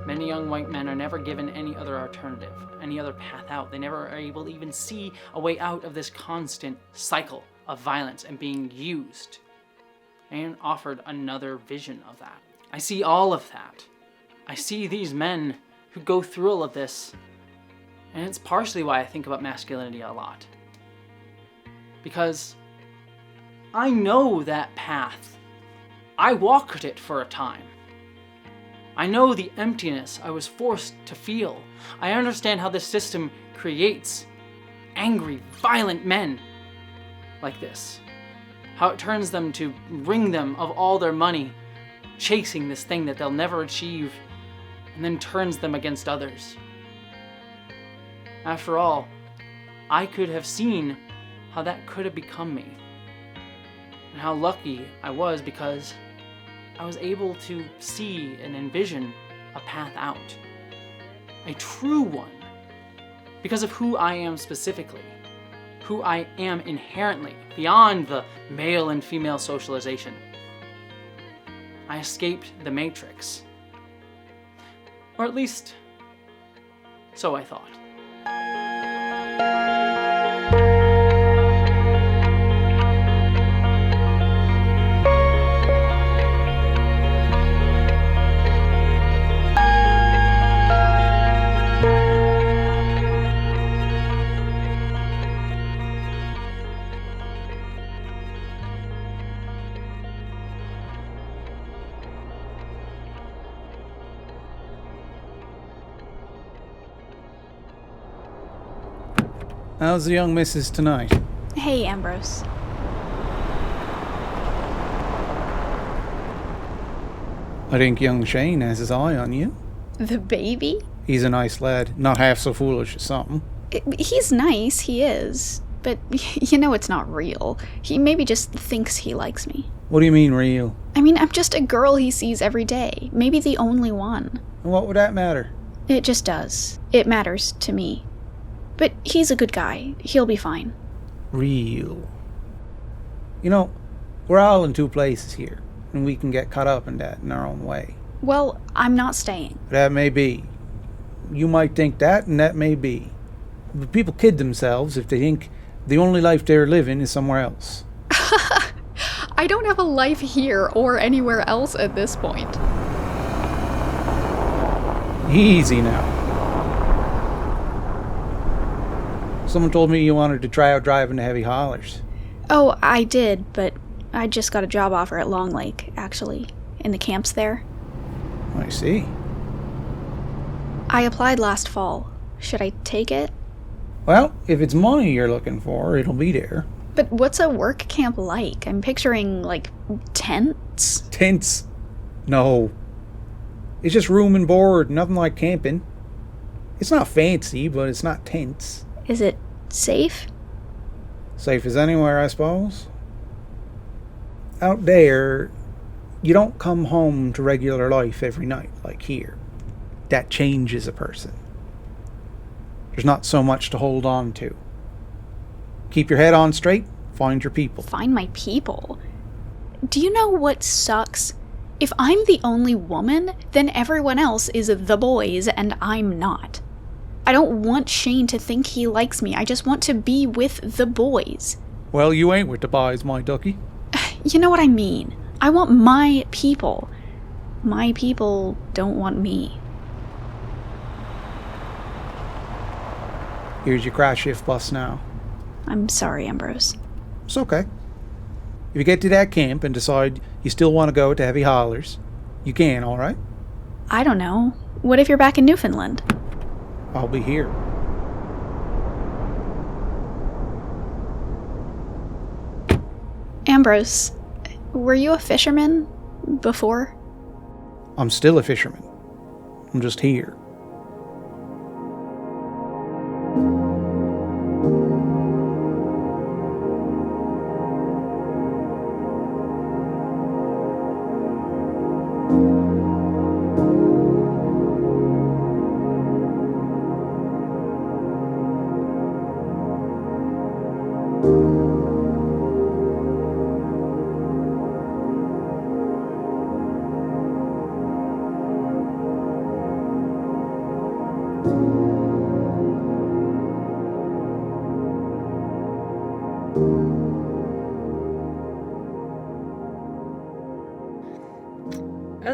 Many young white men are never given any other alternative, any other path out. They never are able to even see a way out of this constant cycle of violence and being used. And offered another vision of that. I see all of that. I see these men who go through all of this, and it's partially why I think about masculinity a lot. Because I know that path. I walked it for a time. I know the emptiness I was forced to feel. I understand how this system creates angry, violent men like this. How it turns them to wring them of all their money, chasing this thing that they'll never achieve, and then turns them against others. After all, I could have seen how that could have become me. And how lucky I was because I was able to see and envision a path out. A true one. Because of who I am specifically. Who I am inherently, beyond the male and female socialization. I escaped the Matrix. Or at least, so I thought. How's the young missus tonight? Hey, Ambrose. I think young Shane has his eye on you. The baby? He's a nice lad, not half so foolish as something. He's nice, he is. But you know it's not real. He maybe just thinks he likes me. What do you mean real? I mean, I'm just a girl he sees every day. Maybe the only one. And what would that matter? It just does. It matters to me. But he's a good guy. He'll be fine. Real. You know, we're all in two places here, and we can get caught up in that in our own way. Well, I'm not staying. That may be. You might think that, and that may be. But people kid themselves if they think the only life they're living is somewhere else. I don't have a life here or anywhere else at this point. Easy now. Someone told me you wanted to try out driving the heavy haulers. Oh, I did, but I just got a job offer at Long Lake, actually, in the camps there. I see. I applied last fall. Should I take it? Well, if it's money you're looking for, it'll be there. But what's a work camp like? I'm picturing, like, tents? Tents? No. It's just room and board, nothing like camping. It's not fancy, but it's not tents. Is it safe? Safe as anywhere, I suppose. Out there, you don't come home to regular life every night, like here. That changes a person. There's not so much to hold on to. Keep your head on straight, find your people. Find my people? Do you know what sucks? If I'm the only woman, then everyone else is the boys and I'm not. I don't want Shane to think he likes me. I just want to be with the boys. Well, you ain't with the boys, my ducky. You know what I mean. I want my people. My people don't want me. Here's your crash shift bus now. I'm sorry, Ambrose. It's okay. If you get to that camp and decide you still want to go to heavy haulers, you can, alright? I don't know. What if you're back in Newfoundland? I'll be here. Ambrose, were you a fisherman before? I'm still a fisherman. I'm just here.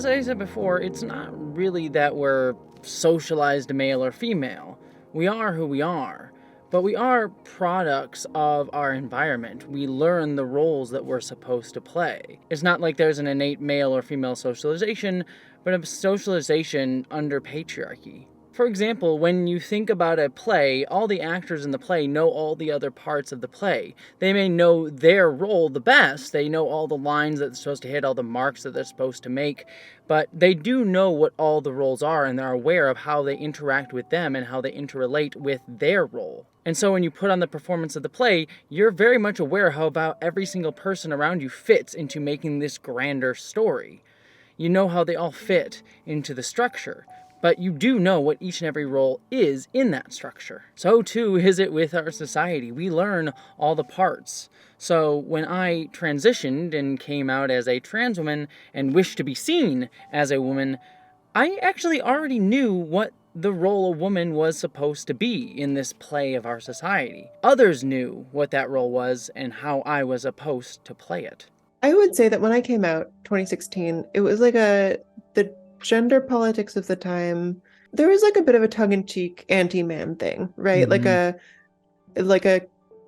as I said before, it's not really that we're socialized male or female. We are who we are, but we are products of our environment. We learn the roles that we're supposed to play. It's not like there's an innate male or female socialization, but a socialization under patriarchy. For example, when you think about a play, all the actors in the play know all the other parts of the play. They may know their role the best, they know all the lines that they're supposed to hit, all the marks that they're supposed to make, but they do know what all the roles are, and they're aware of how they interact with them and how they interrelate with their role. And so when you put on the performance of the play, you're very much aware how about every single person around you fits into making this grander story. You know how they all fit into the structure. But you do know what each and every role is in that structure. So too is it with our society. We learn all the parts. So when I transitioned and came out as a trans woman and wished to be seen as a woman, I actually already knew what the role a woman was supposed to be in this play of our society. Others knew what that role was and how I was supposed to play it. I would say that when I came out, 2016, it was like the gender politics of the time, there was like a bit of a tongue-in-cheek anti-man thing, right? Mm-hmm. Like a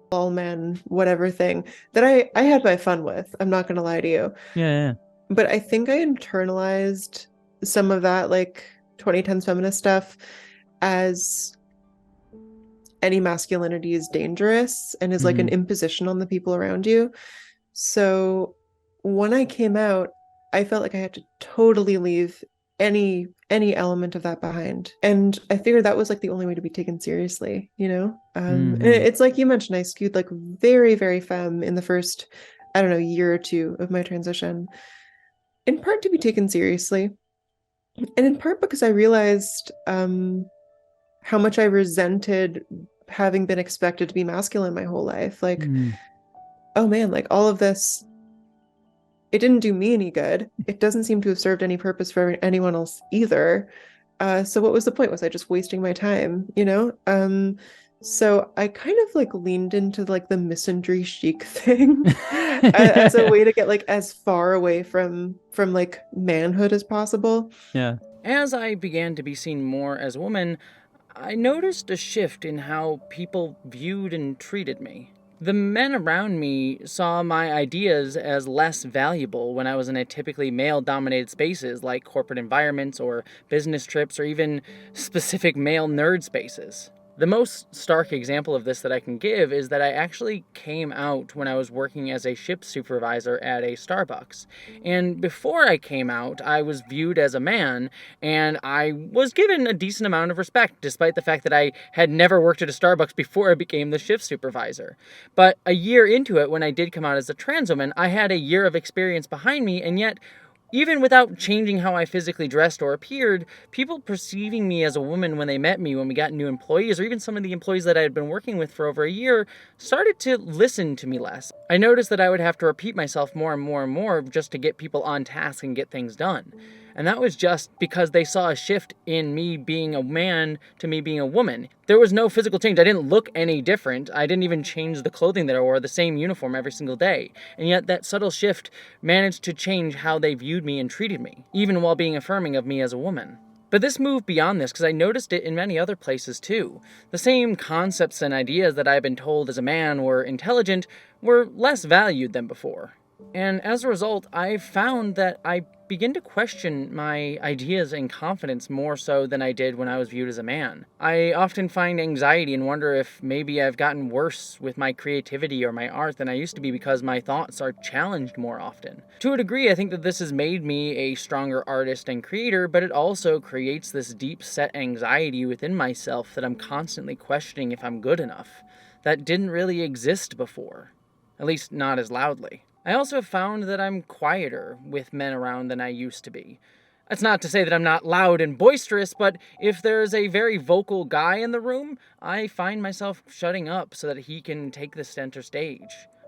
all men whatever thing that I had my fun with. I'm not gonna lie to you. Yeah. But I think I internalized some of that like 2010s feminist stuff as any masculinity is dangerous and is like an imposition on the people around you. So when I came out, I felt like I had to totally leave any element of that behind, and I figured that was like the only way to be taken seriously, you know. And it's like you mentioned, I skewed like very, very femme in the first, I don't know, year or two of my transition, in part to be taken seriously, and in part because I realized how much I resented having been expected to be masculine my whole life. Like, oh man, like all of this, it didn't do me any good. It doesn't seem to have served any purpose for anyone else either. So what was the point? Was I just wasting my time, you know? So I kind of like leaned into like the misandry chic thing as a way to get like as far away from like manhood as possible. Yeah. As I began to be seen more as a woman, I noticed a shift in how people viewed and treated me. The men around me saw my ideas as less valuable when I was in a typically male-dominated spaces like corporate environments or business trips or even specific male nerd spaces. The most stark example of this that I can give is that I actually came out when I was working as a ship supervisor at a Starbucks. And before I came out, I was viewed as a man, and I was given a decent amount of respect, despite the fact that I had never worked at a Starbucks before I became the shift supervisor. But a year into it, when I did come out as a trans woman, I had a year of experience behind me, and yet even without changing how I physically dressed or appeared, people perceiving me as a woman when they met me, when we got new employees, or even some of the employees that I had been working with for over a year, started to listen to me less. I noticed that I would have to repeat myself more and more and more just to get people on task and get things done. And that was just because they saw a shift in me being a man to me being a woman. There was no physical change. I didn't look any different. I didn't even change the clothing that I wore, the same uniform every single day. And yet that subtle shift managed to change how they viewed me and treated me, even while being affirming of me as a woman. But this moved beyond this because I noticed it in many other places too. The same concepts and ideas that I had been told as a man were intelligent were less valued than before. And as a result, I found that I begin to question my ideas and confidence more so than I did when I was viewed as a man. I often find anxiety and wonder if maybe I've gotten worse with my creativity or my art than I used to be because my thoughts are challenged more often. To a degree, I think that this has made me a stronger artist and creator, but it also creates this deep-set anxiety within myself that I'm constantly questioning if I'm good enough. That didn't really exist before, at least not as loudly. I also have found that I'm quieter with men around than I used to be. That's not to say that I'm not loud and boisterous, but if there's a very vocal guy in the room, I find myself shutting up so that he can take the center stage.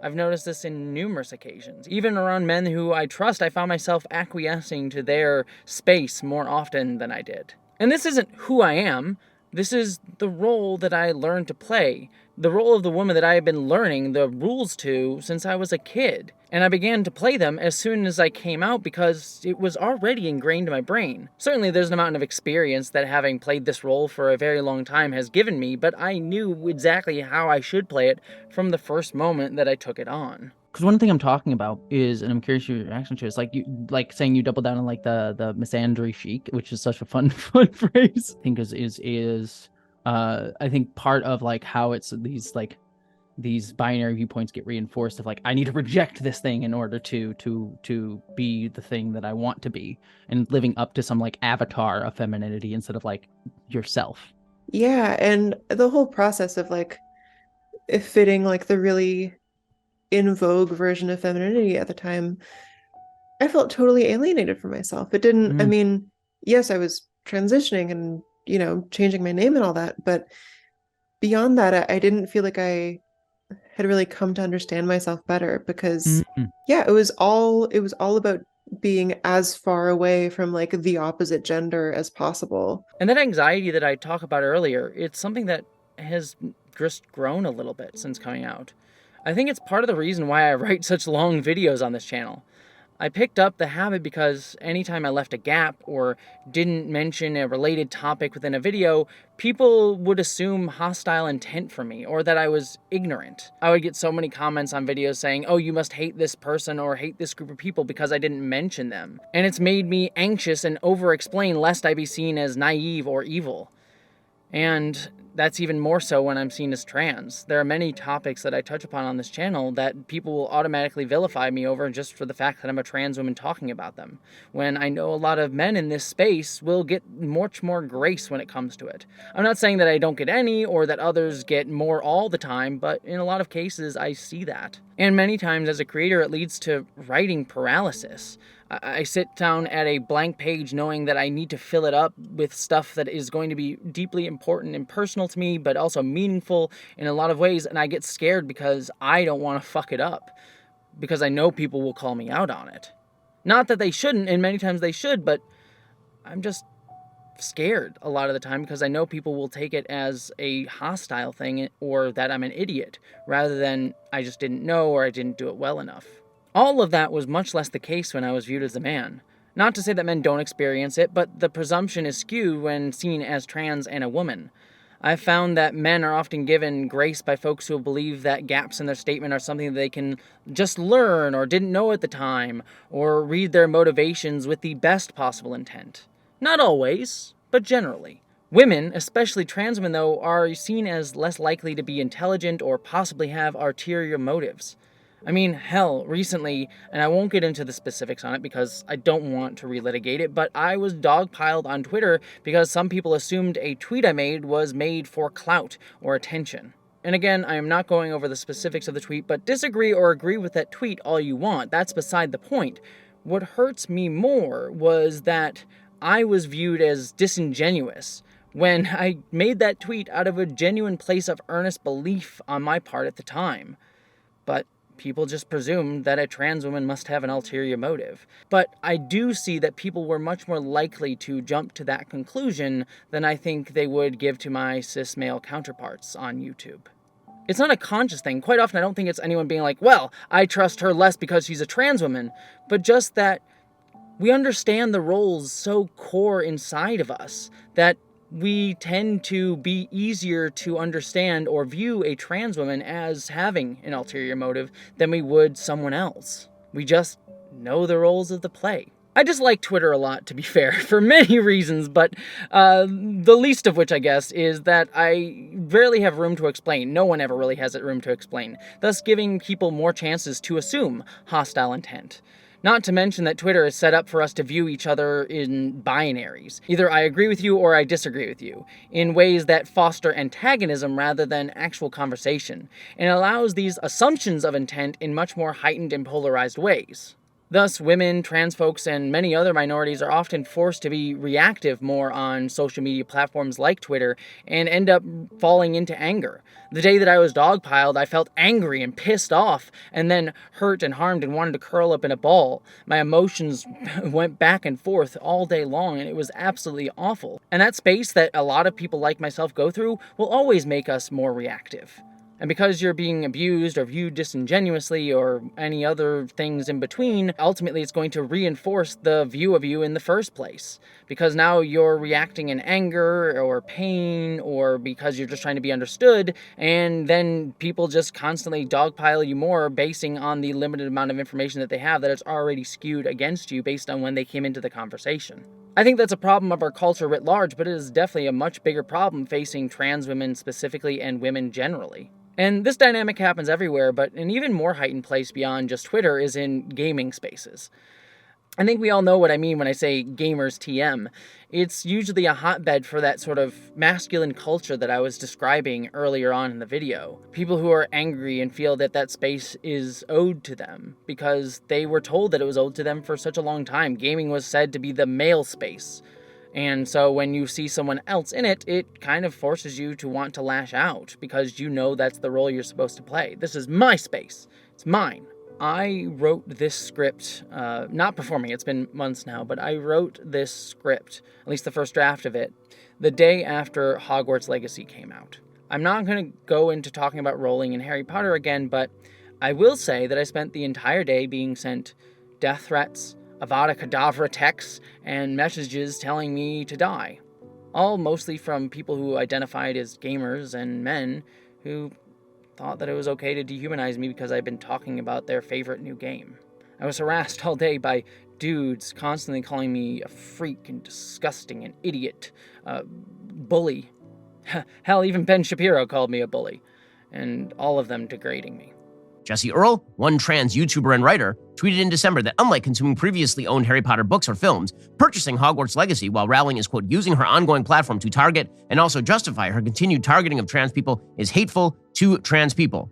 I've noticed this in numerous occasions. Even around men who I trust, I found myself acquiescing to their space more often than I did. And this isn't who I am. This is the role that I learned to play, the role of the woman that I have been learning the rules to since I was a kid. And I began to play them as soon as I came out because it was already ingrained in my brain. Certainly there's an amount of experience that having played this role for a very long time has given me, but I knew exactly how I should play it from the first moment that I took it on. Because one thing I'm talking about is, and I'm curious your reaction to it, is like you like saying you double down on like the misandry chic, which is such a fun phrase. I think is I think part of like how it's these binary viewpoints get reinforced of like I need to reject this thing in order to be the thing that I want to be, and living up to some like avatar of femininity instead of like yourself. Yeah, and the whole process of like fitting like the really in vogue version of femininity at the time, I felt totally alienated from myself. It didn't, I mean, yes, I was transitioning and, you know, changing my name and all that, but beyond that, I didn't feel like I had really come to understand myself better because yeah, it was all about being as far away from like the opposite gender as possible. And that anxiety that I talked about earlier, it's something that has just grown a little bit since coming out. I think it's part of the reason why I write such long videos on this channel. I picked up the habit because anytime I left a gap or didn't mention a related topic within a video, people would assume hostile intent for me or that I was ignorant. I would get so many comments on videos saying, oh, you must hate this person or hate this group of people because I didn't mention them. And it's made me anxious and over-explain lest I be seen as naive or evil. And that's even more so when I'm seen as trans. There are many topics that I touch upon on this channel that people will automatically vilify me over just for the fact that I'm a trans woman talking about them, when I know a lot of men in this space will get much more grace when it comes to it. I'm not saying that I don't get any or that others get more all the time, but in a lot of cases I see that. And many times as a creator it leads to writing paralysis. I sit down at a blank page knowing that I need to fill it up with stuff that is going to be deeply important and personal to me, but also meaningful in a lot of ways, and I get scared because I don't want to fuck it up, because I know people will call me out on it. Not that they shouldn't, and many times they should, but I'm just scared a lot of the time because I know people will take it as a hostile thing or that I'm an idiot, rather than I just didn't know or I didn't do it well enough. All of that was much less the case when I was viewed as a man. Not to say that men don't experience it, but the presumption is skewed when seen as trans and a woman. I've found that men are often given grace by folks who believe that gaps in their statement are something that they can just learn or didn't know at the time, or read their motivations with the best possible intent. Not always, but generally. Women, especially trans women though, are seen as less likely to be intelligent or possibly have ulterior motives. I mean, hell, recently, and I won't get into the specifics on it because I don't want to relitigate it, but I was dogpiled on Twitter because some people assumed a tweet I made was made for clout or attention. And again, I am not going over the specifics of the tweet, but disagree or agree with that tweet all you want. That's beside the point. What hurts me more was that I was viewed as disingenuous when I made that tweet out of a genuine place of earnest belief on my part at the time. But people just presumed that a trans woman must have an ulterior motive. But I do see that people were much more likely to jump to that conclusion than I think they would give to my cis male counterparts on YouTube. It's not a conscious thing. Quite often I don't think it's anyone being like, well, I trust her less because she's a trans woman, but just that we understand the roles so core inside of us that we tend to be easier to understand or view a trans woman as having an ulterior motive than we would someone else. We just know the roles of the play. I just like Twitter a lot, to be fair, for many reasons, but the least of which, I guess, is that I rarely have room to explain. No one ever really has room to explain, thus giving people more chances to assume hostile intent. Not to mention that Twitter is set up for us to view each other in binaries. Either I agree with you or I disagree with you, in ways that foster antagonism rather than actual conversation, and allows these assumptions of intent in much more heightened and polarized ways. Thus, women, trans folks, and many other minorities are often forced to be reactive more on social media platforms like Twitter and end up falling into anger. The day that I was dogpiled, I felt angry and pissed off, and then hurt and harmed and wanted to curl up in a ball. My emotions went back and forth all day long, and it was absolutely awful. And that space that a lot of people like myself go through will always make us more reactive. And because you're being abused or viewed disingenuously or any other things in between, ultimately it's going to reinforce the view of you in the first place. Because now you're reacting in anger or pain or because you're just trying to be understood, and then people just constantly dogpile you more basing on the limited amount of information that they have that is already skewed against you based on when they came into the conversation. I think that's a problem of our culture writ large, but it is definitely a much bigger problem facing trans women specifically and women generally. And this dynamic happens everywhere, but an even more heightened place beyond just Twitter is in gaming spaces. I think we all know what I mean when I say gamers TM. It's usually a hotbed for that sort of masculine culture that I was describing earlier on in the video. People who are angry and feel that that space is owed to them because they were told that it was owed to them for such a long time. Gaming was said to be the male space. And so when you see someone else in it, it kind of forces you to want to lash out because you know that's the role you're supposed to play. This is my space. It's mine. I wrote this script, not performing, it's been months now, but I wrote this script, at least the first draft of it, the day after Hogwarts Legacy came out. I'm not going to go into talking about Rowling and Harry Potter again, but I will say that I spent the entire day being sent death threats, Avada Kedavra texts, and messages telling me to die. All mostly from people who identified as gamers and men who thought that it was okay to dehumanize me because I'd been talking about their favorite new game. I was harassed all day by dudes constantly calling me a freak and disgusting, an idiot, bully. Hell, even Ben Shapiro called me a bully, and all of them degrading me. Jessie Earl, one trans YouTuber and writer, tweeted in December that unlike consuming previously owned Harry Potter books or films, purchasing Hogwarts Legacy while Rowling is, quote, using her ongoing platform to target and also justify her continued targeting of trans people is hateful to trans people.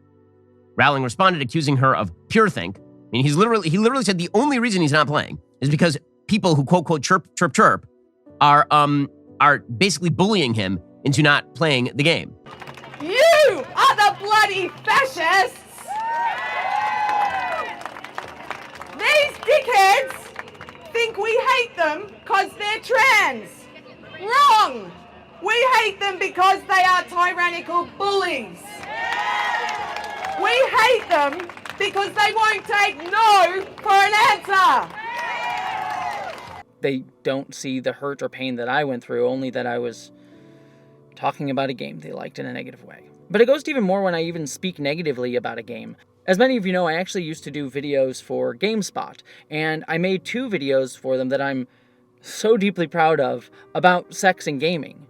Rowling responded accusing her of pure think. I mean, he literally said the only reason he's not playing is because people who, quote, quote, chirp, chirp, chirp are basically bullying him into not playing the game. You are the bloody fascists! These dickheads think we hate them because they're trans. Wrong! We hate them because they are tyrannical bullies. We hate them because they won't take no for an answer. They don't see the hurt or pain that I went through, only that I was talking about a game they liked in a negative way. But it goes to even more when I even speak negatively about a game. As many of you know, I actually used to do videos for GameSpot, and I made 2 videos for them that I'm so deeply proud of about sex and gaming.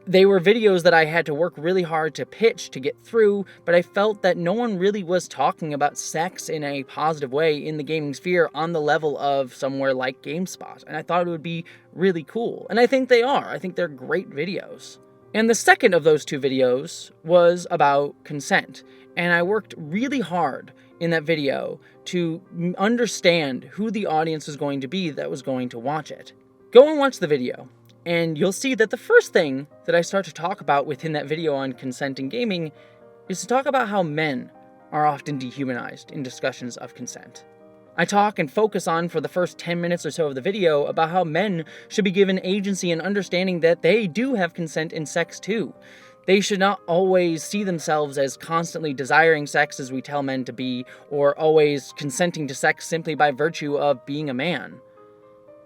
They were videos that I had to work really hard to pitch to get through, but I felt that no one really was talking about sex in a positive way in the gaming sphere on the level of somewhere like GameSpot, and I thought it would be really cool. And I think they are. I think they're great videos. And the second of those 2 videos was about consent. And I worked really hard in that video to understand who the audience was going to be that was going to watch it. Go and watch the video, and you'll see that the first thing that I start to talk about within that video on consent in gaming is to talk about how men are often dehumanized in discussions of consent. I talk and focus on, for the first 10 minutes or so of the video, about how men should be given agency and understanding that they do have consent in sex too. They should not always see themselves as constantly desiring sex as we tell men to be, or always consenting to sex simply by virtue of being a man.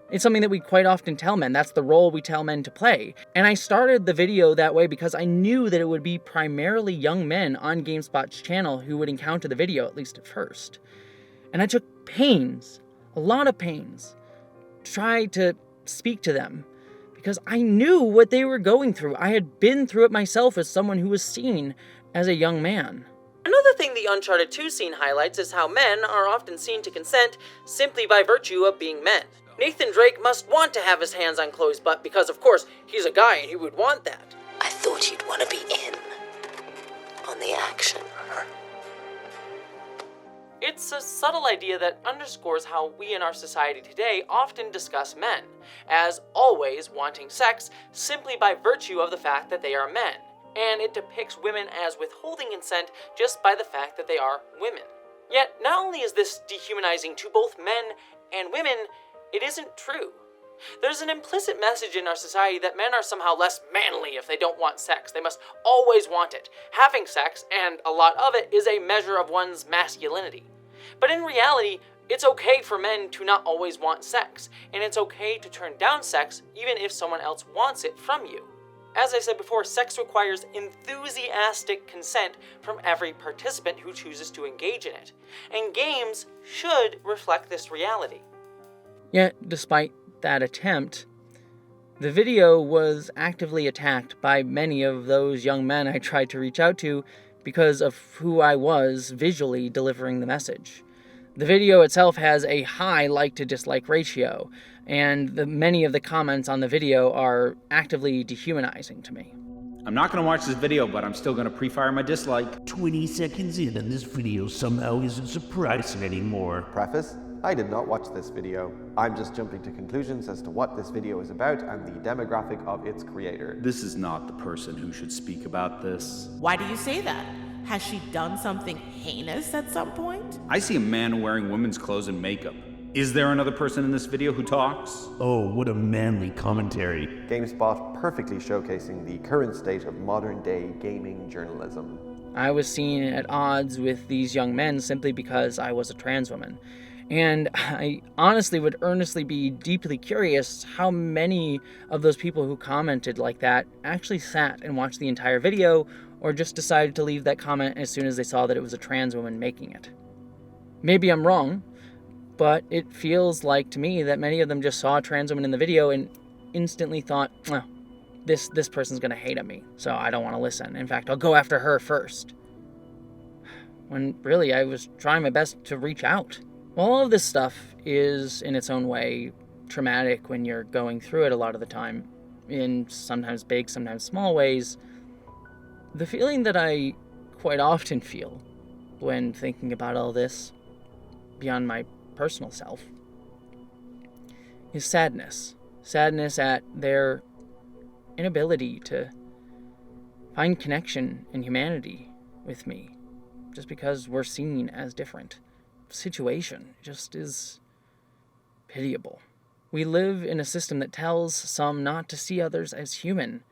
It's something that we quite often tell men. That's the role we tell men to play. And I started the video that way because I knew that it would be primarily young men on GameSpot's channel who would encounter the video, at least at first. And I took pains, a lot of pains, to try to speak to them. Because I knew what they were going through. I had been through it myself as someone who was seen as a young man. Another thing the Uncharted 2 scene highlights is how men are often seen to consent simply by virtue of being men. Nathan Drake must want to have his hands on Chloe's butt because, of course, he's a guy and he would want that. I thought you'd want to be in on the action. It's a subtle idea that underscores how we in our society today often discuss men, as always wanting sex simply by virtue of the fact that they are men, and it depicts women as withholding consent just by the fact that they are women. Yet, not only is this dehumanizing to both men and women, it isn't true. There's an implicit message in our society that men are somehow less manly if they don't want sex. They must always want it. Having sex, and a lot of it, is a measure of one's masculinity. But in reality, it's okay for men to not always want sex, and it's okay to turn down sex even if someone else wants it from you. As I said before, sex requires enthusiastic consent from every participant who chooses to engage in it, and games should reflect this reality. Yet, despite that attempt, the video was actively attacked by many of those young men I tried to reach out to because of who I was visually delivering the message. The video itself has a high like-to-dislike ratio, and many of the comments on the video are actively dehumanizing to me. I'm not going to watch this video, but I'm still going to pre-fire my dislike. 20 seconds in and this video somehow isn't surprising anymore. Preface: I did not watch this video. I'm just jumping to conclusions as to what this video is about and the demographic of its creator. This is not the person who should speak about this. Why do you say that? Has she done something heinous at some point? I see a man wearing women's clothes and makeup. Is there another person in this video who talks? Oh, what a manly commentary. GameSpot perfectly showcasing the current state of modern-day gaming journalism. I was seen at odds with these young men simply because I was a trans woman. And I honestly would earnestly be deeply curious how many of those people who commented like that actually sat and watched the entire video, or just decided to leave that comment as soon as they saw that it was a trans woman making it. Maybe I'm wrong, but it feels like to me that many of them just saw a trans woman in the video and instantly thought, oh, this person's gonna hate on me, so I don't want to listen. In fact, I'll go after her first. When really I was trying my best to reach out. Well, all of this stuff is, in its own way, traumatic when you're going through it a lot of the time, in sometimes big, sometimes small ways. The feeling that I quite often feel when thinking about all this, beyond my personal self, is sadness. Sadness at their inability to find connection and humanity with me, just because we're seen as different. Situation just is pitiable. We live in a system that tells some not to see others as human,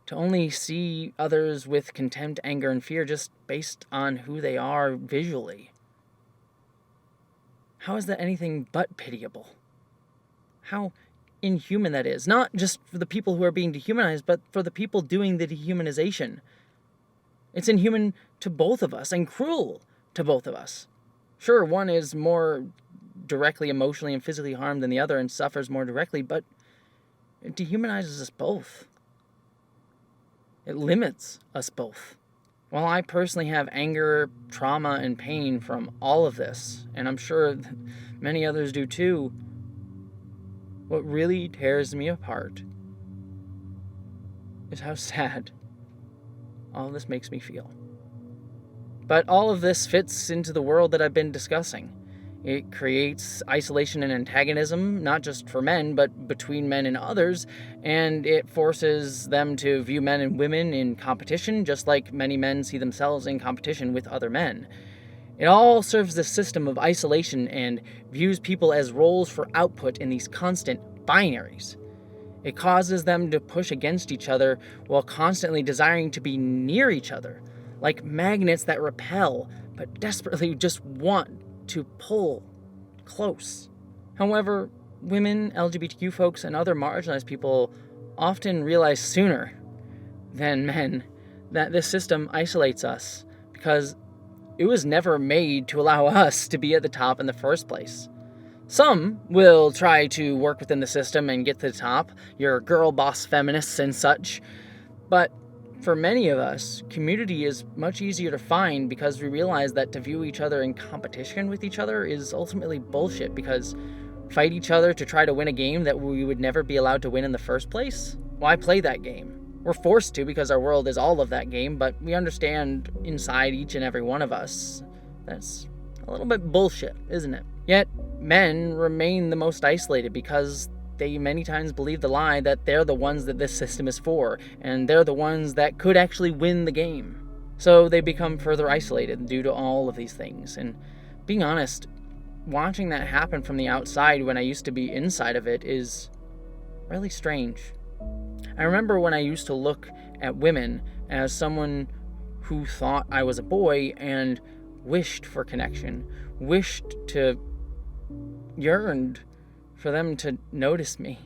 to only see others with contempt, anger, and fear just based on who they are visually. How is that anything but pitiable? How inhuman that is, not just for the people who are being dehumanized, but for the people doing the dehumanization. It's inhuman to both of us and cruel to both of us. Sure, one is more directly emotionally and physically harmed than the other and suffers more directly, but it dehumanizes us both. It limits us both. While I personally have anger, trauma, and pain from all of this, and I'm sure many others do too, what really tears me apart is how sad all of this makes me feel. But all of this fits into the world that I've been discussing. It creates isolation and antagonism, not just for men, but between men and others, and it forces them to view men and women in competition, just like many men see themselves in competition with other men. It all serves this system of isolation and views people as roles for output in these constant binaries. It causes them to push against each other while constantly desiring to be near each other, like magnets that repel, but desperately just want to pull close. However, women, LGBTQ folks, and other marginalized people often realize sooner than men that this system isolates us because it was never made to allow us to be at the top in the first place. Some will try to work within the system and get to the top, your girl boss feminists and such, but for many of us, community is much easier to find because we realize that to view each other in competition with each other is ultimately bullshit, because fight each other to try to win a game that we would never be allowed to win in the first place? Why play that game? We're forced to because our world is all of that game, but we understand inside each and every one of us that's A little bit bullshit, isn't it? Yet, men remain the most isolated because they many times believe the lie that they're the ones that this system is for, and they're the ones that could actually win the game. So they become further isolated due to all of these things. And being honest, watching that happen from the outside when I used to be inside of it is really strange. I remember when I used to look at women as someone who thought I was a boy and wished for connection, yearned for them to notice me.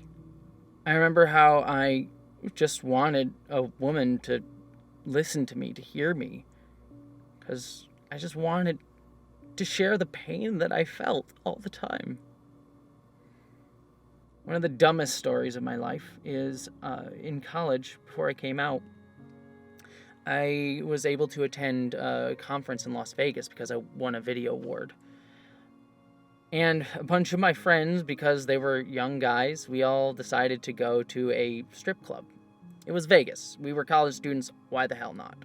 I remember how I just wanted a woman to listen to me, to hear me, because I just wanted to share the pain that I felt all the time. One of the dumbest stories of my life is in college, before I came out, I was able to attend a conference in Las Vegas because I won a video award. And a bunch of my friends, because they were young guys, we all decided to go to a strip club. It was Vegas. We were college students, why the hell not?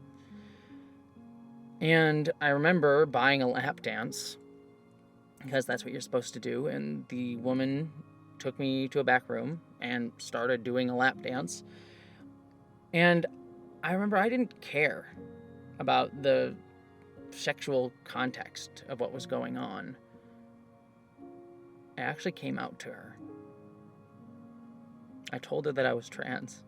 And I remember buying a lap dance, because that's what you're supposed to do, and the woman took me to a back room and started doing a lap dance. And I remember I didn't care about the sexual context of what was going on. I actually came out to her. I told her that I was trans.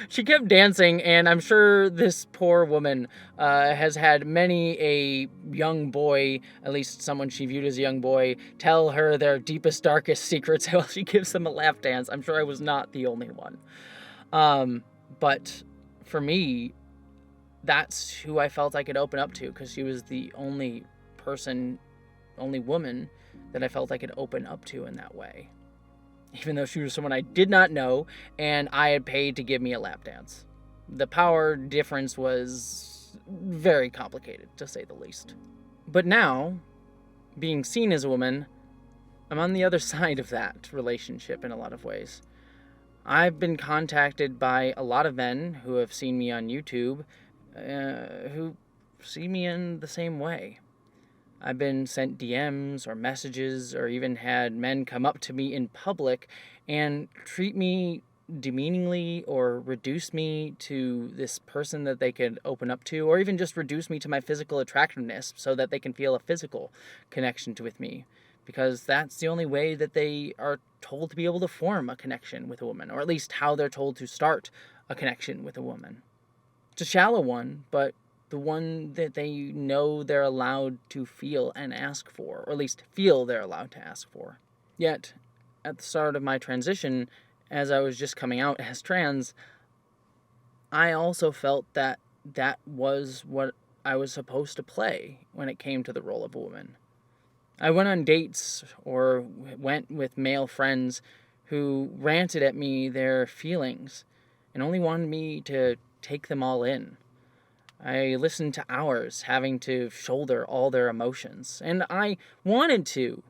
She kept dancing, and I'm sure this poor woman has had many a young boy, at least someone she viewed as a young boy, tell her their deepest, darkest secrets while she gives them a lap dance. I'm sure I was not the only one. But for me, that's who I felt I could open up to, because she was the only woman that I felt I could open up to in that way. Even though she was someone I did not know, and I had paid to give me a lap dance. The power difference was very complicated, to say the least. But now, being seen as a woman, I'm on the other side of that relationship in a lot of ways. I've been contacted by a lot of men who have seen me on YouTube, who see me in the same way. I've been sent DMs or messages, or even had men come up to me in public and treat me demeaningly or reduce me to this person that they could open up to, or even just reduce me to my physical attractiveness so that they can feel a physical connection with me, because that's the only way that they are told to be able to form a connection with a woman, or at least how they're told to start a connection with a woman. It's a shallow one, but the one that they know they're allowed to feel and ask for, or at least feel they're allowed to ask for. Yet, at the start of my transition, as I was just coming out as trans, I also felt that that was what I was supposed to play when it came to the role of a woman. I went on dates or went with male friends who ranted at me their feelings and only wanted me to take them all in. I listened to hours, having to shoulder all their emotions. And I wanted to,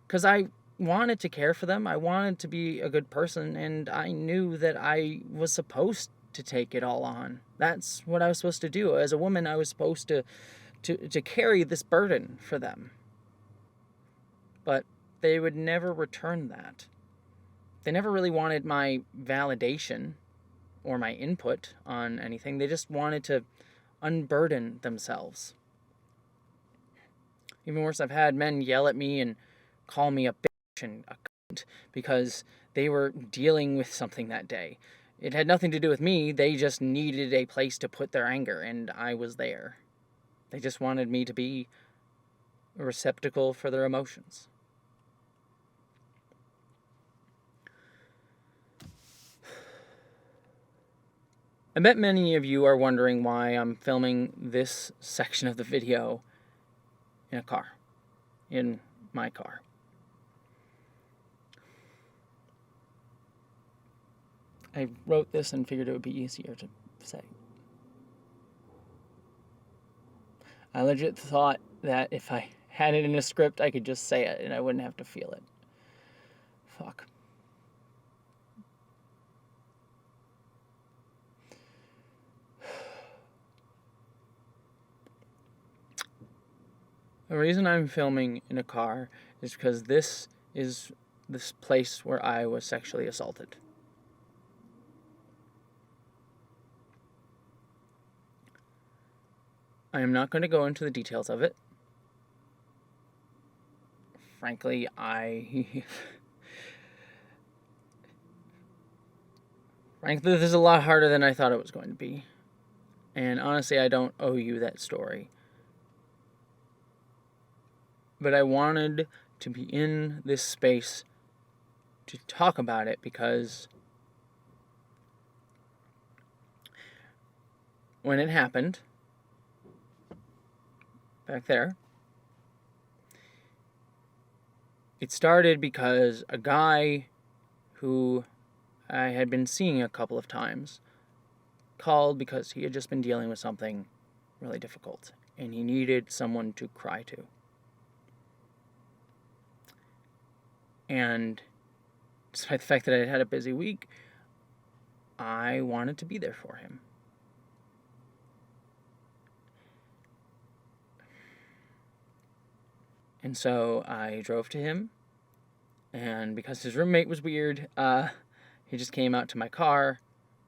because I wanted to care for them. I wanted to be a good person, and I knew that I was supposed to take it all on. That's what I was supposed to do. As a woman, I was supposed to carry this burden for them. But they would never return that. They never really wanted my validation or my input on anything. They just wanted to unburden themselves. Even worse, I've had men yell at me and call me a bitch and a cunt because they were dealing with something that day. It had nothing to do with me. They just needed a place to put their anger, and I was there. They just wanted me to be a receptacle for their emotions. I bet many of you are wondering why I'm filming this section of the video in a car, in my car. I wrote this and figured it would be easier to say. I legit thought that if I had it in a script, I could just say it and I wouldn't have to feel it. Fuck. The reason I'm filming in a car is because this is this place where I was sexually assaulted. I am not going to go into the details of it. Frankly, Frankly, this is a lot harder than I thought it was going to be. And honestly, I don't owe you that story. But I wanted to be in this space to talk about it because when it happened, back there, it started because a guy who I had been seeing a couple of times called because he had just been dealing with something really difficult and he needed someone to cry to. And despite the fact that I had a busy week, I wanted to be there for him. And so I drove to him, and because his roommate was weird, he just came out to my car,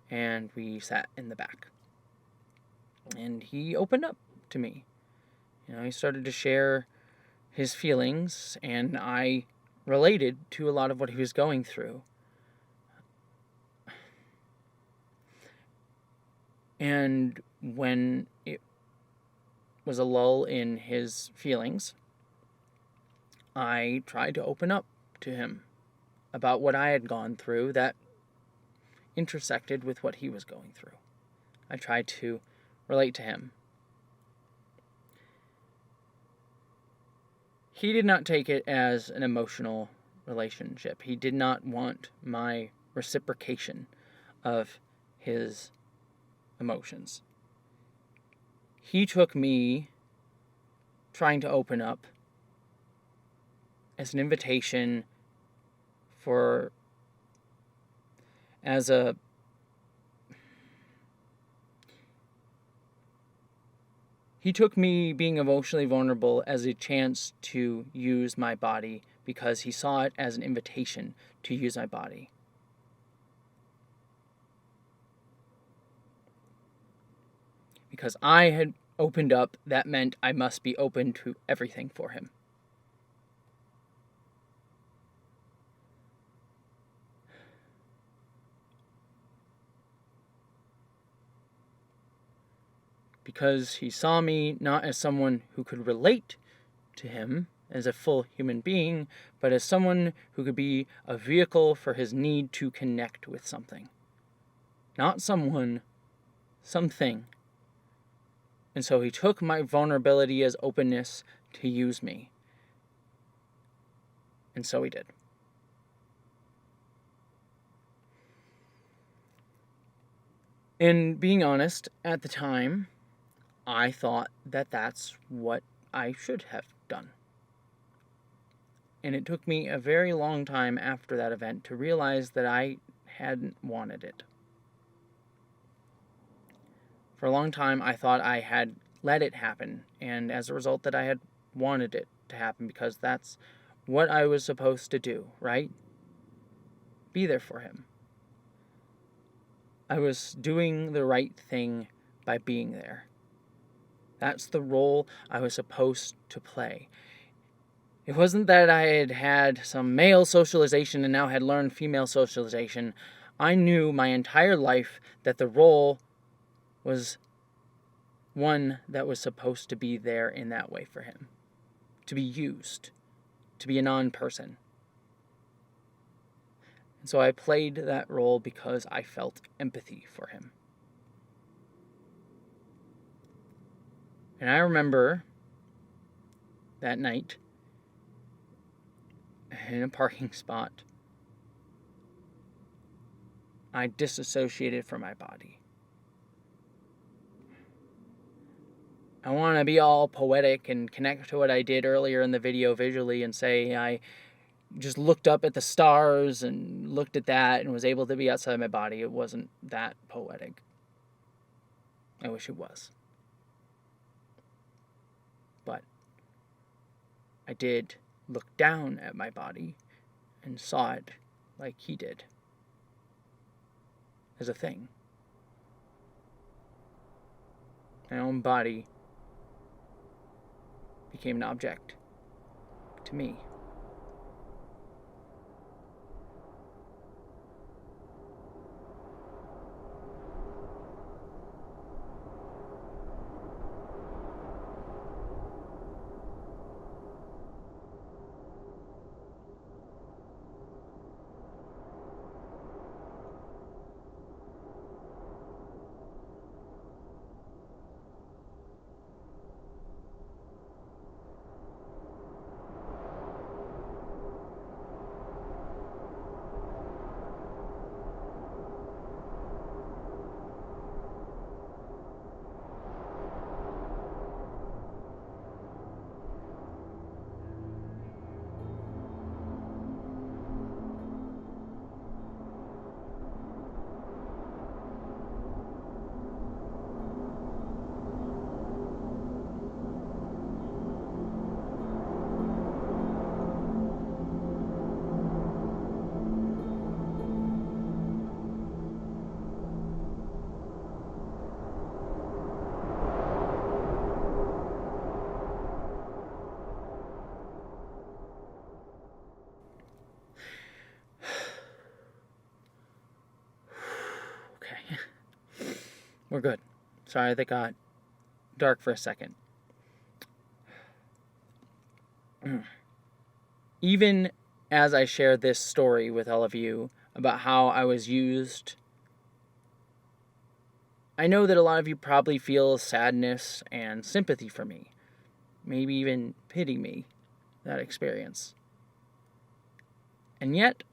and we sat in the back. And he opened up to me. You know, he started to share his feelings, and I related to a lot of what he was going through. And when it was a lull in his feelings, I tried to open up to him about what I had gone through that intersected with what he was going through. I tried to relate to him. He did not take it as an emotional relationship. He did not want my reciprocation of his emotions. He took me trying to open up as an invitation He took me being emotionally vulnerable as a chance to use my body because he saw it as an invitation to use my body. Because I had opened up, that meant I must be open to everything for him. Because he saw me not as someone who could relate to him as a full human being, but as someone who could be a vehicle for his need to connect with something. Not someone, something. And so he took my vulnerability as openness to use me. And so he did. And being honest, at the time, I thought that that's what I should have done. And it took me a very long time after that event to realize that I hadn't wanted it. For a long time, I thought I had let it happen, and as a result that I had wanted it to happen because that's what I was supposed to do, right? Be there for him. I was doing the right thing by being there. That's the role I was supposed to play. It wasn't that I had had some male socialization and now had learned female socialization. I knew my entire life that the role was one that was supposed to be there in that way for him. To be used. To be a non-person. And so I played that role because I felt empathy for him. And I remember that night in a parking spot, I disassociated from my body. I want to be all poetic and connect to what I did earlier in the video visually and say I just looked up at the stars and looked at that and was able to be outside my body. It wasn't that poetic. I wish it was. But I did look down at my body and saw it like he did, as a thing. My own body became an object to me. We're good. Sorry that got dark for a second. Even as I share this story with all of you about how I was used, I know that a lot of you probably feel sadness and sympathy for me. Maybe even pity me, that experience. And yet,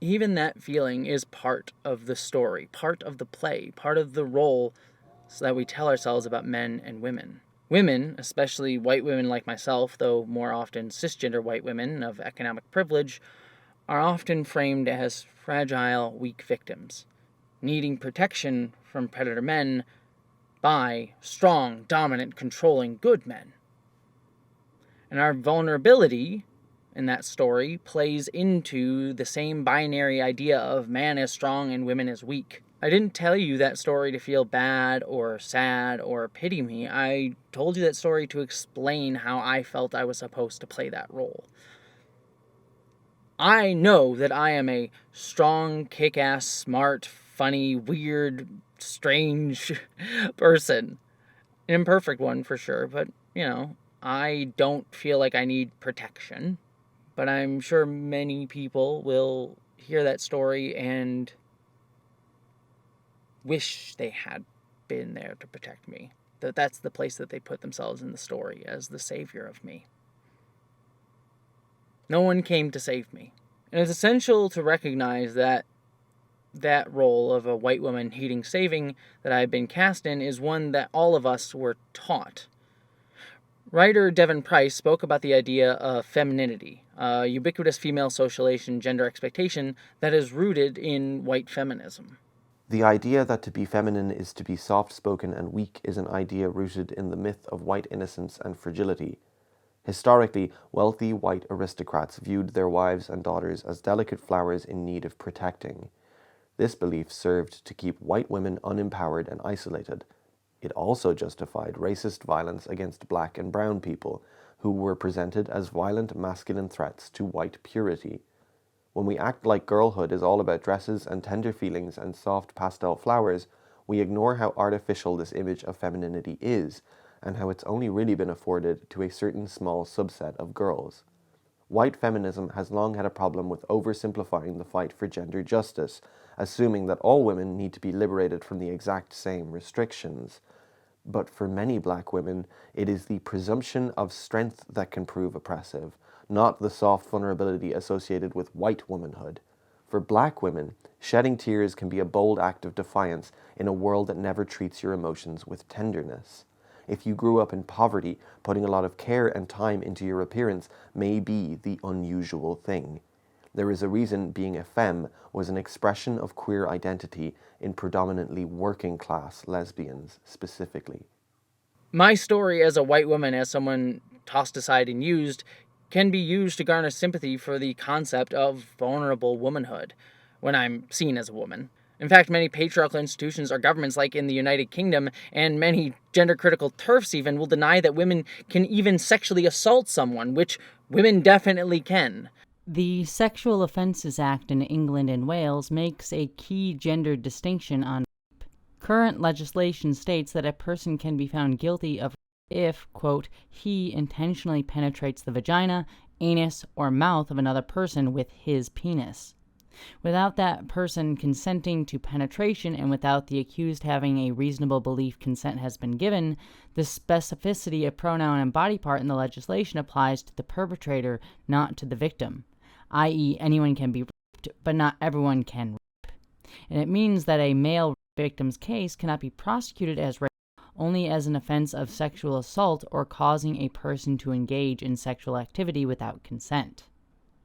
even that feeling is part of the story, part of the play, part of the role so that we tell ourselves about men and women. Women, especially white women like myself, though more often cisgender white women of economic privilege, are often framed as fragile, weak victims, needing protection from predator men by strong, dominant, controlling, good men. And our vulnerability in that story plays into the same binary idea of man is strong and women is weak. I didn't tell you that story to feel bad or sad or pity me. I told you that story to explain how I felt I was supposed to play that role. I know that I am a strong, kick-ass, smart, funny, weird, strange person. An imperfect one for sure, but, I don't feel like I need protection. But I'm sure many people will hear that story and wish they had been there to protect me. That's the place that they put themselves in the story, as the savior of me. No one came to save me. And it's essential to recognize that that role of a white woman needing saving that I've been cast in is one that all of us were taught. Writer Devon spoke about the idea of femininity, a ubiquitous female socialization gender expectation that is rooted in white feminism. The idea that to be feminine is to be soft-spoken and weak is an idea rooted in the myth of white innocence and fragility. Historically, wealthy white aristocrats viewed their wives and daughters as delicate flowers in need of protecting. This belief served to keep white women unempowered and isolated. It also justified racist violence against black and brown people, who were presented as violent masculine threats to white purity. When we act like girlhood is all about dresses and tender feelings and soft pastel flowers, we ignore how artificial this image of femininity is, and how it's only really been afforded to a certain small subset of girls. White feminism has long had a problem with oversimplifying the fight for gender justice, assuming that all women need to be liberated from the exact same restrictions. But for many black women, it is the presumption of strength that can prove oppressive, not the soft vulnerability associated with white womanhood. For black women, shedding tears can be a bold act of defiance in a world that never treats your emotions with tenderness. If you grew up in poverty, putting a lot of care and time into your appearance may be the unusual thing. There is a reason being a femme was an expression of queer identity in predominantly working-class lesbians specifically. My story as a white woman, as someone tossed aside and used, can be used to garner sympathy for the concept of vulnerable womanhood when I'm seen as a woman. In fact, many patriarchal institutions or governments, like in the United Kingdom, and many gender-critical TERFs even, will deny that women can even sexually assault someone, which women definitely can. The Sexual Offences Act in England and Wales makes a key gender distinction on rape. Current legislation states that a person can be found guilty of if, quote, he intentionally penetrates the vagina, anus, or mouth of another person with his penis. Without that person consenting to penetration and without the accused having a reasonable belief consent has been given, the specificity of pronoun and body part in the legislation applies to the perpetrator, not to the victim, i.e. anyone can be raped, but not everyone can rape. And it means that a male victim's case cannot be prosecuted as rape only as an offense of sexual assault or causing a person to engage in sexual activity without consent.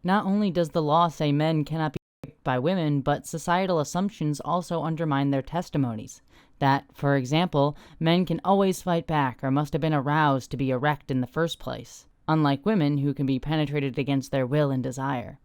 Not only does the law say men cannot be raped by women, but societal assumptions also undermine their testimonies. That, for example, men can always fight back or must have been aroused to be erect in the first place, unlike women who can be penetrated against their will and desire.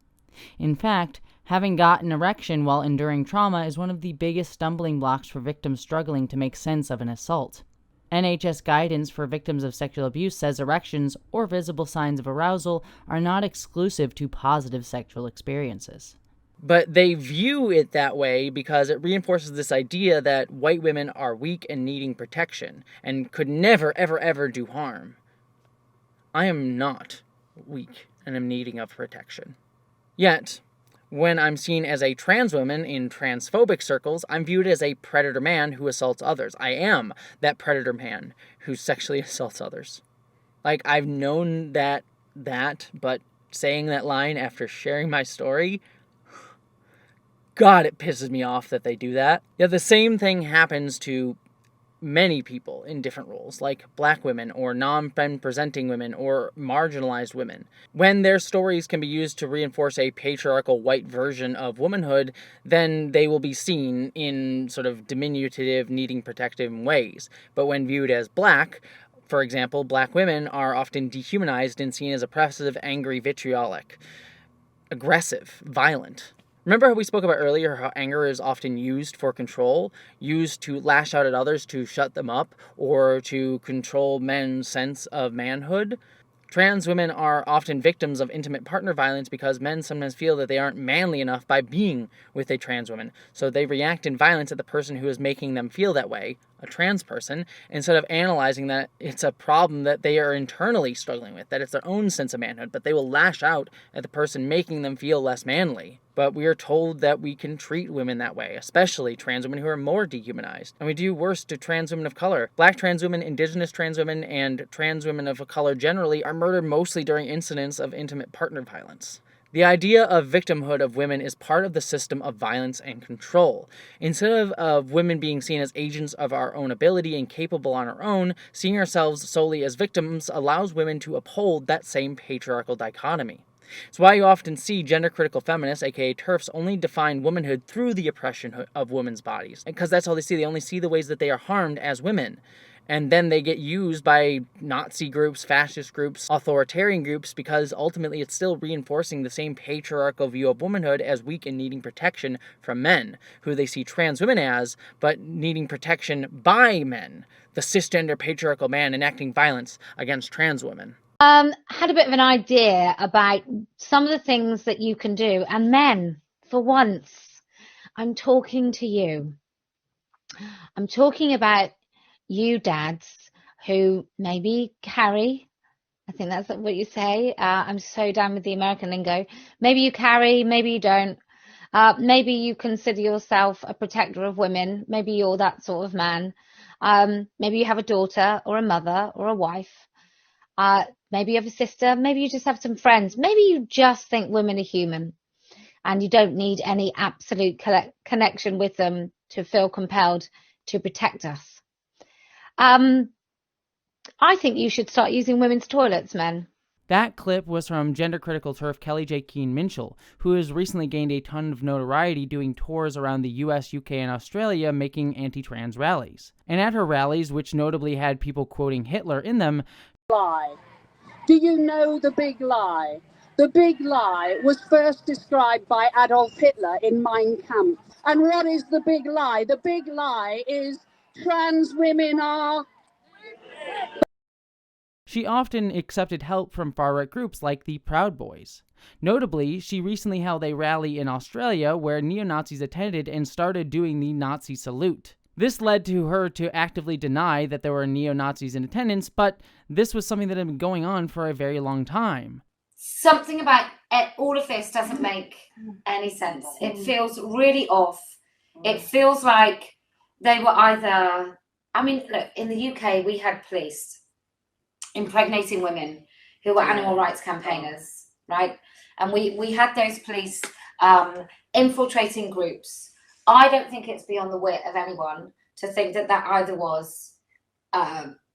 In fact, having got an erection while enduring trauma is one of the biggest stumbling blocks for victims struggling to make sense of an assault. NHS guidance for victims of sexual abuse says erections or visible signs of arousal are not exclusive to positive sexual experiences. But they view it that way because it reinforces this idea that white women are weak and needing protection and could never, ever, ever do harm. I am not weak and am needing of protection. Yet, when I'm seen as a trans woman in transphobic circles, I'm viewed as a predator man who assaults others. I am that predator man who sexually assaults others. Like, I've known that, but saying that line after sharing my story, God, it pisses me off that they do that. Yeah, the same thing happens to many people in different roles, like black women or non-femme presenting women or marginalized women. When their stories can be used to reinforce a patriarchal white version of womanhood, then they will be seen in sort of diminutive, needing protective ways. But when viewed as black, for example, black women are often dehumanized and seen as oppressive, angry, vitriolic, aggressive, violent. Remember how we spoke about earlier how anger is often used for control, used to lash out at others to shut them up, or to control men's sense of manhood? Trans women are often victims of intimate partner violence because men sometimes feel that they aren't manly enough by being with a trans woman, so they react in violence at the person who is making them feel that way, a trans person, instead of analyzing that it's a problem that they are internally struggling with, that it's their own sense of manhood, but they will lash out at the person making them feel less manly. But we are told that we can treat women that way, especially trans women who are more dehumanized. And we do worse to trans women of color. Black trans women, indigenous trans women, and trans women of color generally are murdered mostly during incidents of intimate partner violence. The idea of victimhood of women is part of the system of violence and control. Instead of women being seen as agents of our own ability and capable on our own, seeing ourselves solely as victims allows women to uphold that same patriarchal dichotomy. It's why you often see gender-critical feminists, aka TERFs, only define womanhood through the oppression of women's bodies. Because that's all they see. They only see the ways that they are harmed as women. And then they get used by Nazi groups, fascist groups, authoritarian groups, because ultimately it's still reinforcing the same patriarchal view of womanhood as weak and needing protection from men, who they see trans women as, but needing protection by men, the cisgender patriarchal man enacting violence against trans women. Had a bit of an idea about some of the things that you can do. And men, for once, I'm talking to you. I'm talking about you dads who maybe carry, I think that's what you say. I'm so down with the American lingo. Maybe you carry, maybe you don't. Maybe you consider yourself a protector of women. Maybe you're that sort of man. Maybe you have a daughter or a mother or a wife. Maybe you have a sister, maybe you just have some friends, maybe you just think women are human and you don't need any absolute connection with them to feel compelled to protect us. I think you should start using women's toilets, men. That clip was from gender-critical TERF kellie-jay keen-minshull, who has recently gained a ton of notoriety doing tours around the US, UK, and Australia making anti-trans rallies. And at her rallies, which notably had people quoting Hitler in them, lie. Do you know the big lie? The big lie was first described by Adolf Hitler in Mein Kampf. And what is the big lie? The big lie is trans women are... She often accepted help from far-right groups like the Proud Boys. Notably, she recently held a rally in Australia where neo-Nazis attended and started doing the Nazi salute. This led to her to actively deny that there were neo-Nazis in attendance, but this was something that had been going on for a very long time. Something about all of this doesn't make any sense. It feels really off. It feels like they were either... I mean, look, in the UK, we had police impregnating women who were animal rights campaigners, right? And we had those police infiltrating groups. I don't think it's beyond the wit of anyone to think that that either was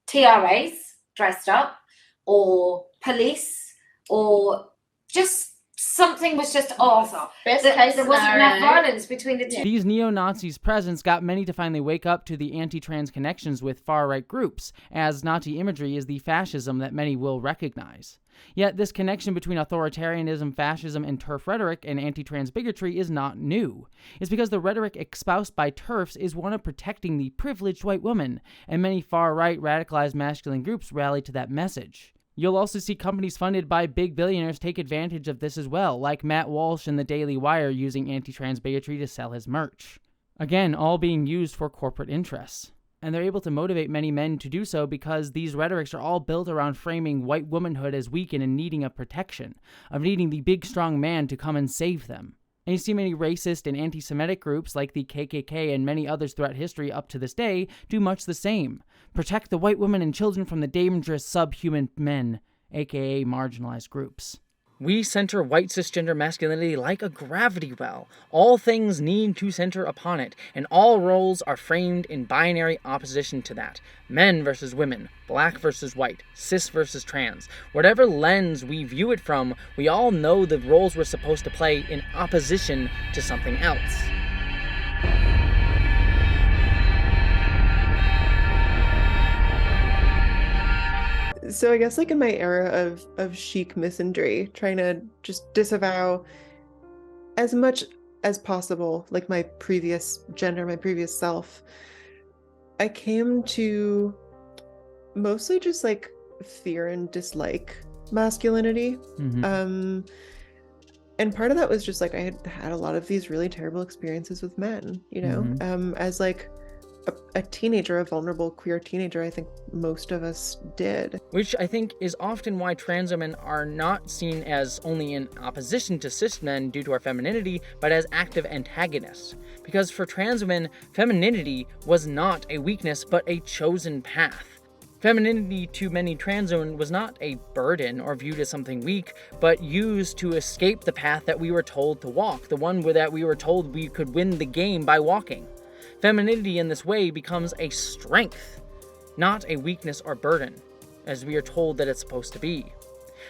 TRAs dressed up, or police, or just something was just off. There wasn't enough violence between the two. These neo-Nazis' presence got many to finally wake up to the anti-trans connections with far-right groups, as Nazi imagery is the fascism that many will recognize. Yet this connection between authoritarianism, fascism, and TERF rhetoric and anti-trans bigotry is not new. It's because the rhetoric espoused by TERFs is one of protecting the privileged white woman, and many far-right radicalized masculine groups rally to that message. You'll also see companies funded by big billionaires take advantage of this as well, like Matt Walsh in the Daily Wire using anti-trans bigotry to sell his merch. Again, all being used for corporate interests. And they're able to motivate many men to do so because these rhetorics are all built around framing white womanhood as weak and in needing of protection, of needing the big strong man to come and save them. And you see many racist and anti-Semitic groups like the KKK and many others throughout history up to this day do much the same. Protect the white women and children from the dangerous subhuman men, aka marginalized groups. We center white cisgender masculinity like a gravity well. All things need to center upon it, and all roles are framed in binary opposition to that. Men versus women, black versus white, cis versus trans. Whatever lens we view it from, we all know the roles we're supposed to play in opposition to something else. So I guess like in my era of chic misandry, trying to just disavow as much as possible like my previous gender, my previous self, I came to mostly just like fear and dislike masculinity. And part of that was just like I had a lot of these really terrible experiences with men, you know, as like a teenager, a vulnerable queer teenager. I think most of us did. Which I think is often why trans women are not seen as only in opposition to cis men due to our femininity, but as active antagonists. Because for trans women, femininity was not a weakness, but a chosen path. Femininity to many trans women was not a burden or viewed as something weak, but used to escape the path that we were told to walk, the one that we were told we could win the game by walking. Femininity in this way becomes a strength, not a weakness or burden, as we are told that it's supposed to be.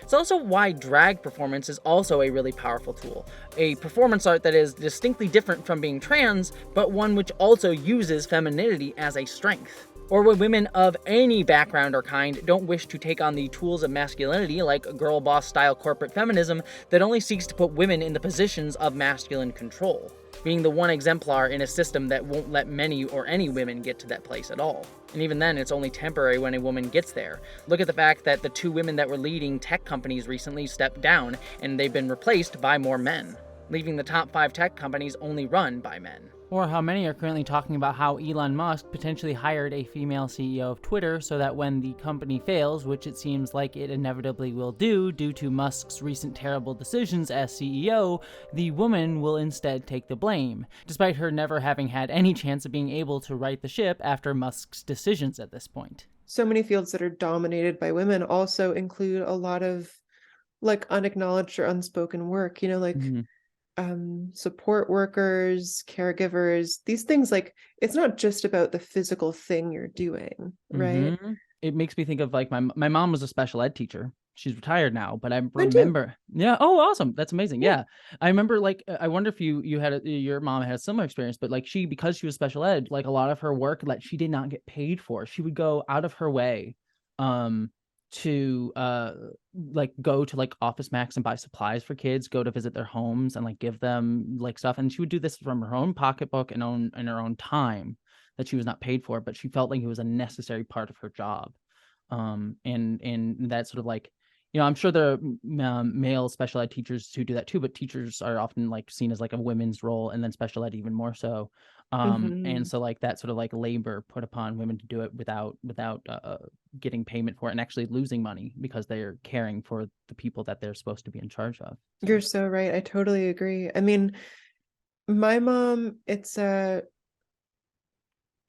It's also why drag performance is also a really powerful tool, a performance art that is distinctly different from being trans, but one which also uses femininity as a strength. Or when women of any background or kind don't wish to take on the tools of masculinity like girl boss style corporate feminism that only seeks to put women in the positions of masculine control, being the one exemplar in a system that won't let many or any women get to that place at all. And even then, it's only temporary when a woman gets there. Look at the fact that the 2 women that were leading tech companies recently stepped down, and they've been replaced by more men, leaving the top 5 tech companies only run by men. Or how many are currently talking about how Elon Musk potentially hired a female CEO of Twitter so that when the company fails, which it seems like it inevitably will do due to Musk's recent terrible decisions as CEO, the woman will instead take the blame, despite her never having had any chance of being able to right the ship after Musk's decisions at this point. So many fields that are dominated by women also include a lot of like unacknowledged or unspoken work, you know, like support workers, caregivers, these things. Like it's not just about the physical thing you're doing, right? It makes me think of like my mom was a special ed teacher. She's retired now, but I remember. Yeah. Oh, awesome. That's amazing. Yeah. I remember like, I wonder if you had your mom had a similar experience, but like because she was special ed, like a lot of her work that she did not get paid for, she would go out of her way to like go to like Office Max and buy supplies for kids, go to visit their homes and like give them like stuff. And she would do this from her own pocketbook and her own time that she was not paid for, but she felt like it was a necessary part of her job. And that sort of like, you know, I'm sure there are male special ed teachers who do that too, but teachers are often like seen as like a women's role, and then special ed even more so. And so like that sort of like labor put upon women to do it without getting payment for it, and actually losing money because they're caring for the people that they're supposed to be in charge of. So. You're so right. I totally agree. I mean, my mom,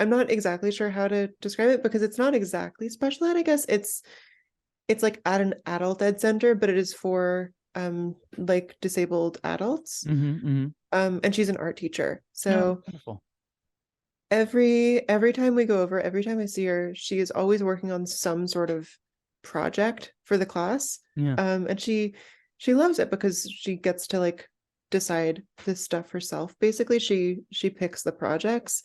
I'm not exactly sure how to describe it because it's not exactly special ed. I guess it's like at an adult ed center, but it is for like disabled adults. And she's an art teacher. So wonderful. Every time we go over, every time I see her, she is always working on some sort of project for the class. And she loves it because she gets to like decide this stuff herself. Basically, she picks the projects,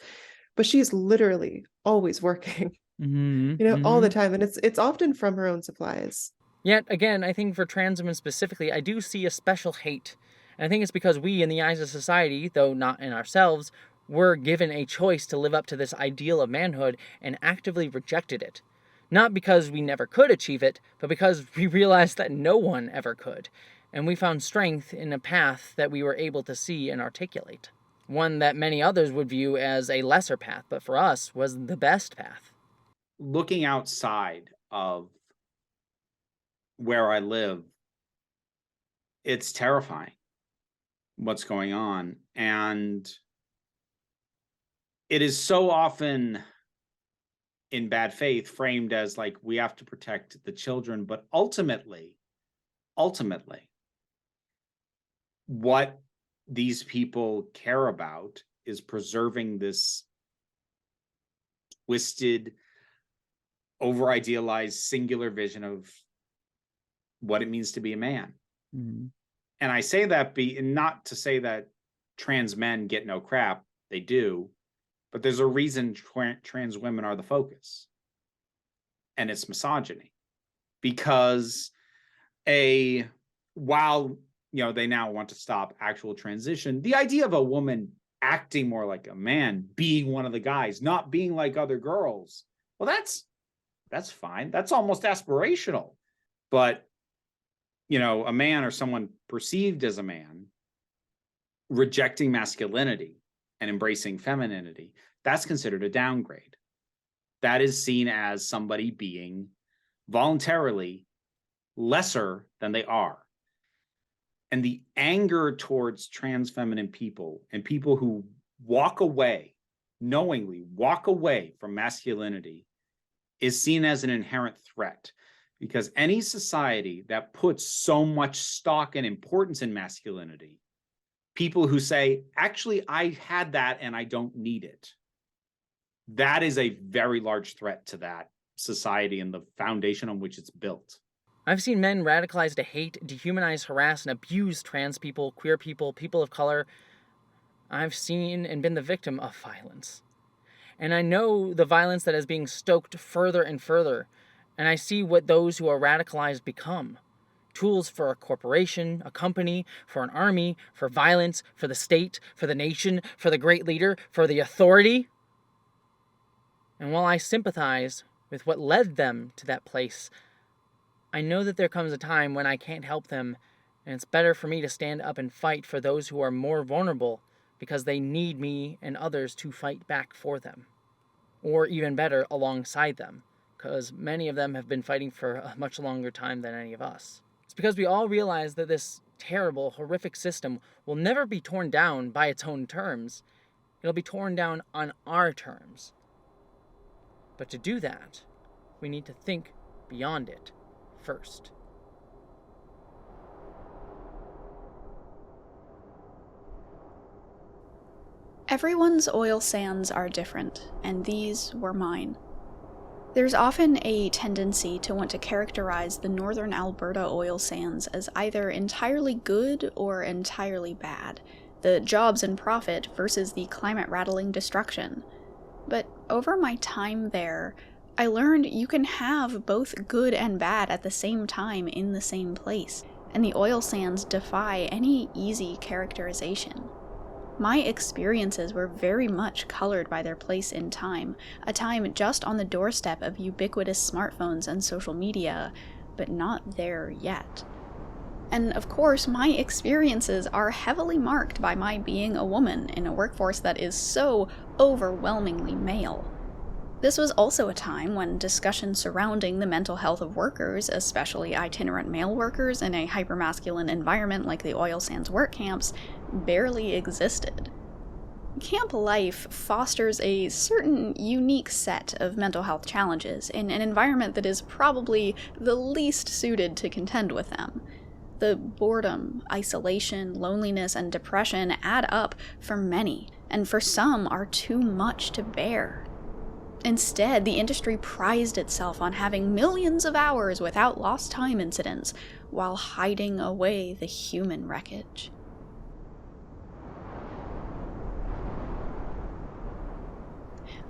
but she's literally always working, you know, all the time. And it's often from her own supplies. Yet again, I think for trans women specifically, I do see a special hate. And I think it's because we, in the eyes of society, though not in ourselves, were given a choice to live up to this ideal of manhood and actively rejected it. Not because we never could achieve it, but because we realized that no one ever could. And we found strength in a path that we were able to see and articulate. One that many others would view as a lesser path, but for us was the best path. Looking outside of where I live, it's terrifying what's going on. And it is so often in bad faith framed as like we have to protect the children, but ultimately what these people care about is preserving this twisted, over-idealized, singular vision of what it means to be a man. And I say that not to say that trans men get no crap, they do, but there's a reason trans women are the focus, and it's misogyny. Because while you know they now want to stop actual transition, the idea of a woman acting more like a man, being one of the guys, not being like other girls, well, that's fine. That's almost aspirational. But you know, a man or someone perceived as a man rejecting masculinity and embracing femininity, that's considered a downgrade. That is seen as somebody being voluntarily lesser than they are. And the anger towards trans feminine people and people who knowingly walk away from masculinity is seen as an inherent threat. Because any society that puts so much stock and importance in masculinity, people who say, actually, I had that and I don't need it, that is a very large threat to that society and the foundation on which it's built. I've seen men radicalized to hate, dehumanize, harass, and abuse trans people, queer people, people of color. I've seen and been the victim of violence. And I know the violence that is being stoked further and further. And I see what those who are radicalized become. Tools for a corporation, a company, for an army, for violence, for the state, for the nation, for the great leader, for the authority. And while I sympathize with what led them to that place, I know that there comes a time when I can't help them, and it's better for me to stand up and fight for those who are more vulnerable because they need me and others to fight back for them. Or even better, alongside them. Because many of them have been fighting for a much longer time than any of us. It's because we all realize that this terrible, horrific system will never be torn down by its own terms. It'll be torn down on our terms. But to do that, we need to think beyond it first. Everyone's oil sands are different, and these were mine. There's often a tendency to want to characterize the northern Alberta oil sands as either entirely good or entirely bad, the jobs and profit versus the climate-rattling destruction. But over my time there, I learned you can have both good and bad at the same time in the same place, and the oil sands defy any easy characterization. My experiences were very much colored by their place in time, a time just on the doorstep of ubiquitous smartphones and social media, but not there yet. And of course, my experiences are heavily marked by my being a woman in a workforce that is so overwhelmingly male. This was also a time when discussion surrounding the mental health of workers, especially itinerant male workers in a hypermasculine environment like the oil sands work camps, barely existed. Camp life fosters a certain unique set of mental health challenges in an environment that is probably the least suited to contend with them. The boredom, isolation, loneliness, and depression add up for many, and for some are too much to bear. Instead, the industry prized itself on having millions of hours without lost time incidents, while hiding away the human wreckage.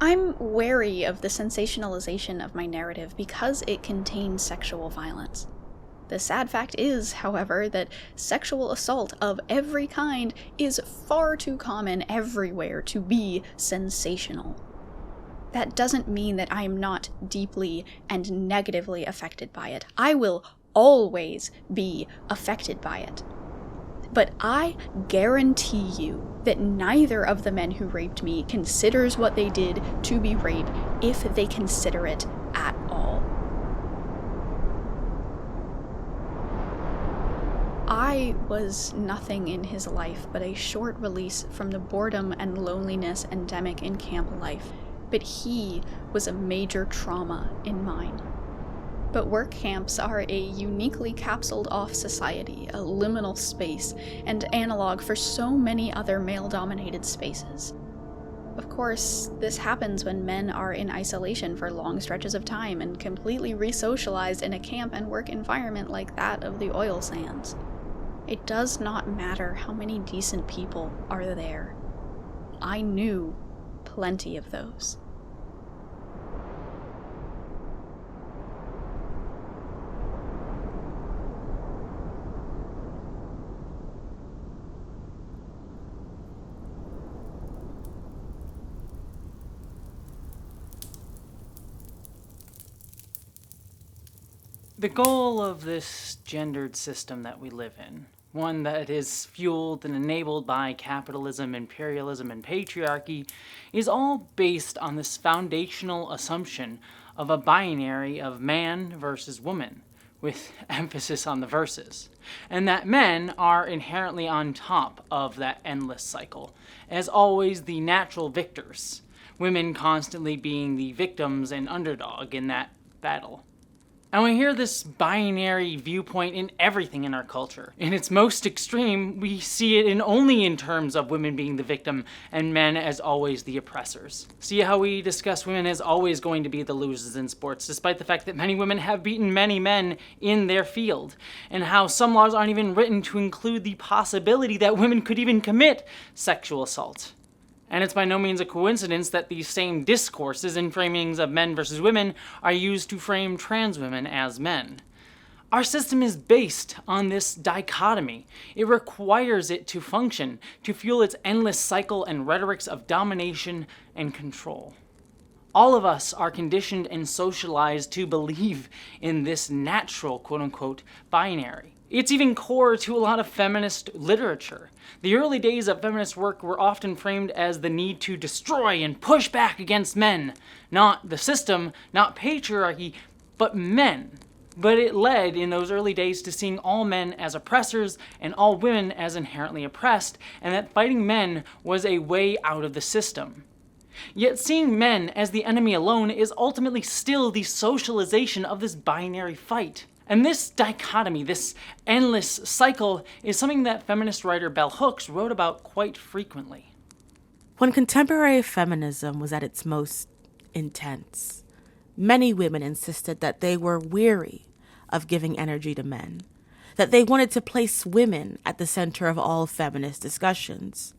I'm wary of the sensationalization of my narrative because it contains sexual violence. The sad fact is, however, that sexual assault of every kind is far too common everywhere to be sensational. That doesn't mean that I am not deeply and negatively affected by it. I will always be affected by it. But I guarantee you that neither of the men who raped me considers what they did to be rape if they consider it at all. I was nothing in his life but a short release from the boredom and loneliness endemic in camp life. But he was a major trauma in mine. But work camps are a uniquely capsuled-off society, a liminal space, and analog for so many other male-dominated spaces. Of course, this happens when men are in isolation for long stretches of time and completely re-socialized in a camp and work environment like that of the oil sands. It does not matter how many decent people are there. I knew plenty of those. The goal of this gendered system that we live in, one that is fueled and enabled by capitalism, imperialism, and patriarchy, is all based on this foundational assumption of a binary of man versus woman, with emphasis on the versus, and that men are inherently on top of that endless cycle, as always the natural victors, women constantly being the victims and underdog in that battle. And we hear this binary viewpoint in everything in our culture. In its most extreme, we see it only in terms of women being the victim and men as always the oppressors. See how we discuss women as always going to be the losers in sports, despite the fact that many women have beaten many men in their field, and how some laws aren't even written to include the possibility that women could even commit sexual assault. And it's by no means a coincidence that these same discourses and framings of men versus women are used to frame trans women as men. Our system is based on this dichotomy. It requires it to function, to fuel its endless cycle and rhetorics of domination and control. All of us are conditioned and socialized to believe in this natural, quote-unquote, binary. It's even core to a lot of feminist literature. The early days of feminist work were often framed as the need to destroy and push back against men. Not the system, not patriarchy, but men. But it led in those early days to seeing all men as oppressors and all women as inherently oppressed, and that fighting men was a way out of the system. Yet seeing men as the enemy alone is ultimately still the socialization of this binary fight. And this dichotomy, this endless cycle, is something that feminist writer Bell Hooks wrote about quite frequently. When contemporary feminism was at its most intense, many women insisted that they were weary of giving energy to men, that they wanted to place women at the center of all feminist discussions.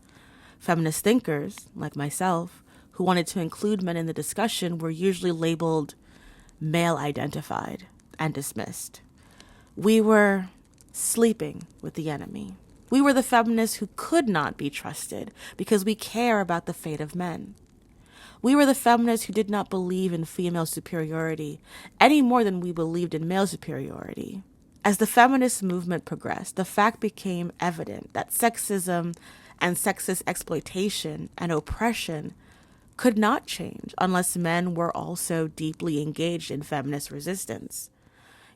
Feminist thinkers, like myself, who wanted to include men in the discussion were usually labeled male identified and dismissed. We were sleeping with the enemy. We were the feminists who could not be trusted because we care about the fate of men. We were the feminists who did not believe in female superiority any more than we believed in male superiority. As the feminist movement progressed, the fact became evident that sexism and sexist exploitation and oppression could not change unless men were also deeply engaged in feminist resistance.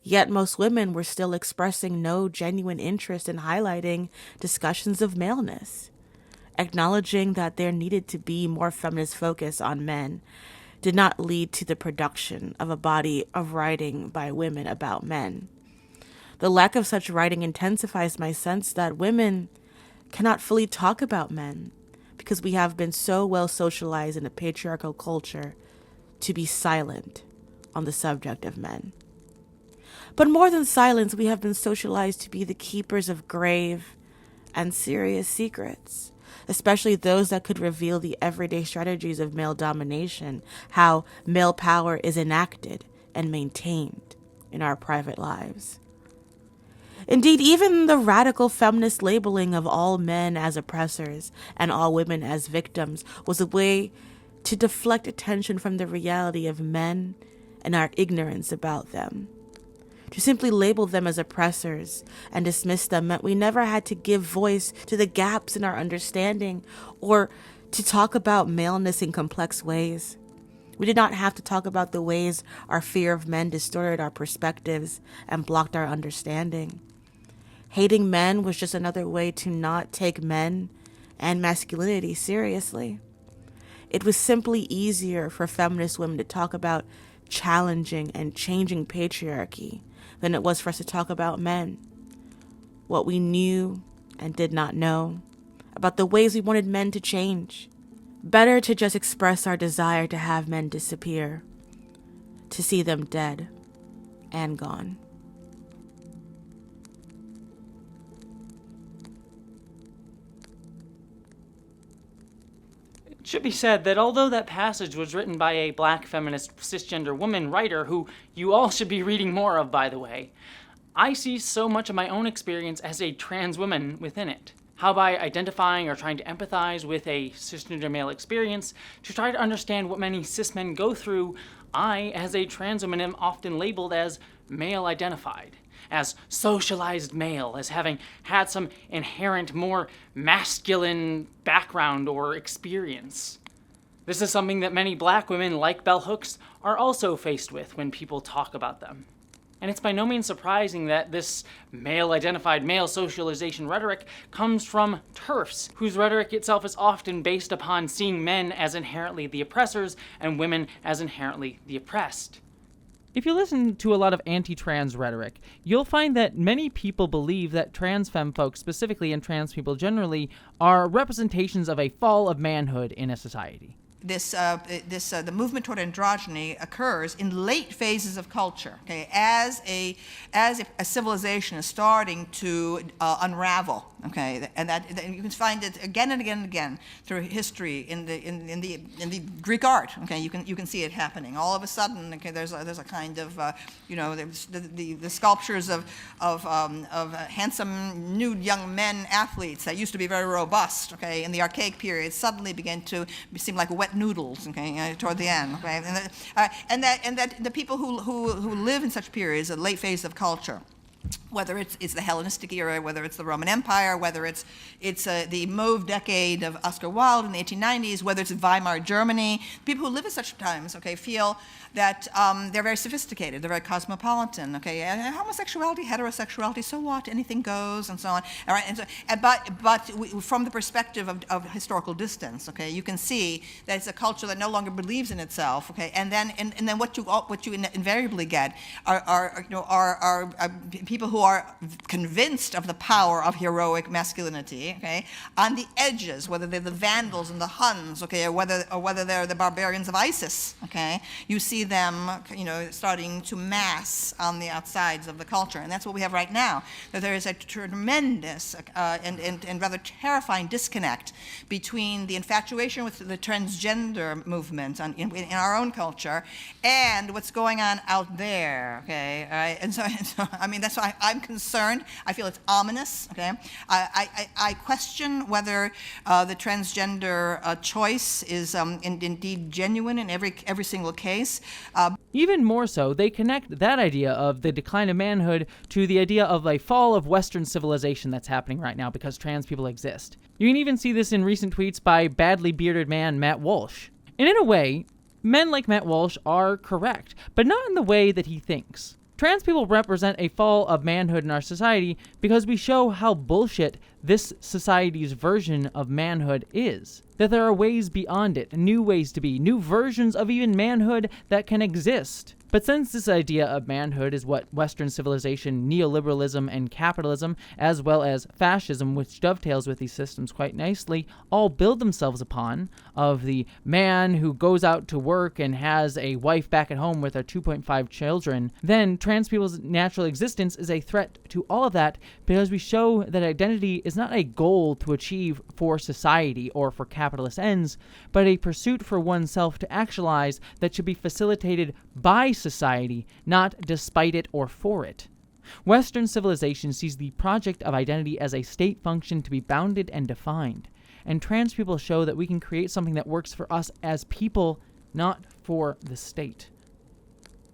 Yet most women were still expressing no genuine interest in highlighting discussions of maleness. Acknowledging that there needed to be more feminist focus on men did not lead to the production of a body of writing by women about men. The lack of such writing intensifies my sense that women cannot fully talk about men because we have been so well socialized in a patriarchal culture to be silent on the subject of men. But more than silence, we have been socialized to be the keepers of grave and serious secrets, especially those that could reveal the everyday strategies of male domination, how male power is enacted and maintained in our private lives. Indeed, even the radical feminist labeling of all men as oppressors and all women as victims was a way to deflect attention from the reality of men and our ignorance about them. To simply label them as oppressors and dismiss them meant we never had to give voice to the gaps in our understanding or to talk about maleness in complex ways. We did not have to talk about the ways our fear of men distorted our perspectives and blocked our understanding. Hating men was just another way to not take men and masculinity seriously. It was simply easier for feminist women to talk about challenging and changing patriarchy than it was for us to talk about men, what we knew and did not know, about the ways we wanted men to change. Better to just express our desire to have men disappear, to see them dead and gone. It should be said that although that passage was written by a black feminist cisgender woman writer who you all should be reading more of, by the way, I see so much of my own experience as a trans woman within it. How by identifying or trying to empathize with a cisgender male experience to try to understand what many cis men go through, I, as a trans woman, am often labeled as male identified, as socialized male, as having had some inherent more masculine background or experience. This is something that many black women like bell hooks are also faced with when people talk about them. And it's by no means surprising that this male-identified male socialization rhetoric comes from TERFs, whose rhetoric itself is often based upon seeing men as inherently the oppressors and women as inherently the oppressed. If you listen to a lot of anti-trans rhetoric, you'll find that many people believe that trans femme folks, specifically and trans people generally, are representations of a fall of manhood in a society. The movement toward androgyny occurs in late phases of culture, okay, as a civilization is starting to unravel, okay, and you can find it again and again and again through history in the Greek art, okay, you can see it happening. All of a sudden, okay, there's a kind of there's the sculptures of handsome nude young men athletes that used to be very robust, okay, in the archaic period suddenly began to seem like wet noodles, okay, toward the end, okay, and that the people who live in such periods, a late phase of culture, whether it's the Hellenistic era, whether it's the Roman Empire, whether it's the Mauve decade of Oscar Wilde in the 1890s, whether it's Weimar Germany, people who live at such times, okay, feel that they're very sophisticated, they're very cosmopolitan, okay, and homosexuality, heterosexuality, so what, anything goes, and so on, all right, but from the perspective of historical distance, okay, you can see that it's a culture that no longer believes in itself, okay, and then what you invariably get are people who who are convinced of the power of heroic masculinity, okay, on the edges, whether they're the Vandals and the Huns, okay, or whether they're the barbarians of ISIS, okay, you see them, starting to mass on the outsides of the culture. And that's what we have right now, that there is a tremendous and rather terrifying disconnect between the infatuation with the transgender movement in our own culture and what's going on out there, okay? All right? And so, I mean, that's why I'm concerned. I feel it's ominous, okay? I question whether the transgender choice is indeed genuine in every single case. Even more so, they connect that idea of the decline of manhood to the idea of a fall of Western civilization that's happening right now because trans people exist. You can even see this in recent tweets by badly bearded man Matt Walsh. And in a way, men like Matt Walsh are correct, but not in the way that he thinks. Trans people represent a fall of manhood in our society because we show how bullshit this society's version of manhood is. That there are ways beyond it, new ways to be, new versions of even manhood that can exist. But since this idea of manhood is what Western civilization, neoliberalism, and capitalism, as well as fascism, which dovetails with these systems quite nicely, all build themselves upon, of the man who goes out to work and has a wife back at home with her 2.5 children, then trans people's natural existence is a threat to all of that because we show that identity is not a goal to achieve for society or for capitalist ends, but a pursuit for oneself to actualize that should be facilitated by society, not despite it or for it. Western civilization sees the project of identity as a state function to be bounded and defined, and trans people show that we can create something that works for us as people, not for the state.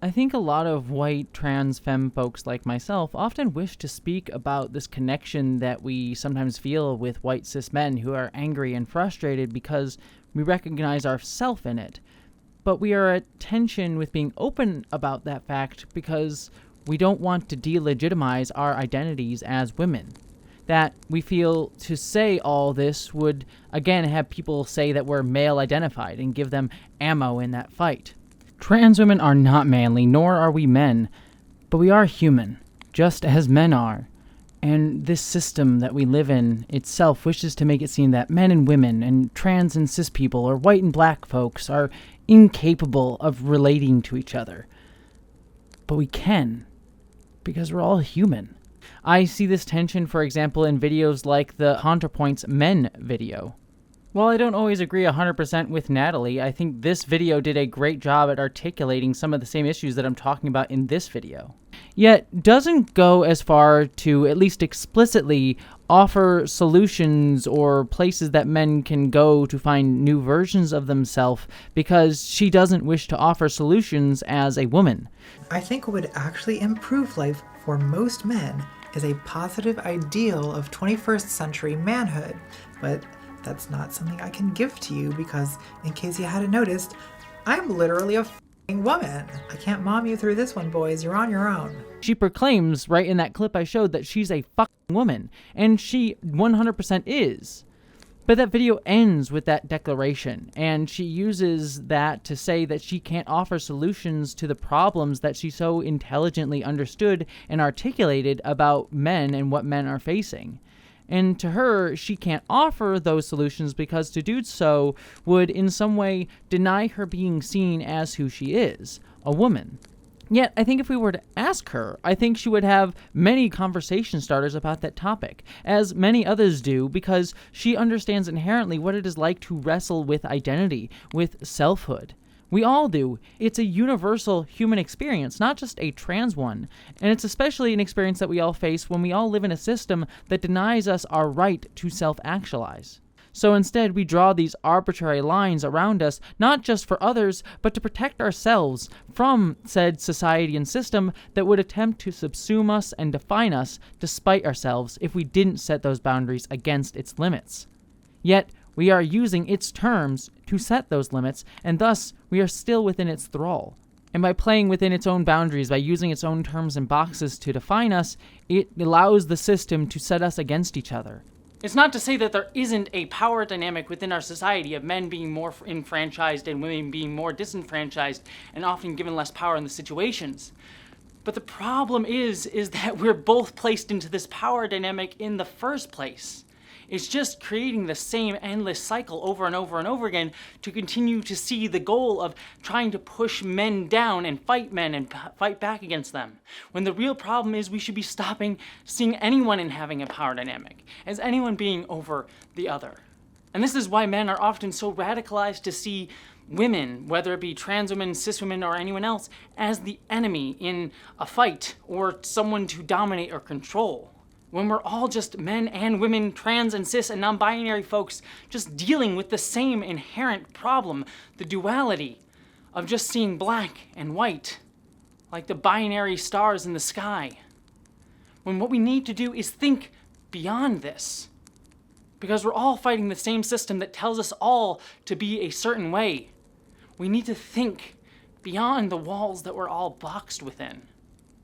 I think a lot of white trans femme folks like myself often wish to speak about this connection that we sometimes feel with white cis men who are angry and frustrated because we recognize ourself in it. But we are at tension with being open about that fact because we don't want to delegitimize our identities as women. That we feel to say all this would, again, have people say that we're male identified and give them ammo in that fight. Trans women are not manly, nor are we men, but we are human, just as men are. And this system that we live in itself wishes to make it seem that men and women, and trans and cis people, or white and black folks, are incapable of relating to each other. But we can, because we're all human. I see this tension, for example, in videos like the Counterpoints Men video. While I don't always agree 100% with Natalie, I think this video did a great job at articulating some of the same issues that I'm talking about in this video. Yet doesn't go as far to, at least explicitly, offer solutions or places that men can go to find new versions of themselves because she doesn't wish to offer solutions as a woman. I think what would actually improve life for most men is a positive ideal of 21st century manhood, but that's not something I can give to you because, in case you hadn't noticed, I'm literally a f***ing woman. I can't mom you through this one, boys. You're on your own. She proclaims right in that clip I showed that she's a fucking woman, and she 100% is. But that video ends with that declaration, and she uses that to say that she can't offer solutions to the problems that she so intelligently understood and articulated about men and what men are facing. And to her, she can't offer those solutions because to do so would in some way deny her being seen as who she is, a woman. Yet, I think if we were to ask her, I think she would have many conversation starters about that topic, as many others do, because she understands inherently what it is like to wrestle with identity, with selfhood. We all do. It's a universal human experience, not just a trans one. And it's especially an experience that we all face when we all live in a system that denies us our right to self-actualize. So instead, we draw these arbitrary lines around us, not just for others, but to protect ourselves from said society and system that would attempt to subsume us and define us despite ourselves if we didn't set those boundaries against its limits. Yet, we are using its terms to set those limits, and thus we are still within its thrall. And by playing within its own boundaries, by using its own terms and boxes to define us, it allows the system to set us against each other. It's not to say that there isn't a power dynamic within our society of men being more enfranchised and women being more disenfranchised and often given less power in the situations. But the problem is that we're both placed into this power dynamic in the first place. It's just creating the same endless cycle over and over and over again to continue to see the goal of trying to push men down and fight men and fight back against them. When the real problem is we should be stopping seeing anyone in having a power dynamic, as anyone being over the other. And this is why men are often so radicalized to see women, whether it be trans women, cis women, or anyone else, as the enemy in a fight or someone to dominate or control. When we're all just men and women, trans and cis and non-binary folks just dealing with the same inherent problem, the duality of just seeing black and white, like the binary stars in the sky. When what we need to do is think beyond this, because we're all fighting the same system that tells us all to be a certain way. We need to think beyond the walls that we're all boxed within.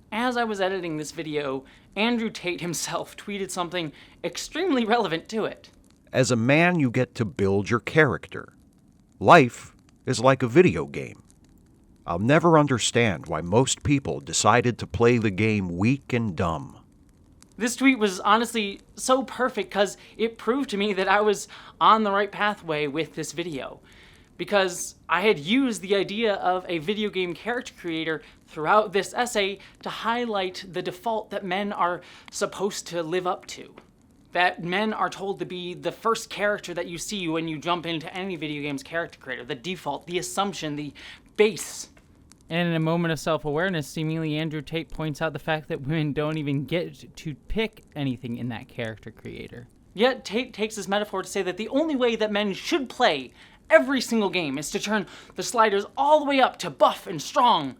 As I was editing this video, Andrew Tate himself tweeted something extremely relevant to it. As a man, you get to build your character. Life is like a video game. I'll never understand why most people decided to play the game weak and dumb. This tweet was honestly so perfect because it proved to me that I was on the right pathway with this video. Because I had used the idea of a video game character creator throughout this essay to highlight the default that men are supposed to live up to. That men are told to be the first character that you see when you jump into any video game's character creator. The default, the assumption, the base. And in a moment of self-awareness, seemingly Andrew Tate points out the fact that women don't even get to pick anything in that character creator. Yet Tate takes this metaphor to say that the only way that men should play every single game is to turn the sliders all the way up to buff and strong.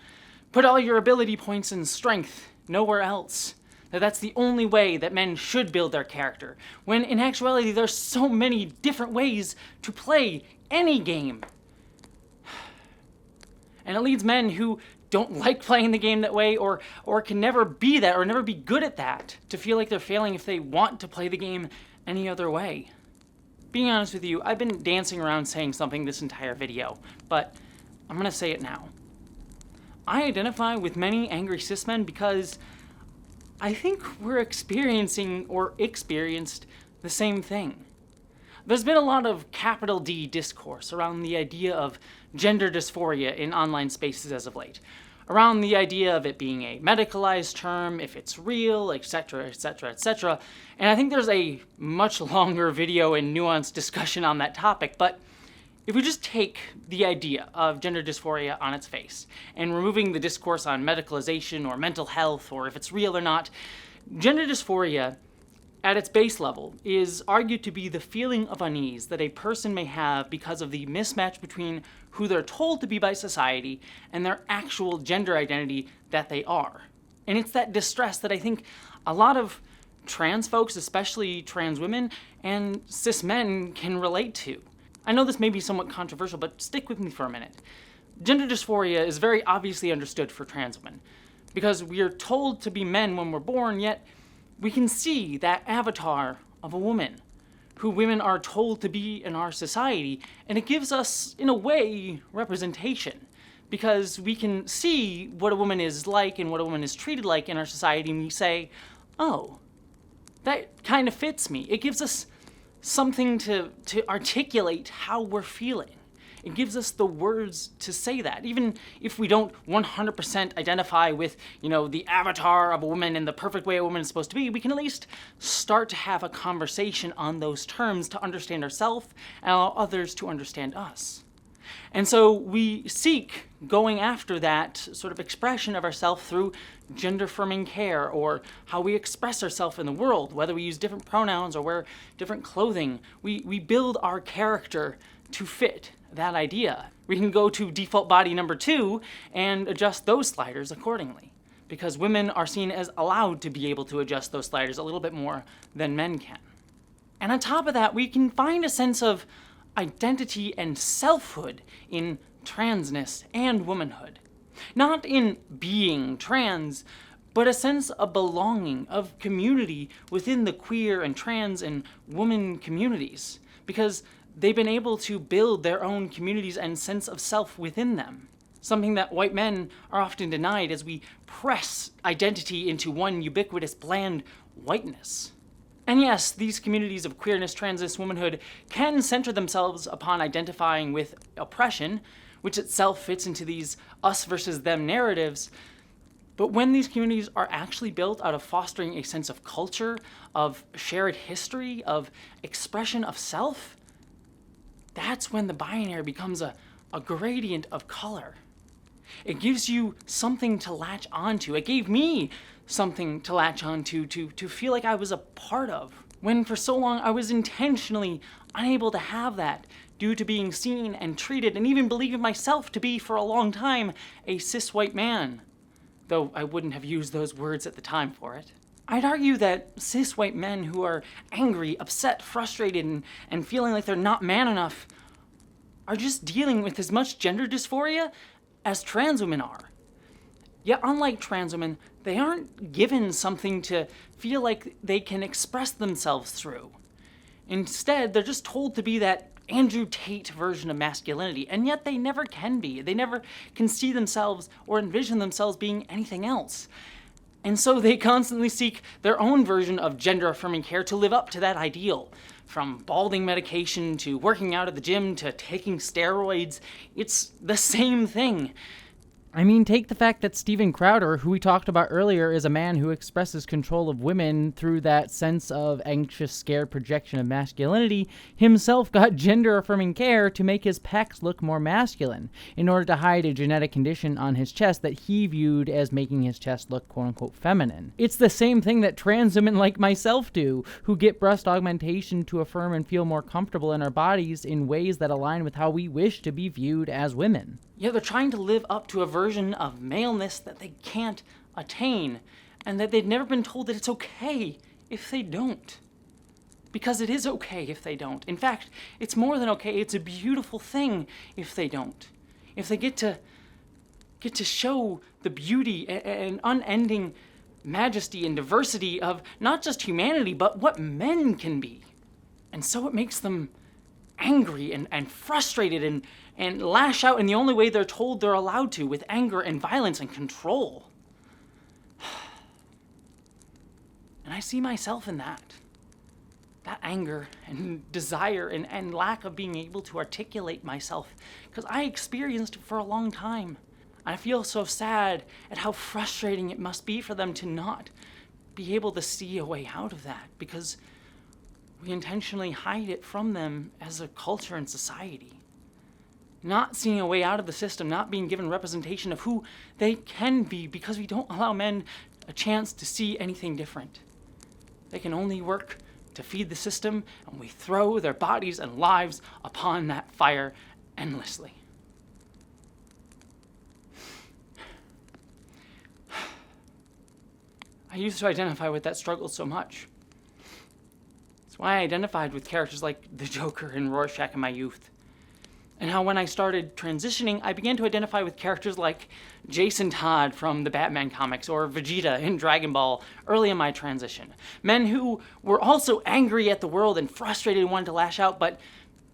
Put all your ability points and strength nowhere else. That's the only way that men should build their character. When in actuality, there's so many different ways to play any game. And it leads men who don't like playing the game that way or can never be that or never be good at that to feel like they're failing if they want to play the game any other way. Being honest with you, I've been dancing around saying something this entire video, but I'm gonna say it now. I identify with many angry cis men because I think we're experiencing or experienced the same thing. There's been a lot of capital D discourse around the idea of gender dysphoria in online spaces as of late, around the idea of it being a medicalized term, if it's real, etc., etc., etc. And I think there's a much longer video and nuanced discussion on that topic, but if we just take the idea of gender dysphoria on its face and removing the discourse on medicalization or mental health or if it's real or not, gender dysphoria at its base level is argued to be the feeling of unease that a person may have because of the mismatch between who they're told to be by society and their actual gender identity that they are. And it's that distress that I think a lot of trans folks, especially trans women and cis men, can relate to. I know this may be somewhat controversial, but stick with me for a minute. Gender dysphoria is very obviously understood for trans women because we are told to be men when we're born, yet we can see that avatar of a woman who women are told to be in our society, and it gives us, in a way, representation because we can see what a woman is like and what a woman is treated like in our society, and we say, oh, that kind of fits me. It gives us something to articulate how we're feeling. It gives us the words to say that. Even if we don't 100% identify with, the avatar of a woman and the perfect way a woman is supposed to be, we can at least start to have a conversation on those terms to understand ourselves and allow others to understand us. And so we seek going after that sort of expression of ourselves through gender-affirming care or how we express ourselves in the world, whether we use different pronouns or wear different clothing. We build our character to fit that idea. We can go to default body number 2 and adjust those sliders accordingly because women are seen as allowed to be able to adjust those sliders a little bit more than men can. And on top of that, we can find a sense of identity and selfhood in transness and womanhood. Not in being trans, but a sense of belonging, of community within the queer and trans and woman communities, because they've been able to build their own communities and sense of self within them. something that white men are often denied as we press identity into one ubiquitous, bland whiteness. And yes, these communities of queerness, transness, womanhood can center themselves upon identifying with oppression, which itself fits into these us versus them narratives. But when these communities are actually built out of fostering a sense of culture, of shared history, of expression of self, that's when the binary becomes a gradient of color. It gives you something to latch onto. It gave me something to latch onto, to feel like I was a part of, when for so long I was intentionally unable to have that due to being seen and treated and even believing myself to be, for a long time, a cis white man, though I wouldn't have used those words at the time for it. I'd argue that cis white men who are angry, upset, frustrated, and feeling like they're not man enough are just dealing with as much gender dysphoria as trans women are. Yet unlike trans women, they aren't given something to feel like they can express themselves through. Instead, they're just told to be that Andrew Tate version of masculinity, and yet they never can be. They never can see themselves or envision themselves being anything else. And so they constantly seek their own version of gender-affirming care to live up to that ideal. From balding medication to working out at the gym to taking steroids, it's the same thing. I mean, take the fact that Steven Crowder, who we talked about earlier, is a man who expresses control of women through that sense of anxious, scared projection of masculinity, himself got gender-affirming care to make his pecs look more masculine, in order to hide a genetic condition on his chest that he viewed as making his chest look quote-unquote feminine. It's the same thing that trans women like myself do, who get breast augmentation to affirm and feel more comfortable in our bodies in ways that align with how we wish to be viewed as women. Yeah, they're trying to live up to a version of maleness that they can't attain, and that they've never been told that it's okay if they don't. Because it is okay if they don't. In fact, it's more than okay, it's a beautiful thing if they don't. If they get to show the beauty and unending majesty and diversity of not just humanity, but what men can be. And so it makes them angry and frustrated and lash out in the only way they're told they're allowed to, with anger and violence and control. And I see myself in that anger and desire and lack of being able to articulate myself, because I experienced it for a long time. I feel so sad at how frustrating it must be for them to not be able to see a way out of that, because we intentionally hide it from them as a culture and society. Not seeing a way out of the system, not being given representation of who they can be, because we don't allow men a chance to see anything different. They can only work to feed the system, and we throw their bodies and lives upon that fire endlessly. I used to identify with that struggle so much. That's why I identified with characters like the Joker and Rorschach in my youth. And how when I started transitioning, I began to identify with characters like Jason Todd from the Batman comics or Vegeta in Dragon Ball early in my transition. Men who were also angry at the world and frustrated and wanted to lash out, but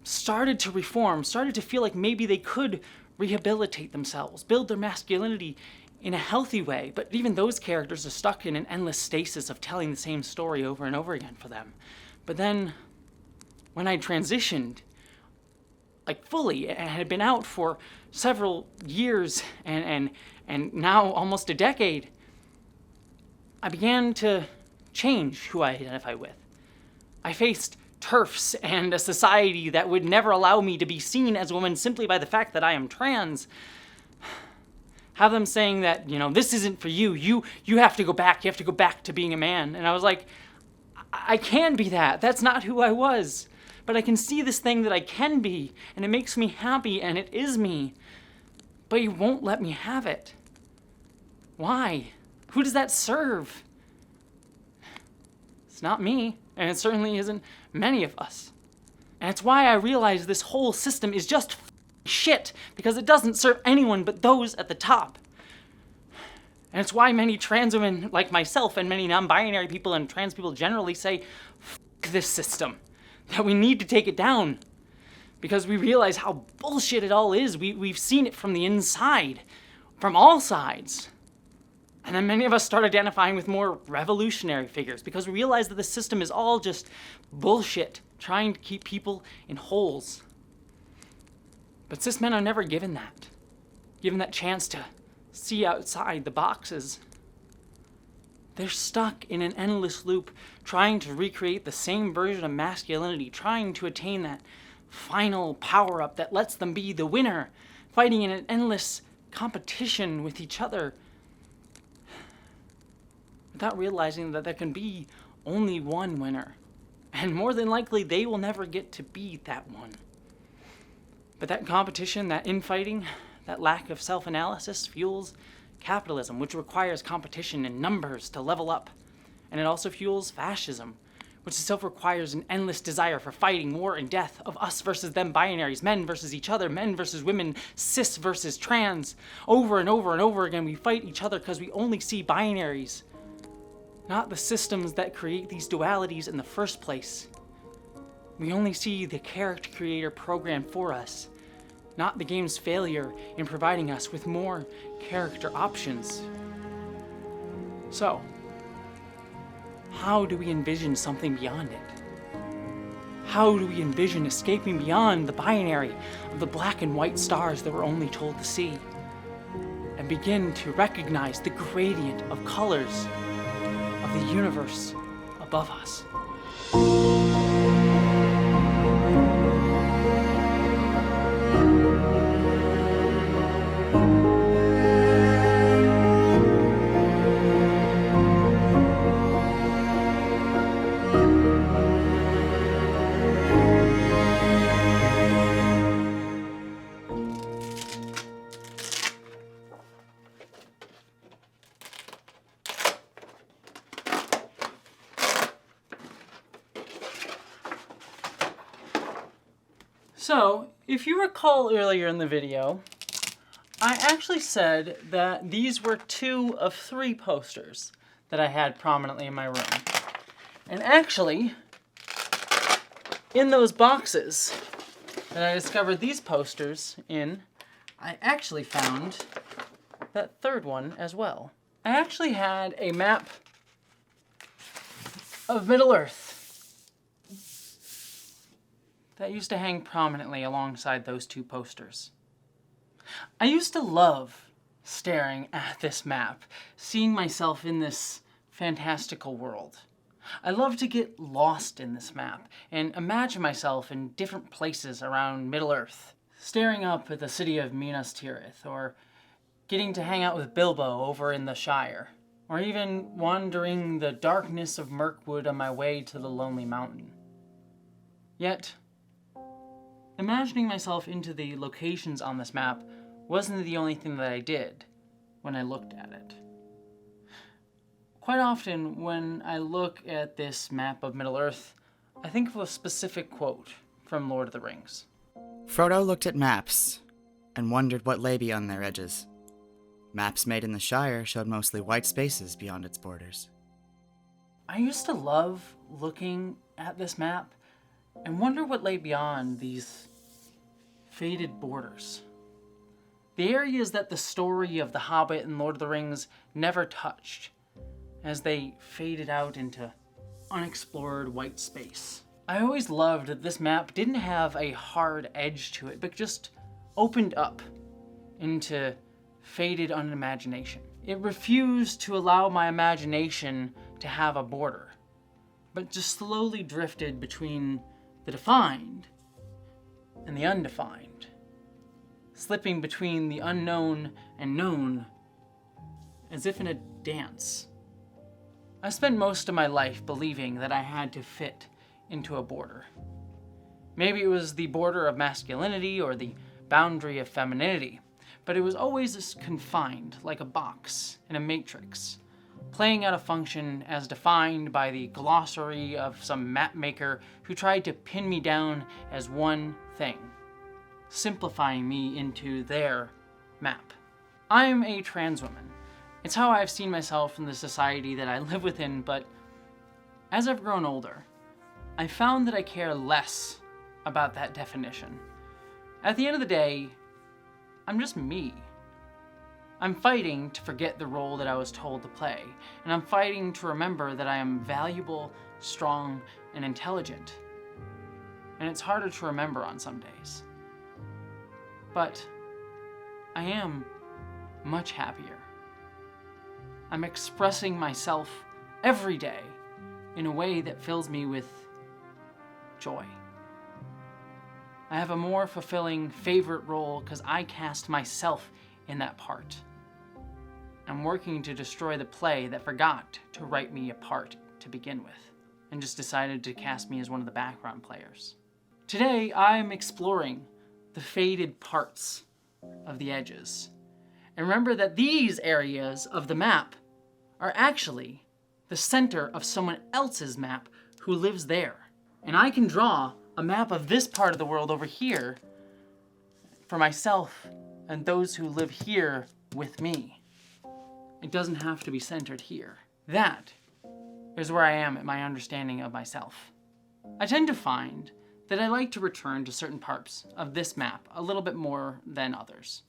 started to reform, started to feel like maybe they could rehabilitate themselves, build their masculinity in a healthy way. But even those characters are stuck in an endless stasis of telling the same story over and over again for them. But then, when I transitioned, like fully, and had been out for several years and now almost a decade, I began to change who I identify with. I faced TERFs and a society that would never allow me to be seen as a woman simply by the fact that I am trans. Have them saying that, this isn't for you. You have to go back. You have to go back to being a man. And I was like, I can be that. That's not who I was. But I can see this thing that I can be, and it makes me happy, and it is me. But you won't let me have it. Why? Who does that serve? It's not me, and it certainly isn't many of us. And it's why I realize this whole system is just shit, because it doesn't serve anyone but those at the top. And it's why many trans women like myself and many non-binary people and trans people generally say, "F this system," that we need to take it down. because we realize how bullshit it all is. We've seen it from the inside, from all sides. And then many of us start identifying with more revolutionary figures because we realize that the system is all just bullshit, trying to keep people in holes. But cis men are never given that chance to see outside the boxes. They're stuck in an endless loop, trying to recreate the same version of masculinity, trying to attain that final power-up that lets them be the winner, fighting in an endless competition with each other, without realizing that there can be only one winner. And more than likely, they will never get to be that one. But that competition, that infighting, that lack of self-analysis fuels capitalism, which requires competition in numbers to level up. And it also fuels fascism, which itself requires an endless desire for fighting, war, and death of us versus them binaries, men versus each other, men versus women, cis versus trans. Over and over and over again, we fight each other because we only see binaries, not the systems that create these dualities in the first place. We only see the character creator programmed for us, not the game's failure in providing us with more character options. So, how do we envision something beyond it? How do we envision escaping beyond the binary of the black and white stars that we're only told to see, and begin to recognize the gradient of colors of the universe above us? So, if you recall earlier in the video, I actually said that these were 2 of 3 posters that I had prominently in my room. And actually, in those boxes that I discovered these posters in, I actually found that 3rd one as well. I actually had a map of Middle-earth that used to hang prominently alongside those 2 posters. I used to love staring at this map, seeing myself in this fantastical world. I love to get lost in this map and imagine myself in different places around Middle-earth, staring up at the city of Minas Tirith, or getting to hang out with Bilbo over in the Shire, or even wandering the darkness of Mirkwood on my way to the Lonely Mountain. Yet, imagining myself into the locations on this map wasn't the only thing that I did when I looked at it. Quite often, when I look at this map of Middle-earth, I think of a specific quote from Lord of the Rings. Frodo looked at maps and wondered what lay beyond their edges. Maps made in the Shire showed mostly white spaces beyond its borders. I used to love looking at this map and wonder what lay beyond these faded borders. The areas that the story of The Hobbit and Lord of the Rings never touched, as they faded out into unexplored white space. I always loved that this map didn't have a hard edge to it, but just opened up into faded unimagination. It refused to allow my imagination to have a border, but just slowly drifted between the defined and the undefined, slipping between the unknown and known, as if in a dance. I spent most of my life believing that I had to fit into a border. Maybe it was the border of masculinity or the boundary of femininity, but it was always confined like a box in a matrix, playing out a function as defined by the glossary of some map maker who tried to pin me down as one thing, simplifying me into their map. I'm a trans woman. It's how I've seen myself in the society that I live within, but as I've grown older, I found that I care less about that definition. At the end of the day, I'm just me. I'm fighting to forget the role that I was told to play, and I'm fighting to remember that I am valuable, strong, and intelligent. And it's harder to remember on some days. But I am much happier. I'm expressing myself every day in a way that fills me with joy. I have a more fulfilling favorite role because I cast myself in that part. I'm working to destroy the play that forgot to write me a part to begin with, and just decided to cast me as one of the background players. Today, I'm exploring the faded parts of the edges. And remember that these areas of the map are actually the center of someone else's map who lives there. And I can draw a map of this part of the world over here for myself and those who live here with me. It doesn't have to be centered here. That is where I am at my understanding of myself. I tend to find that I like to return to certain parts of this map a little bit more than others.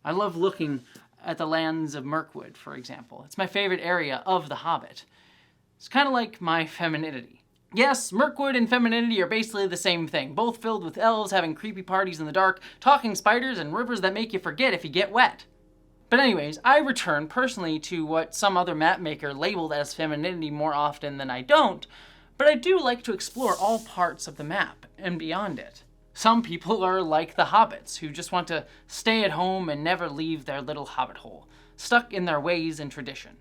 I love looking at the lands of Mirkwood, for example. It's my favorite area of The Hobbit. It's kind of like my femininity. Yes, Mirkwood and femininity are basically the same thing, both filled with elves having creepy parties in the dark, talking spiders, and rivers that make you forget if you get wet. But anyways, I return personally to what some other map maker labeled as femininity more often than I don't, but I do like to explore all parts of the map and beyond it. Some people are like the hobbits, who just want to stay at home and never leave their little hobbit hole, stuck in their ways and tradition.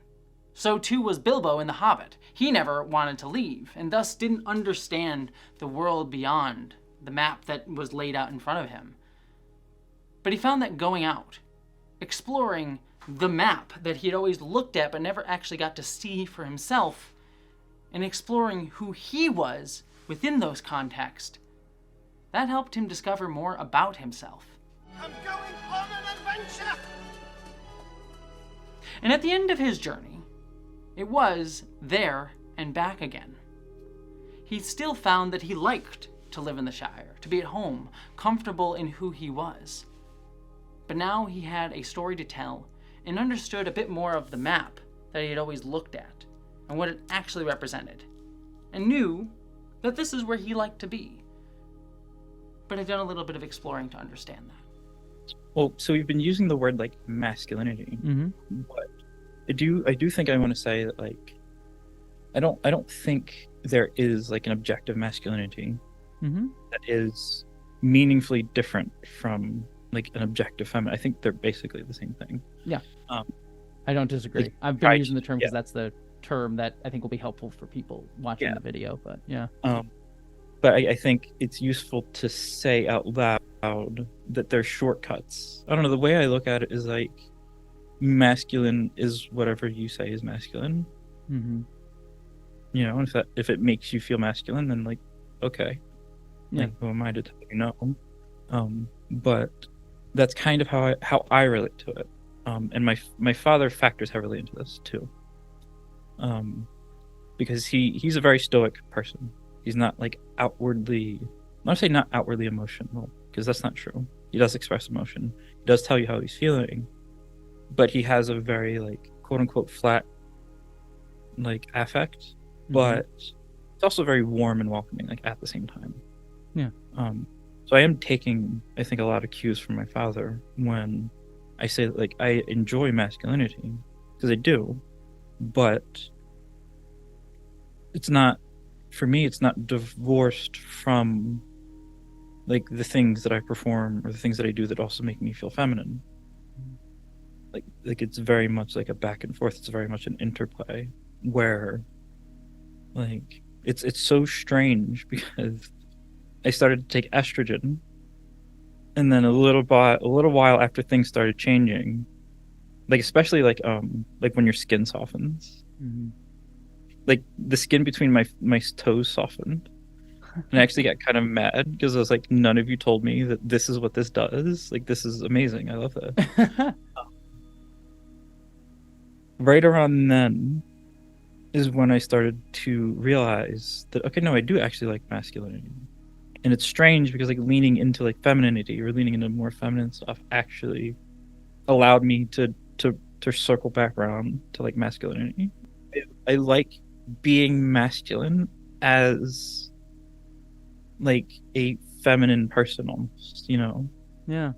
So too was Bilbo in The Hobbit. He never wanted to leave, and thus didn't understand the world beyond the map that was laid out in front of him. But he found that going out, exploring the map that he had always looked at but never actually got to see for himself, and exploring who he was within those contexts, that helped him discover more about himself. I'm going on an adventure! And at the end of his journey, it was there and back again. He still found that he liked to live in the Shire, to be at home, comfortable in who he was. But now he had a story to tell and understood a bit more of the map that he had always looked at and what it actually represented, and knew that this is where he liked to be. But had done a little bit of exploring to understand that. Well, so we've been using the word like masculinity, but I do think I want to say that like I don't think there is like an objective masculinity that is meaningfully different from like an objective feminine. I think they're basically the same thing. Yeah. I don't disagree. Like, I've been using the term because that's the term that I think will be helpful for people watching the video, but yeah. But I think it's useful to say out loud that there's shortcuts. I don't know, the way I look at it is like masculine is whatever you say is masculine. You know, if it makes you feel masculine, then like, okay. Like, who am I to tell you no? But that's kind of how I relate to it. And my father factors heavily into this too. Because he's a very stoic person. He's not like outwardly, I want to say not outwardly emotional, because that's not true. He does express emotion. He does tell you how he's feeling, but he has a very like quote unquote flat like affect, but it's also very warm and welcoming like at the same time. Yeah. So I am taking, I think, a lot of cues from my father when I say that, like, I enjoy masculinity, because I do, but it's not, for me, it's not divorced from, like, the things that I perform or the things that I do that also make me feel feminine. Like it's very much like a back and forth. It's very much an interplay where, like, it's so strange because I started to take estrogen, and then a little while after things started changing, like especially like when your skin softens, like the skin between my toes softened, and I actually got kind of mad because I was like, none of you told me that this is what this does. Like, this is amazing. I love that. Right around then is when I started to realize that, okay, no, I do actually like masculinity. And it's strange because like leaning into like femininity or leaning into more feminine stuff actually allowed me to circle back around to like masculinity. I like being masculine as like a feminine person almost, you know? Yeah.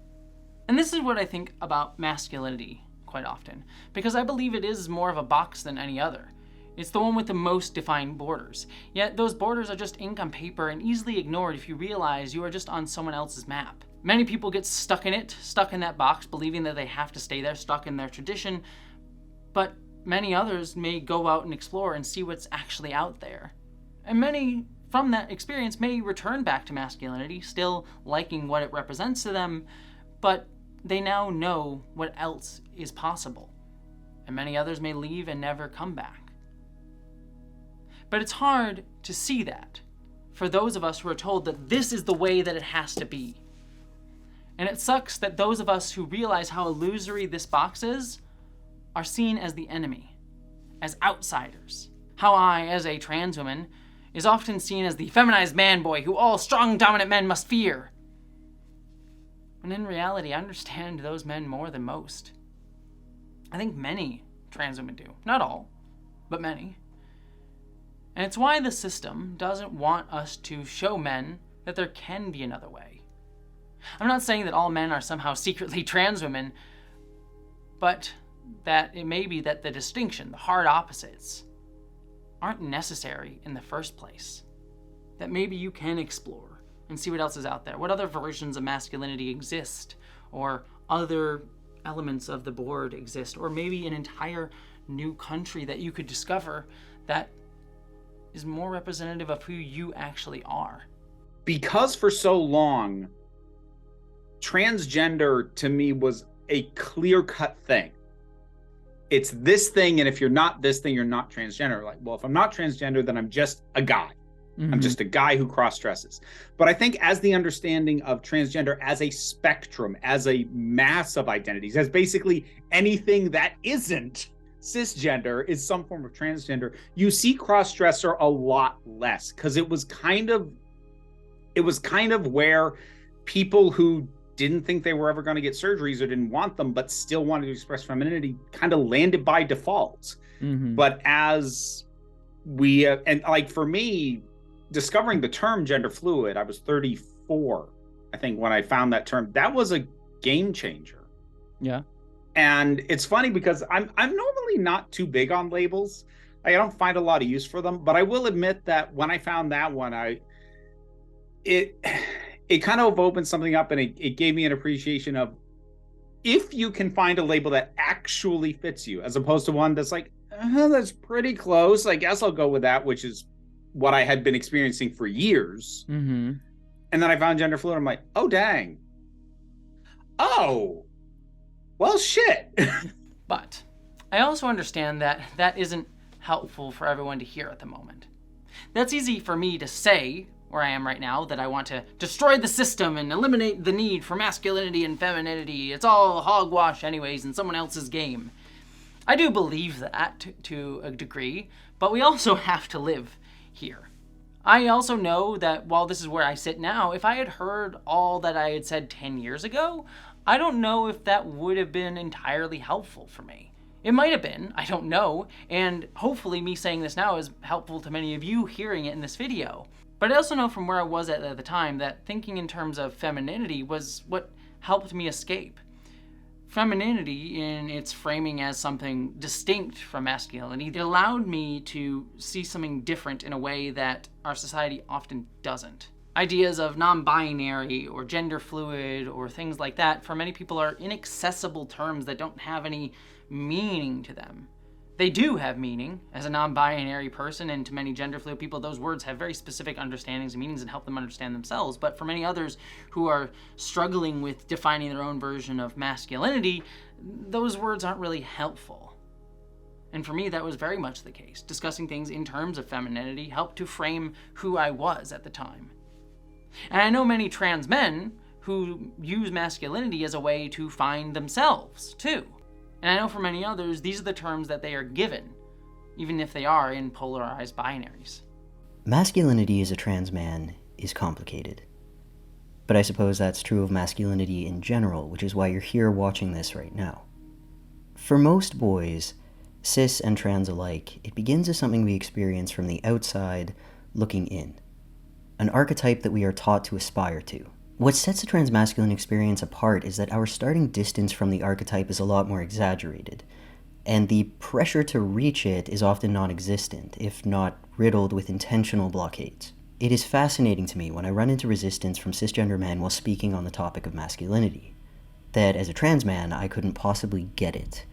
And this is what I think about masculinity quite often, because I believe it is more of a box than any other. It's the one with the most defined borders. Yet those borders are just ink on paper and easily ignored if you realize you are just on someone else's map. Many people get stuck in it, stuck in that box, believing that they have to stay there, stuck in their tradition. But many others may go out and explore and see what's actually out there. And many from that experience may return back to masculinity, still liking what it represents to them, but they now know what else is possible. And many others may leave and never come back. But it's hard to see that for those of us who are told that this is the way that it has to be. And it sucks that those of us who realize how illusory this box is are seen as the enemy, as outsiders. How I, as a trans woman, is often seen as the feminized man boy who all strong, dominant men must fear. When in reality, I understand those men more than most. I think many trans women do. Not all, but many. And it's why the system doesn't want us to show men that there can be another way. I'm not saying that all men are somehow secretly trans women, but that it may be that the distinction, the hard opposites, aren't necessary in the first place. That maybe you can explore and see what else is out there. What other versions of masculinity exist, or other elements of the board exist, or maybe an entire new country that you could discover that is more representative of who you actually are. Because for so long, transgender to me was a clear-cut thing. It's this thing, and if you're not this thing, you're not transgender. Like, well, if I'm not transgender, then I'm just a guy. Mm-hmm. I'm just a guy who cross-dresses. But I think as the understanding of transgender as a spectrum, as a mass of identities, as basically anything that isn't cisgender is some form of transgender, you see cross-dresser a lot less, because it was kind of where people who didn't think they were ever going to get surgeries or didn't want them, but still wanted to express femininity, kind of landed by default. Mm-hmm. But as we, and like for me, discovering the term gender fluid, I was 34, I think, when I found that term. That was a game changer. Yeah. And it's funny because I'm normally not too big on labels. I don't find a lot of use for them, but I will admit that when I found that one, it kind of opened something up, and it gave me an appreciation of if you can find a label that actually fits you, as opposed to one that's like, that's pretty close, I guess I'll go with that, which is what I had been experiencing for years. Mm-hmm. And then I found gender fluid. I'm like, oh, dang. Oh, well, shit. But I also understand that that isn't helpful for everyone to hear at the moment. That's easy for me to say, where I am right now, that I want to destroy the system and eliminate the need for masculinity and femininity. It's all hogwash anyways and someone else's game. I do believe that to a degree, but we also have to live here. I also know that while this is where I sit now, if I had heard all that I had said 10 years ago, I don't know if that would have been entirely helpful for me. It might have been, I don't know, and hopefully me saying this now is helpful to many of you hearing it in this video. But I also know from where I was at the time that thinking in terms of femininity was what helped me escape. Femininity, in its framing as something distinct from masculinity, it allowed me to see something different in a way that our society often doesn't. Ideas of non-binary or gender fluid or things like that, for many people, are inaccessible terms that don't have any meaning to them. They do have meaning as a non-binary person, and to many gender fluid people, those words have very specific understandings and meanings and help them understand themselves. But for many others who are struggling with defining their own version of masculinity, those words aren't really helpful. And for me, that was very much the case. Discussing things in terms of femininity helped to frame who I was at the time. And I know many trans men who use masculinity as a way to find themselves, too. And I know for many others, these are the terms that they are given, even if they are in polarized binaries. Masculinity as a trans man is complicated. But I suppose that's true of masculinity in general, which is why you're here watching this right now. For most boys, cis and trans alike, it begins as something we experience from the outside, looking in. An archetype that we are taught to aspire to. What sets a transmasculine experience apart is that our starting distance from the archetype is a lot more exaggerated, and the pressure to reach it is often non-existent, if not riddled with intentional blockades. It is fascinating to me when I run into resistance from cisgender men while speaking on the topic of masculinity, that as a trans man I couldn't possibly get it.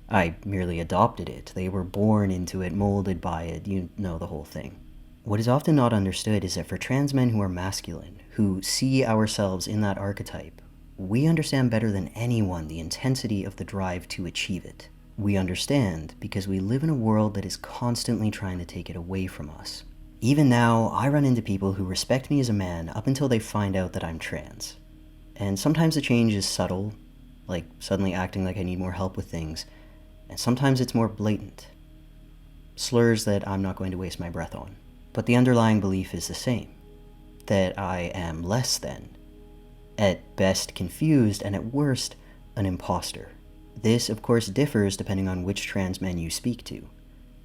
I merely adopted it. They were born into it, molded by it, you know the whole thing. What is often not understood is that for trans men who are masculine, who see ourselves in that archetype, we understand better than anyone the intensity of the drive to achieve it. We understand because we live in a world that is constantly trying to take it away from us. Even now, I run into people who respect me as a man up until they find out that I'm trans. And sometimes the change is subtle, like suddenly acting like I need more help with things, and sometimes it's more blatant. Slurs that I'm not going to waste my breath on. But the underlying belief is the same, that I am less than, at best confused, and at worst, an imposter. This, of course, differs depending on which trans men you speak to.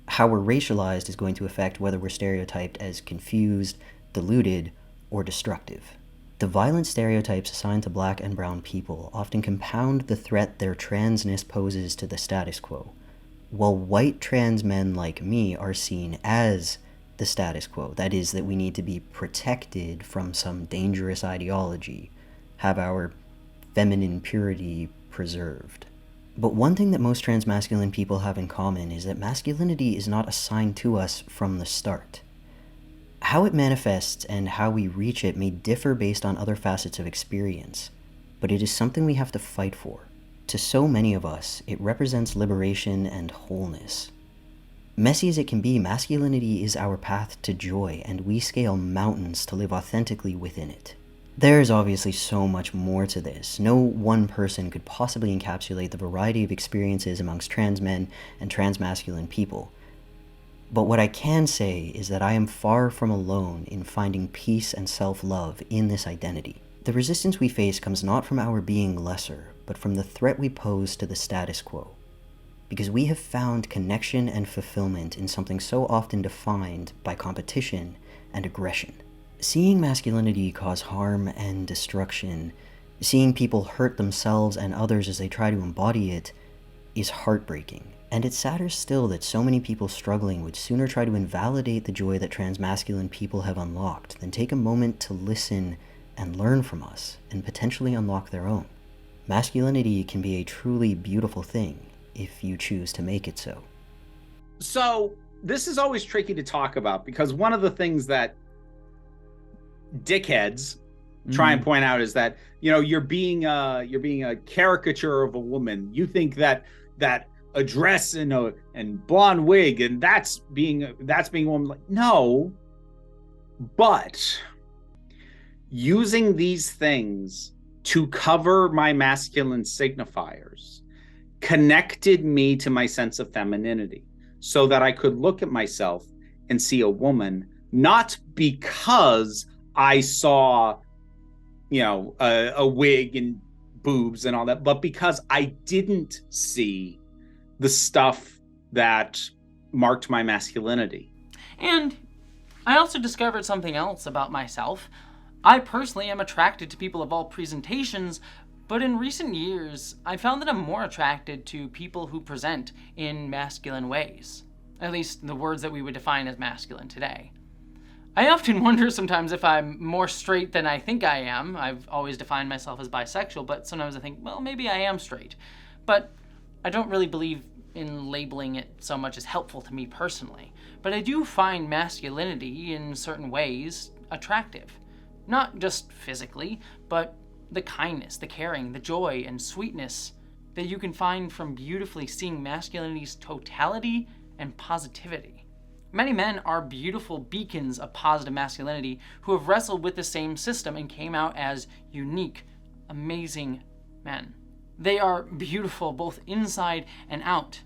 How we're racialized is going to affect whether we're stereotyped as confused, deluded, or destructive. The violent stereotypes assigned to black and brown people often compound the threat their transness poses to the status quo, while white trans men like me are seen as the status quo. That is, that we need to be protected from some dangerous ideology, have our feminine purity preserved. But one thing that most transmasculine people have in common is that masculinity is not assigned to us from the start. How it manifests and how we reach it may differ based on other facets of experience, but it is something we have to fight for. To so many of us, it represents liberation and wholeness. Messy as it can be, masculinity is our path to joy, and we scale mountains to live authentically within it. There is obviously so much more to this. No one person could possibly encapsulate the variety of experiences amongst trans men and transmasculine people. But what I can say is that I am far from alone in finding peace and self-love in this identity. The resistance we face comes not from our being lesser, but from the threat we pose to the status quo. Because we have found connection and fulfillment in something so often defined by competition and aggression. Seeing masculinity cause harm and destruction, seeing people hurt themselves and others as they try to embody it, is heartbreaking. And it's sadder still that so many people struggling would sooner try to invalidate the joy that transmasculine people have unlocked than take a moment to listen and learn from us and potentially unlock their own. Masculinity can be a truly beautiful thing if you choose to make it so. So this is always tricky to talk about because one of the things that dickheads try and point out is that, you know, you're being a caricature of a woman. You think that a dress and blonde wig and that's being a woman. Like, no, but using these things to cover my masculine signifiers connected me to my sense of femininity so that I could look at myself and see a woman, not because I saw, you know, a wig and boobs and all that, but because I didn't see the stuff that marked my masculinity. And I also discovered something else about myself. I personally am attracted to people of all presentations, but in recent years, I found that I'm more attracted to people who present in masculine ways. At least the words that we would define as masculine today. I often wonder sometimes if I'm more straight than I think I am. I've always defined myself as bisexual, but sometimes I think, well, maybe I am straight. But I don't really believe in labeling it so much as helpful to me personally. But I do find masculinity in certain ways attractive. Not just physically, but the kindness, the caring, the joy and sweetness that you can find from beautifully seeing masculinity's totality and positivity. Many men are beautiful beacons of positive masculinity who have wrestled with the same system and came out as unique, amazing men. They are beautiful both inside and out.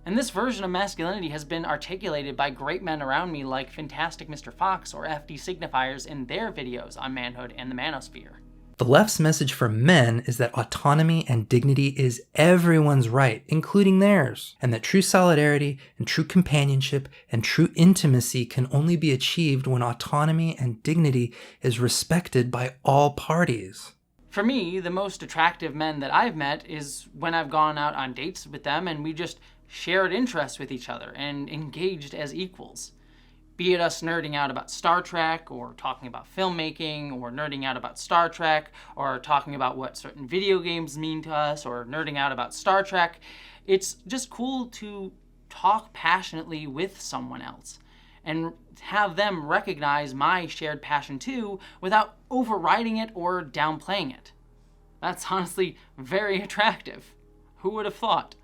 And this version of masculinity has been articulated by great men around me like Fantastic Mr. Fox or FD Signifiers in their videos on manhood and the manosphere. The left's message for men is that autonomy and dignity is everyone's right, including theirs, and that true solidarity and true companionship and true intimacy can only be achieved when autonomy and dignity is respected by all parties. For me, the most attractive men that I've met is when I've gone out on dates with them and we just shared interests with each other and engaged as equals. Be it us nerding out about Star Trek, or talking about filmmaking, or nerding out about Star Trek, or talking about what certain video games mean to us, or nerding out about Star Trek. It's just cool to talk passionately with someone else and have them recognize my shared passion too without overriding it or downplaying it. That's honestly very attractive. Who would have thought?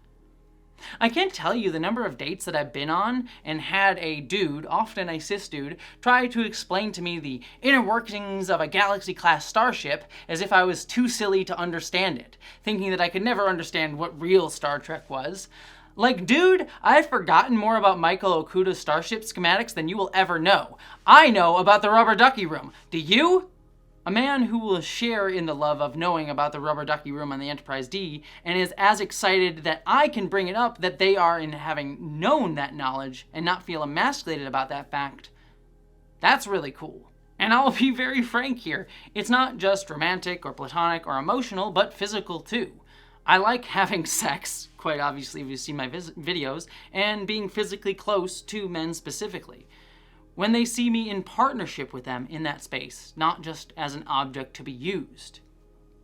I can't tell you the number of dates that I've been on and had a dude, often a cis dude, try to explain to me the inner workings of a Galaxy-class starship as if I was too silly to understand it, thinking that I could never understand what real Star Trek was. Like, dude, I've forgotten more about Michael Okuda's starship schematics than you will ever know. I know about the rubber ducky room. Do you? A man who will share in the love of knowing about the rubber ducky room on the Enterprise D and is as excited that I can bring it up that they are in having known that knowledge and not feel emasculated about that fact. That's really cool. And I'll be very frank here. It's not just romantic or platonic or emotional, but physical too. I like having sex, quite obviously if you've seen my videos, and being physically close to men specifically. When they see me in partnership with them in that space, not just as an object to be used.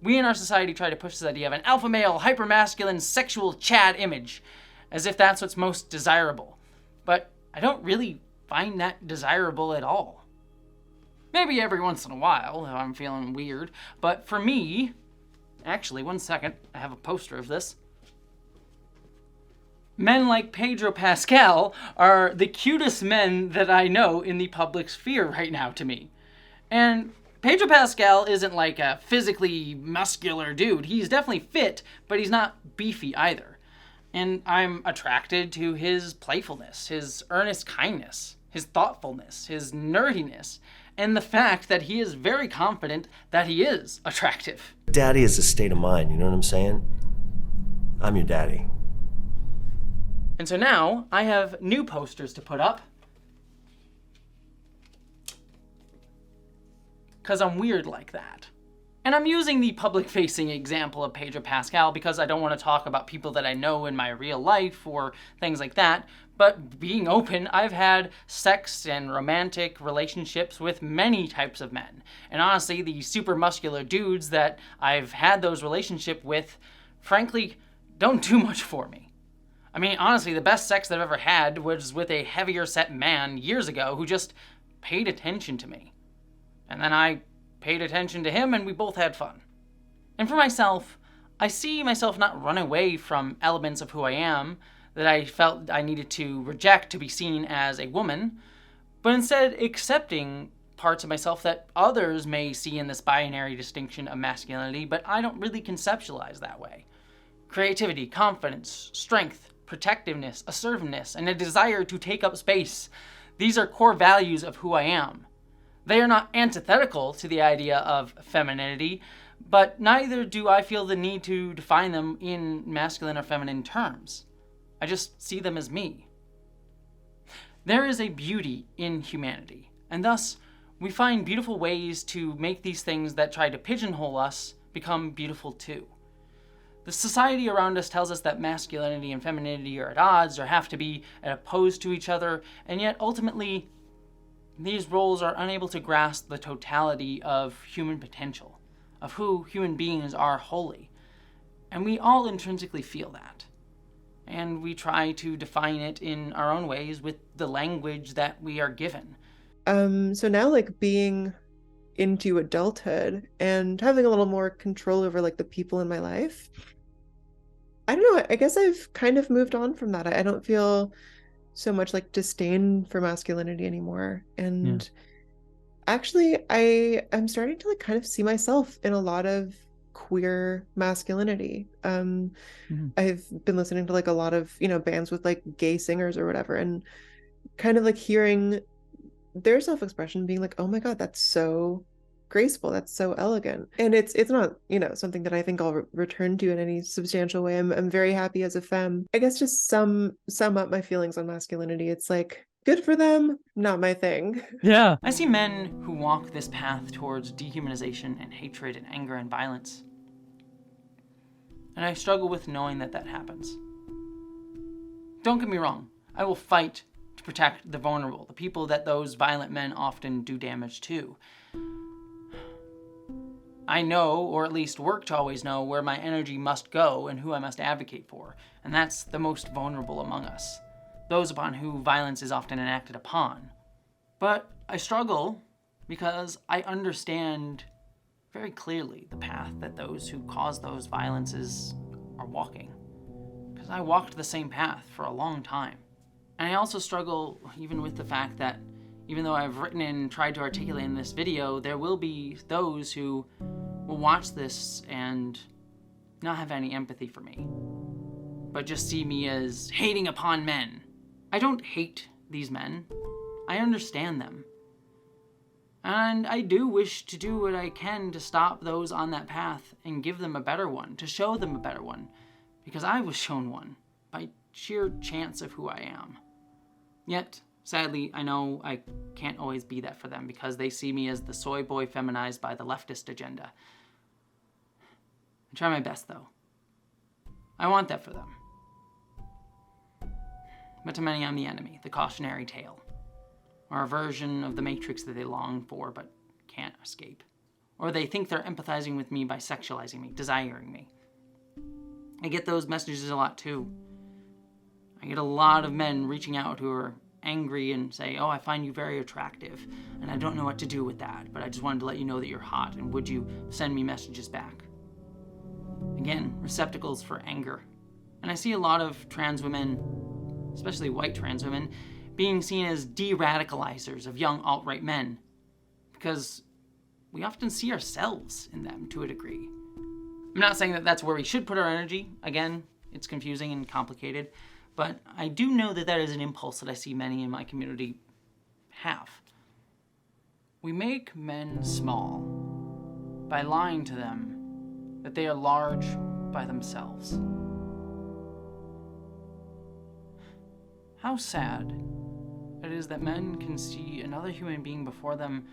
We in our society try to push this idea of an alpha male, hypermasculine, sexual Chad image, as if that's what's most desirable. But I don't really find that desirable at all. Maybe every once in a while, if I'm feeling weird, but for me, actually, one second, I have a poster of this. Men like Pedro Pascal are the cutest men that I know in the public sphere right now to me. And Pedro Pascal isn't like a physically muscular dude. He's definitely fit, but he's not beefy either. And I'm attracted to his playfulness, his earnest kindness, his thoughtfulness, his nerdiness, and the fact that he is very confident that he is attractive. Daddy is a state of mind, you know what I'm saying? I'm your daddy. And so now I have new posters to put up. Because I'm weird like that. And I'm using the public-facing example of Pedro Pascal because I don't want to talk about people that I know in my real life or things like that. But being open, I've had sex and romantic relationships with many types of men. And honestly, the super muscular dudes that I've had those relationships with, frankly, don't do much for me. I mean, honestly, the best sex I've ever had was with a heavier set man years ago who just paid attention to me. And then I paid attention to him and we both had fun. And for myself, I see myself not run away from elements of who I am that I felt I needed to reject to be seen as a woman, but instead accepting parts of myself that others may see in this binary distinction of masculinity, but I don't really conceptualize that way. Creativity, confidence, strength, protectiveness, assertiveness, and a desire to take up space. These are core values of who I am. They are not antithetical to the idea of femininity, but neither do I feel the need to define them in masculine or feminine terms. I just see them as me. There is a beauty in humanity, and thus we find beautiful ways to make these things that try to pigeonhole us become beautiful too. The society around us tells us that masculinity and femininity are at odds or have to be opposed to each other, and yet ultimately, these roles are unable to grasp the totality of human potential, of who human beings are wholly. And we all intrinsically feel that. And we try to define it in our own ways with the language that we are given. So now, like, being into adulthood and having a little more control over, like, the people in my life, I don't know, I guess I've kind of moved on from that. I don't feel so much like disdain for masculinity anymore. And actually, I'm starting to like kind of see myself in a lot of queer masculinity. I've been listening to like a lot of, you know, bands with like gay singers or whatever, and kind of like hearing their self-expression being like, oh my God, that's so graceful. That's so elegant. And it's not, you know, something that I think I'll return to in any substantial way. I'm very happy as a femme. I guess just sum up my feelings on masculinity. It's like, good for them, not my thing. Yeah. I see men who walk this path towards dehumanization and hatred and anger and violence. And I struggle with knowing that that happens. Don't get me wrong. I will fight to protect the vulnerable, the people that those violent men often do damage to. I know, or at least work to always know, where my energy must go and who I must advocate for, and that's the most vulnerable among us, those upon whom violence is often enacted upon. But I struggle because I understand very clearly the path that those who cause those violences are walking, because I walked the same path for a long time. And I also struggle even with the fact that even though I've written and tried to articulate in this video, there will be those who will watch this and not have any empathy for me, but just see me as hating upon men. I don't hate these men. I understand them. And I do wish to do what I can to stop those on that path and give them a better one, to show them a better one, because I was shown one by sheer chance of who I am. Yet, sadly, I know I can't always be that for them because they see me as the soy boy feminized by the leftist agenda. I try my best, though. I want that for them. But to many, I'm the enemy, the cautionary tale, or a version of the Matrix that they long for but can't escape. Or they think they're empathizing with me by sexualizing me, desiring me. I get those messages a lot, too. I get a lot of men reaching out who are angry and say, oh, I find you very attractive, and I don't know what to do with that, but I just wanted to let you know that you're hot, and would you send me messages back? Again, receptacles for anger. And I see a lot of trans women, especially white trans women, being seen as de-radicalizers of young alt-right men, because we often see ourselves in them to a degree. I'm not saying that that's where we should put our energy. Again, it's confusing and complicated. But I do know that that is an impulse that I see many in my community have. We make men small by lying to them that they are large by themselves. How sad it is that men can see another human being before them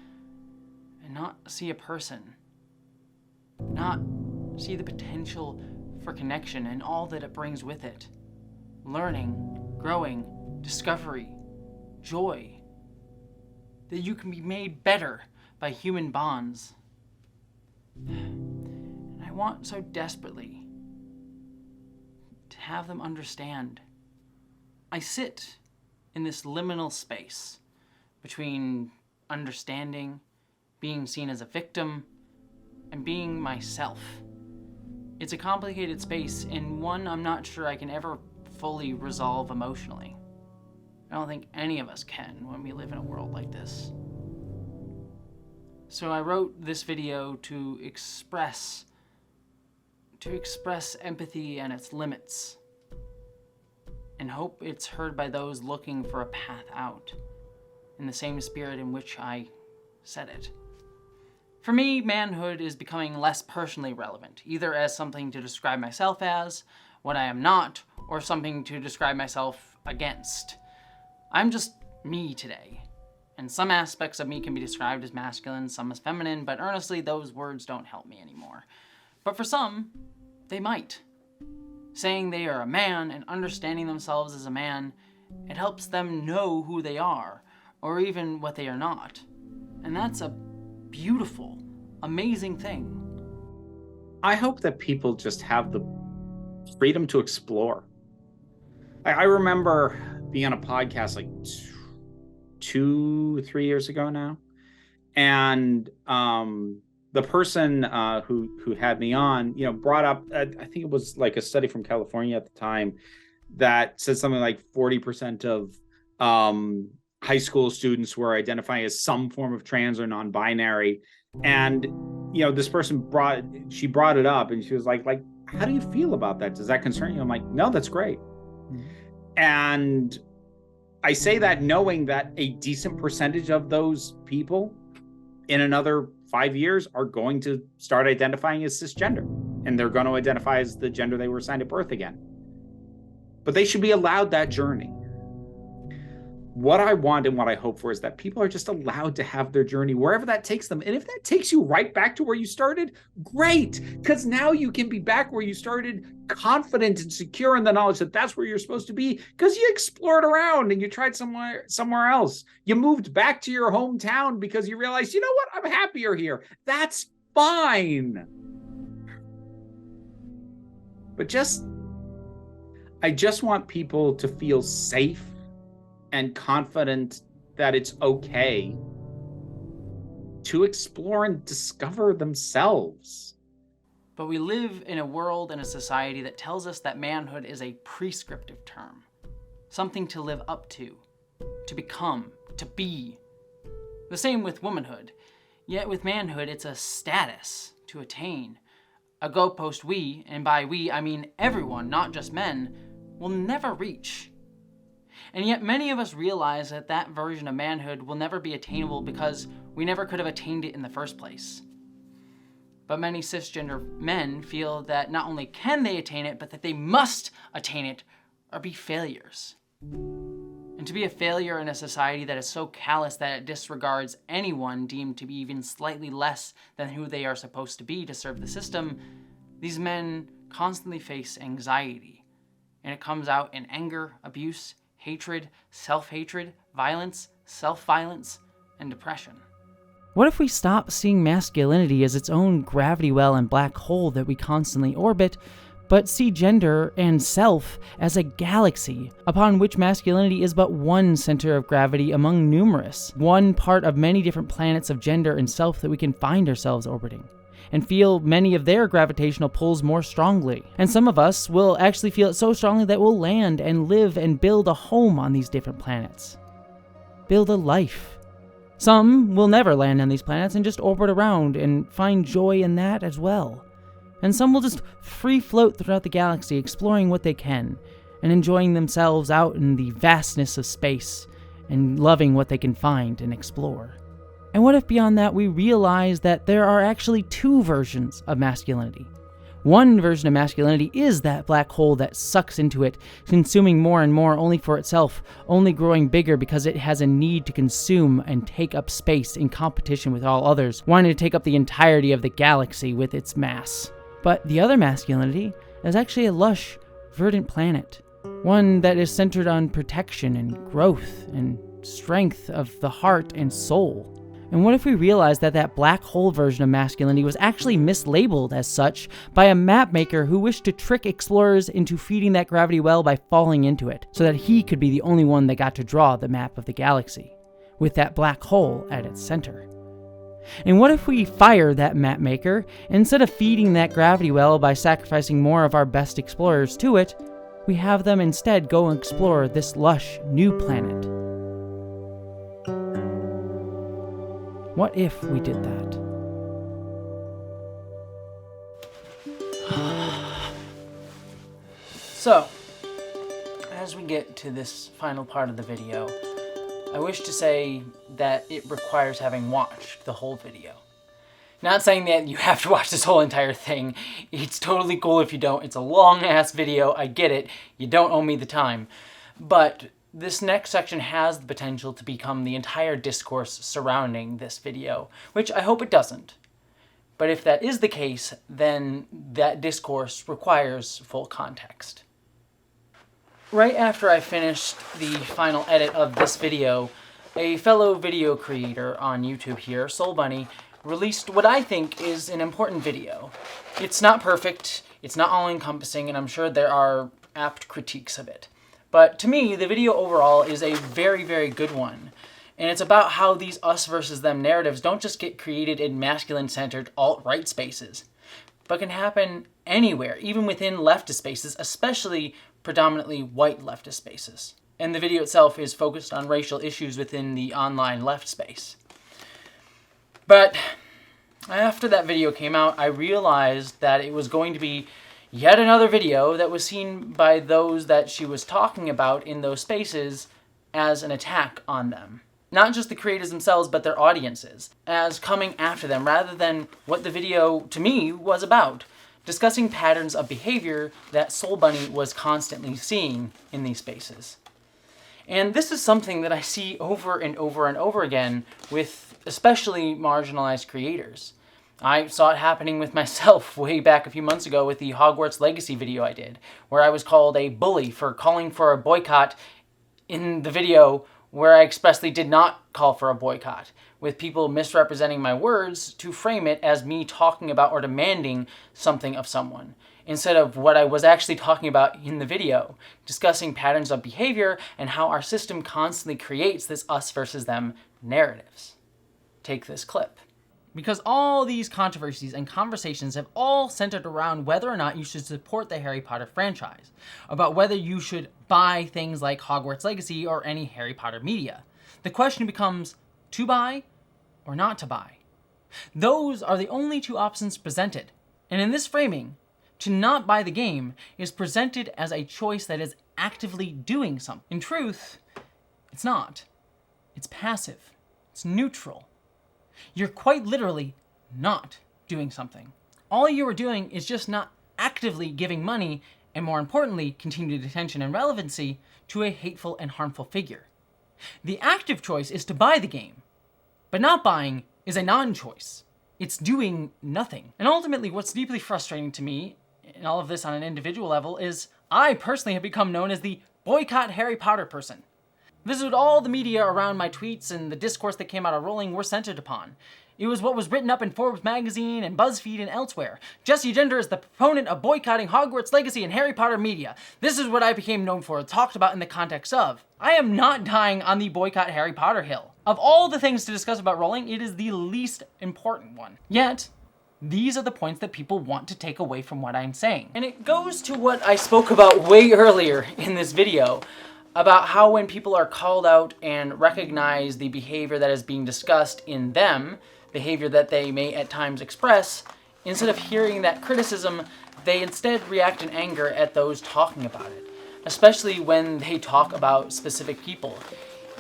and not see a person, not see the potential for connection and all that it brings with it. Learning, growing, discovery, joy. That you can be made better by human bonds. And I want so desperately to have them understand. I sit in this liminal space between understanding, being seen as a victim, and being myself. It's a complicated space, and one I'm not sure I can ever fully resolve emotionally. I don't think any of us can when we live in a world like this. So I wrote this video to express empathy and its limits, and hope it's heard by those looking for a path out, in the same spirit in which I said it. For me, manhood is becoming less personally relevant, either as something to describe myself as, what I am not, or something to describe myself against. I'm just me today, and some aspects of me can be described as masculine, some as feminine, but earnestly those words don't help me anymore. But for some, they might. Saying they are a man and understanding themselves as a man, it helps them know who they are, or even what they are not. And that's a beautiful, amazing thing. I hope that people just have the freedom to explore. I remember being on a podcast like 2-3 years ago now, and the person who had me on, brought up, I think it was like a study from California at the time that said something like 40% of high school students were identifying as some form of trans or non-binary, and this person brought it up, and she was like, how do you feel about that? Does that concern you? I'm like, no, that's great. Mm-hmm. And I say that knowing that a decent percentage of those people in another 5 years are going to start identifying as cisgender, and they're going to identify as the gender they were assigned at birth again. But they should be allowed that journey. What I want and what I hope for is that people are just allowed to have their journey wherever that takes them. And if that takes you right back to where you started, great, because now you can be back where you started, confident and secure in the knowledge that that's where you're supposed to be, because you explored around and you tried somewhere else. You moved back to your hometown because you realized, you know what, I'm happier here. That's fine. But I just want people to feel safe and confident that it's okay to explore and discover themselves. But we live in a world and a society that tells us that manhood is a prescriptive term, something to live up to become, to be. The same with womanhood. Yet with manhood, it's a status to attain. A goalpost we, and by we I mean everyone, not just men, will never reach. And yet many of us realize that that version of manhood will never be attainable because we never could have attained it in the first place. But many cisgender men feel that not only can they attain it, but that they must attain it or be failures. And to be a failure in a society that is so callous that it disregards anyone deemed to be even slightly less than who they are supposed to be to serve the system, these men constantly face anxiety. And it comes out in anger, abuse, hatred, self-hatred, violence, self-violence, and depression. What if we stop seeing masculinity as its own gravity well and black hole that we constantly orbit, but see gender and self as a galaxy upon which masculinity is but one center of gravity among numerous, one part of many different planets of gender and self that we can find ourselves orbiting, and feel many of their gravitational pulls more strongly. And some of us will actually feel it so strongly that we'll land and live and build a home on these different planets. Build a life. Some will never land on these planets and just orbit around and find joy in that as well. And some will just free float throughout the galaxy, exploring what they can, and enjoying themselves out in the vastness of space, and loving what they can find and explore. And what if beyond that we realize that there are actually two versions of masculinity? One version of masculinity is that black hole that sucks into it, consuming more and more only for itself, only growing bigger because it has a need to consume and take up space in competition with all others, wanting to take up the entirety of the galaxy with its mass. But the other masculinity is actually a lush, verdant planet, one that is centered on protection and growth and strength of the heart and soul. And what if we realized that that black hole version of masculinity was actually mislabeled as such by a map maker who wished to trick explorers into feeding that gravity well by falling into it, so that he could be the only one that got to draw the map of the galaxy, with that black hole at its center? And what if we fire that map maker, and instead of feeding that gravity well by sacrificing more of our best explorers to it, we have them instead go and explore this lush new planet? What if we did that? So, as we get to this final part of the video, I wish to say that it requires having watched the whole video. Not saying that you have to watch this whole entire thing. It's totally cool if you don't. It's a long-ass video, I get it. You don't owe me the time. But this next section has the potential to become the entire discourse surrounding this video, which I hope it doesn't. But if that is the case, then that discourse requires full context. Right after I finished the final edit of this video, a fellow video creator on YouTube here, Soul Bunny, released what I think is an important video. It's not perfect, it's not all-encompassing, and I'm sure there are apt critiques of it. But to me, the video overall is a very, very good one. And it's about how these us versus them narratives don't just get created in masculine-centered alt-right spaces, but can happen anywhere, even within leftist spaces, especially predominantly white leftist spaces. And the video itself is focused on racial issues within the online left space. But after that video came out, I realized that it was going to be yet another video that was seen by those that she was talking about in those spaces as an attack on them. not just the creators themselves, but their audiences, as coming after them, rather than what the video, to me, was about, discussing patterns of behavior that Soul Bunny was constantly seeing in these spaces. And this is something that I see over and over and over again with especially marginalized creators. I saw it happening with myself way back a few months ago with the Hogwarts Legacy video I did, where I was called a bully for calling for a boycott in the video where I expressly did not call for a boycott, with people misrepresenting my words to frame it as me talking about or demanding something of someone, instead of what I was actually talking about in the video, discussing patterns of behavior and how our system constantly creates this us versus them narratives. Take this clip. Because all these controversies and conversations have all centered around whether or not you should support the Harry Potter franchise, about whether you should buy things like Hogwarts Legacy or any Harry Potter media. The question becomes, to buy or not to buy? Those are the only two options presented, and in this framing, to not buy the game is presented as a choice that is actively doing something. In truth, it's not. It's passive. It's neutral. You're quite literally not doing something. All you are doing is just not actively giving money, and more importantly, continued attention and relevancy to a hateful and harmful figure. The active choice is to buy the game, but not buying is a non-choice. It's doing nothing. And ultimately, what's deeply frustrating to me, in all of this on an individual level, is I personally have become known as the boycott Harry Potter person. This is what all the media around my tweets and the discourse that came out of Rowling were centered upon. It was what was written up in Forbes magazine and BuzzFeed and elsewhere. Jessiegender is the proponent of boycotting Hogwarts Legacy and Harry Potter media. This is what I became known for, talked about in the context of. I am not dying on the boycott Harry Potter hill. Of all the things to discuss about Rowling, it is the least important one. Yet, these are the points that people want to take away from what I'm saying. And it goes to what I spoke about way earlier in this video, about how when people are called out and recognize the behavior that is being discussed in them, behavior that they may at times express, instead of hearing that criticism, they instead react in anger at those talking about it, especially when they talk about specific people.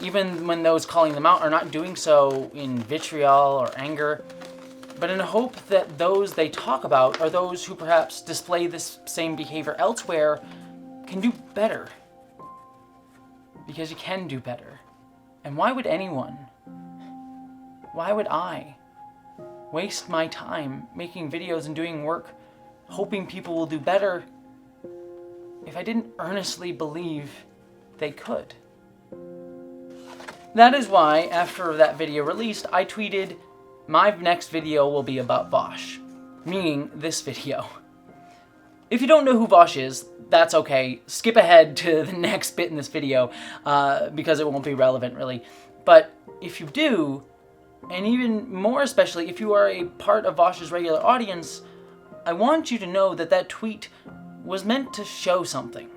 Even when those calling them out are not doing so in vitriol or anger, but in a hope that those they talk about are those who perhaps display this same behavior elsewhere can do better. Because you can do better. And why would anyone, why would I waste my time making videos and doing work hoping people will do better if I didn't earnestly believe they could? That is why, after that video released, I tweeted, my next video will be about Vosh, meaning this video. If you don't know who Vosh is, that's okay. Skip ahead to the next bit in this video, because it won't be relevant, really. But if you do, and even more especially if you are a part of Vosh's regular audience, I want you to know that that tweet was meant to show something.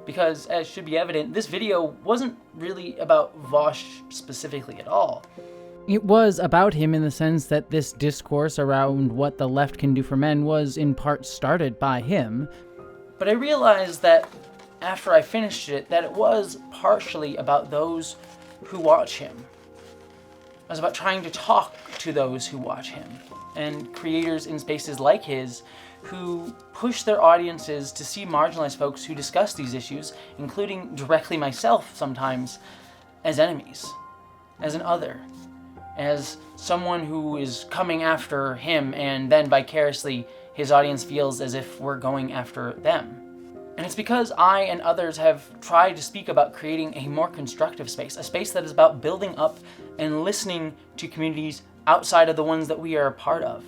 Because, as should be evident, this video wasn't really about Vosh specifically at all. It was about him in the sense that this discourse around what the left can do for men was in part started by him. But I realized that after I finished it, that it was partially about those who watch him. It was about trying to talk to those who watch him, and creators in spaces like his who push their audiences to see marginalized folks who discuss these issues, including directly myself sometimes, as enemies, as an other, as someone who is coming after him, and then vicariously his audience feels as if we're going after them. And it's because I and others have tried to speak about creating a more constructive space, a space that is about building up and listening to communities outside of the ones that we are a part of.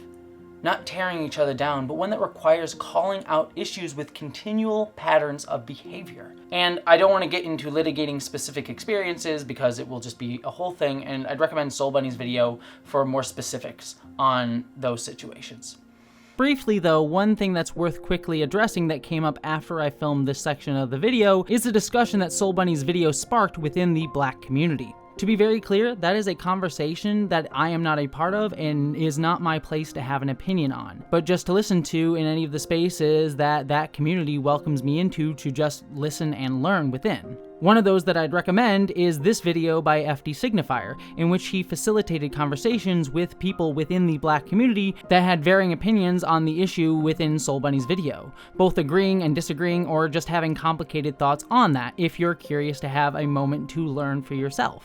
Not tearing each other down, but one that requires calling out issues with continual patterns of behavior. And I don't want to get into litigating specific experiences because it will just be a whole thing, and I'd recommend Soul Bunny's video for more specifics on those situations. Briefly though, one thing that's worth quickly addressing that came up after I filmed this section of the video is a discussion that Soul Bunny's video sparked within the Black community. To be very clear, that is a conversation that I am not a part of and is not my place to have an opinion on, but just to listen to in any of the spaces that that community welcomes me into to just listen and learn within. One of those that I'd recommend is this video by FD Signifier, in which he facilitated conversations with people within the Black community that had varying opinions on the issue within Soul Bunny's video, both agreeing and disagreeing or just having complicated thoughts on that if you're curious to have a moment to learn for yourself.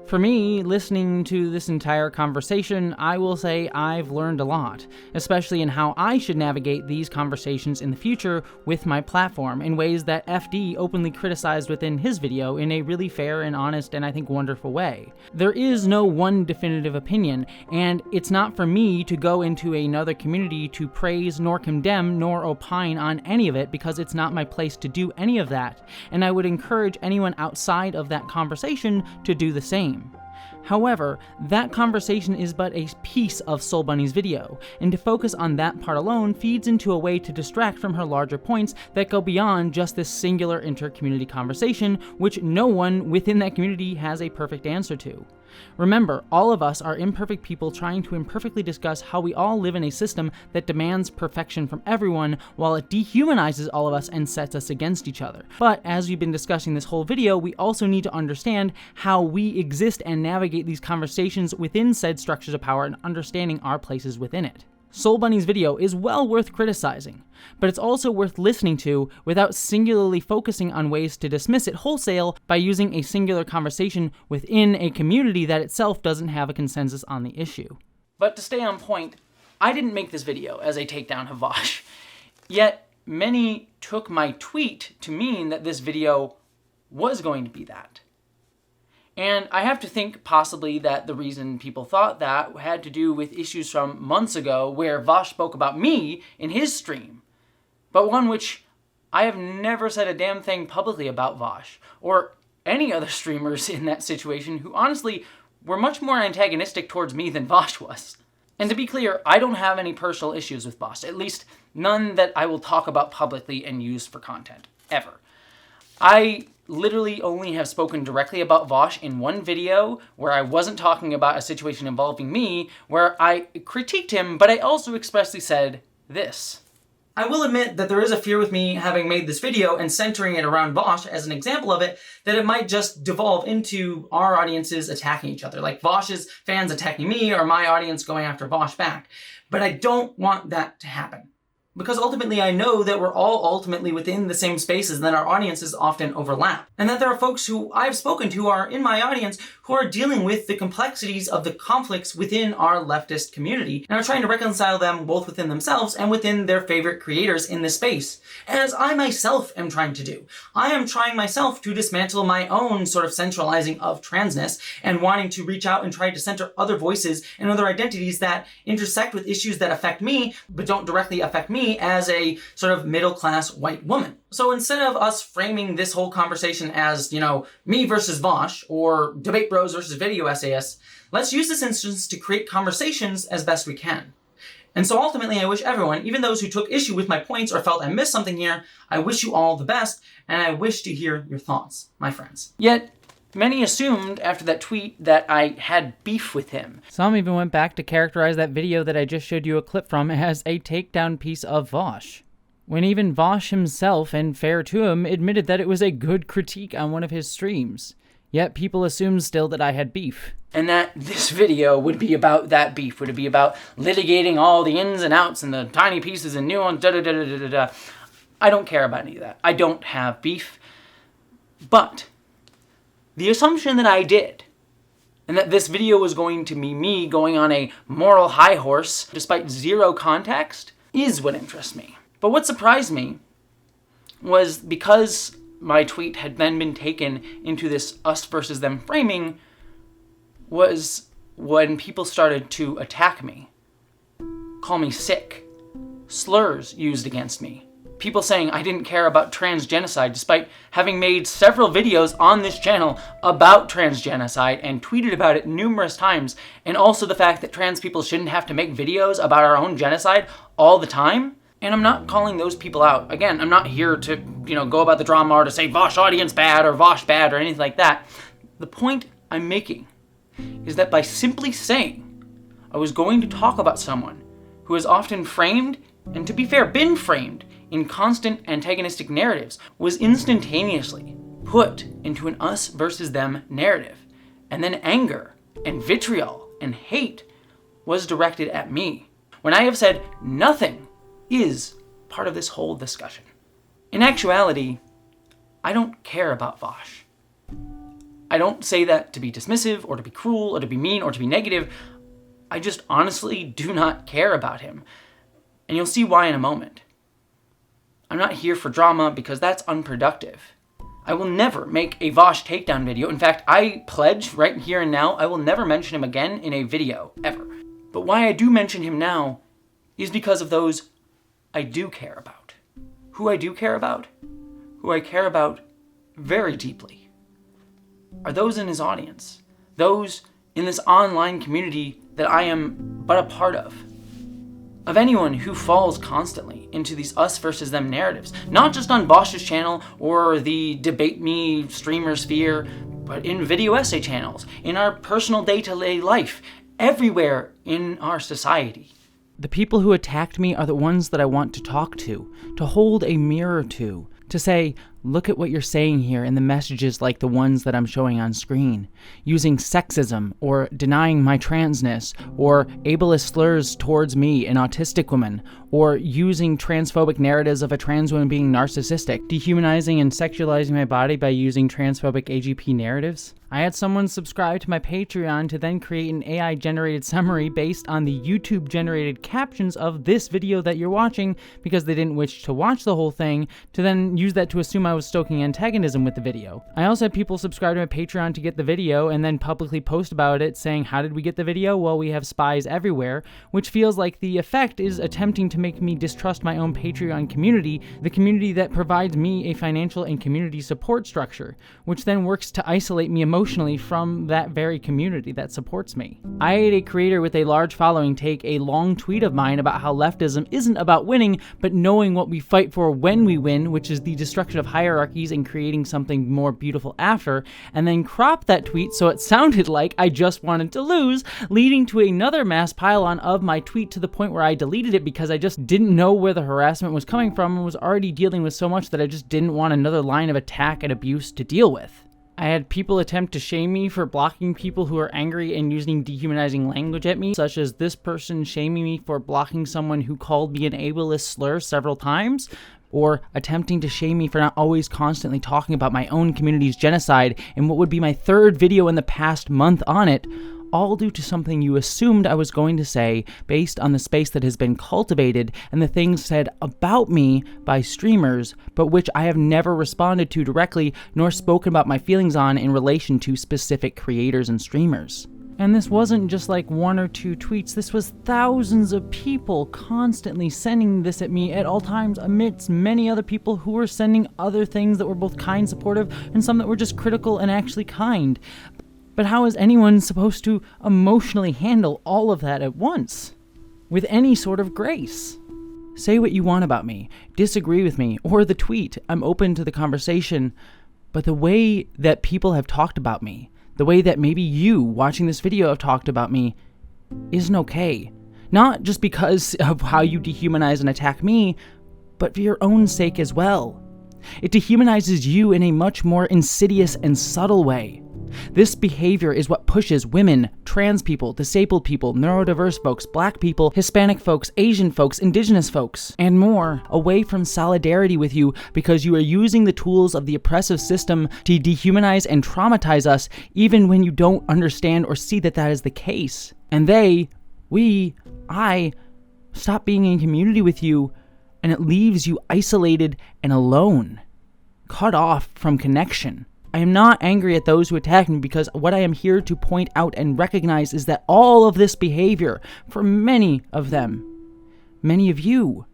For me, listening to this entire conversation, I will say I've learned a lot, especially in how I should navigate these conversations in the future with my platform in ways that FD openly criticized within his video in a really fair and honest and I think wonderful way. There is no one definitive opinion, and it's not for me to go into another community to praise nor condemn nor opine on any of it because it's not my place to do any of that, and I would encourage anyone outside of that conversation to do the same. However, that conversation is but a piece of Soul Bunny's video, and to focus on that part alone feeds into a way to distract from her larger points that go beyond just this singular inter-community conversation, which no one within that community has a perfect answer to. Remember, all of us are imperfect people trying to imperfectly discuss how we all live in a system that demands perfection from everyone while it dehumanizes all of us and sets us against each other. But as we've been discussing this whole video, we also need to understand how we exist and navigate these conversations within said structures of power and understanding our places within it. Soul Bunny's video is well worth criticizing, but it's also worth listening to without singularly focusing on ways to dismiss it wholesale by using a singular conversation within a community that itself doesn't have a consensus on the issue. But to stay on point, I didn't make this video as a takedown of Vosh, yet many took my tweet to mean that this video was going to be that. And I have to think possibly that the reason people thought that had to do with issues from months ago where Vosh spoke about me in his stream, but one which I have never said a damn thing publicly about Vosh, or any other streamers in that situation who honestly were much more antagonistic towards me than Vosh was. And to be clear, I don't have any personal issues with Vosh, at least none that I will talk about publicly and use for content, ever. I literally only have spoken directly about Vosh in one video where I wasn't talking about a situation involving me, where I critiqued him, but I also expressly said this. I will admit that there is a fear with me having made this video and centering it around Vosh as an example of it, that it might just devolve into our audiences attacking each other, like Vosh's fans attacking me or my audience going after Vosh back. But I don't want that to happen. Because ultimately I know that we're all ultimately within the same spaces and that our audiences often overlap. And that there are folks who I've spoken to who are in my audience who are dealing with the complexities of the conflicts within our leftist community and are trying to reconcile them both within themselves and within their favorite creators in this space. As I myself am trying to do. I am trying myself to dismantle my own sort of centralizing of transness and wanting to reach out and try to center other voices and other identities that intersect with issues that affect me but don't directly affect me as a sort of middle-class white woman. So instead of us framing this whole conversation as, me versus Vosh, or debate bros versus video essayists, let's use this instance to create conversations as best we can. And so ultimately I wish everyone, even those who took issue with my points or felt I missed something here, I wish you all the best, and I wish to hear your thoughts, my friends. Yet, many assumed after that tweet that I had beef with him. Some even went back to characterize that video that I just showed you a clip from as a takedown piece of Vosh, when even Vosh himself, and fair to him, admitted that it was a good critique on one of his streams. Yet people assumed still that I had beef. And that this video would be about that beef, would it be about litigating all the ins and outs and the tiny pieces and nuance, da-da-da-da-da-da. I don't care about any of that. I don't have beef. But the assumption that I did, and that this video was going to be me going on a moral high horse despite zero context, is what interests me. But what surprised me was because my tweet had then been taken into this us versus them framing, was when people started to attack me, call me sick, slurs used against me. People saying I didn't care about trans genocide despite having made several videos on this channel about trans genocide and tweeted about it numerous times, and also the fact that trans people shouldn't have to make videos about our own genocide all the time. And I'm not calling those people out. Again, I'm not here to, go about the drama or to say Vosh audience bad or Vosh bad or anything like that. The point I'm making is that by simply saying I was going to talk about someone who is often framed, and to be fair, been framed in constant antagonistic narratives, was instantaneously put into an us versus them narrative. And then anger and vitriol and hate was directed at me, when I have said nothing is part of this whole discussion. In actuality, I don't care about Vosh. I don't say that to be dismissive or to be cruel or to be mean or to be negative. I just honestly do not care about him. And you'll see why in a moment. I'm not here for drama because that's unproductive. I will never make a Vosh takedown video. In fact, I pledge right here and now, I will never mention him again in a video, ever. But why I do mention him now is because of those I do care about. Who I do care about, who I care about very deeply, are those in his audience, those in this online community that I am but a part of anyone who falls constantly into these us versus them narratives, not just on Vosh's channel or the Debate Me streamer sphere, but in video essay channels, in our personal day-to-day life, everywhere in our society. The people who attacked me are the ones that I want to talk to hold a mirror to say, look at what you're saying here in the messages like the ones that I'm showing on screen, using sexism or denying my transness or ableist slurs towards me, an autistic woman, or using transphobic narratives of a trans woman being narcissistic, dehumanizing and sexualizing my body by using transphobic AGP narratives. I had someone subscribe to my Patreon to then create an AI-generated summary based on the YouTube-generated captions of this video that you're watching because they didn't wish to watch the whole thing, to then use that to assume I was stoking antagonism with the video. I also had people subscribe to my Patreon to get the video and then publicly post about it saying, how did we get the video? Well, we have spies everywhere, which feels like the effect is attempting to make me distrust my own Patreon community, the community that provides me a financial and community support structure, which then works to isolate me emotionally from that very community that supports me. I had a creator with a large following take a long tweet of mine about how leftism isn't about winning, but knowing what we fight for when we win, which is the destruction of hierarchies and creating something more beautiful after, and then crop that tweet so it sounded like I just wanted to lose, leading to another mass pile-on of my tweet to the point where I deleted it because I just didn't know where the harassment was coming from and was already dealing with so much that I just didn't want another line of attack and abuse to deal with. I had people attempt to shame me for blocking people who are angry and using dehumanizing language at me, such as this person shaming me for blocking someone who called me an ableist slur several times, or attempting to shame me for not always constantly talking about my own community's genocide in what would be my third video in the past month on it, all due to something you assumed I was going to say based on the space that has been cultivated and the things said about me by streamers, but which I have never responded to directly nor spoken about my feelings on in relation to specific creators and streamers. And this wasn't just like one or two tweets, this was thousands of people constantly sending this at me at all times amidst many other people who were sending other things that were both kind, supportive, and some that were just critical and actually kind. But how is anyone supposed to emotionally handle all of that at once? With any sort of grace? Say what you want about me, disagree with me, or the tweet, I'm open to the conversation, but the way that people have talked about me, the way that maybe you, watching this video, have talked about me, isn't okay. Not just because of how you dehumanize and attack me, but for your own sake as well. It dehumanizes you in a much more insidious and subtle way. This behavior is what pushes women, trans people, disabled people, neurodiverse folks, black people, Hispanic folks, Asian folks, indigenous folks, and more away from solidarity with you because you are using the tools of the oppressive system to dehumanize and traumatize us even when you don't understand or see that that is the case. And I stop being in community with you, and it leaves you isolated and alone, cut off from connection. I am not angry at those who attack me because what I am here to point out and recognize is that all of this behavior, for many of them, many of you,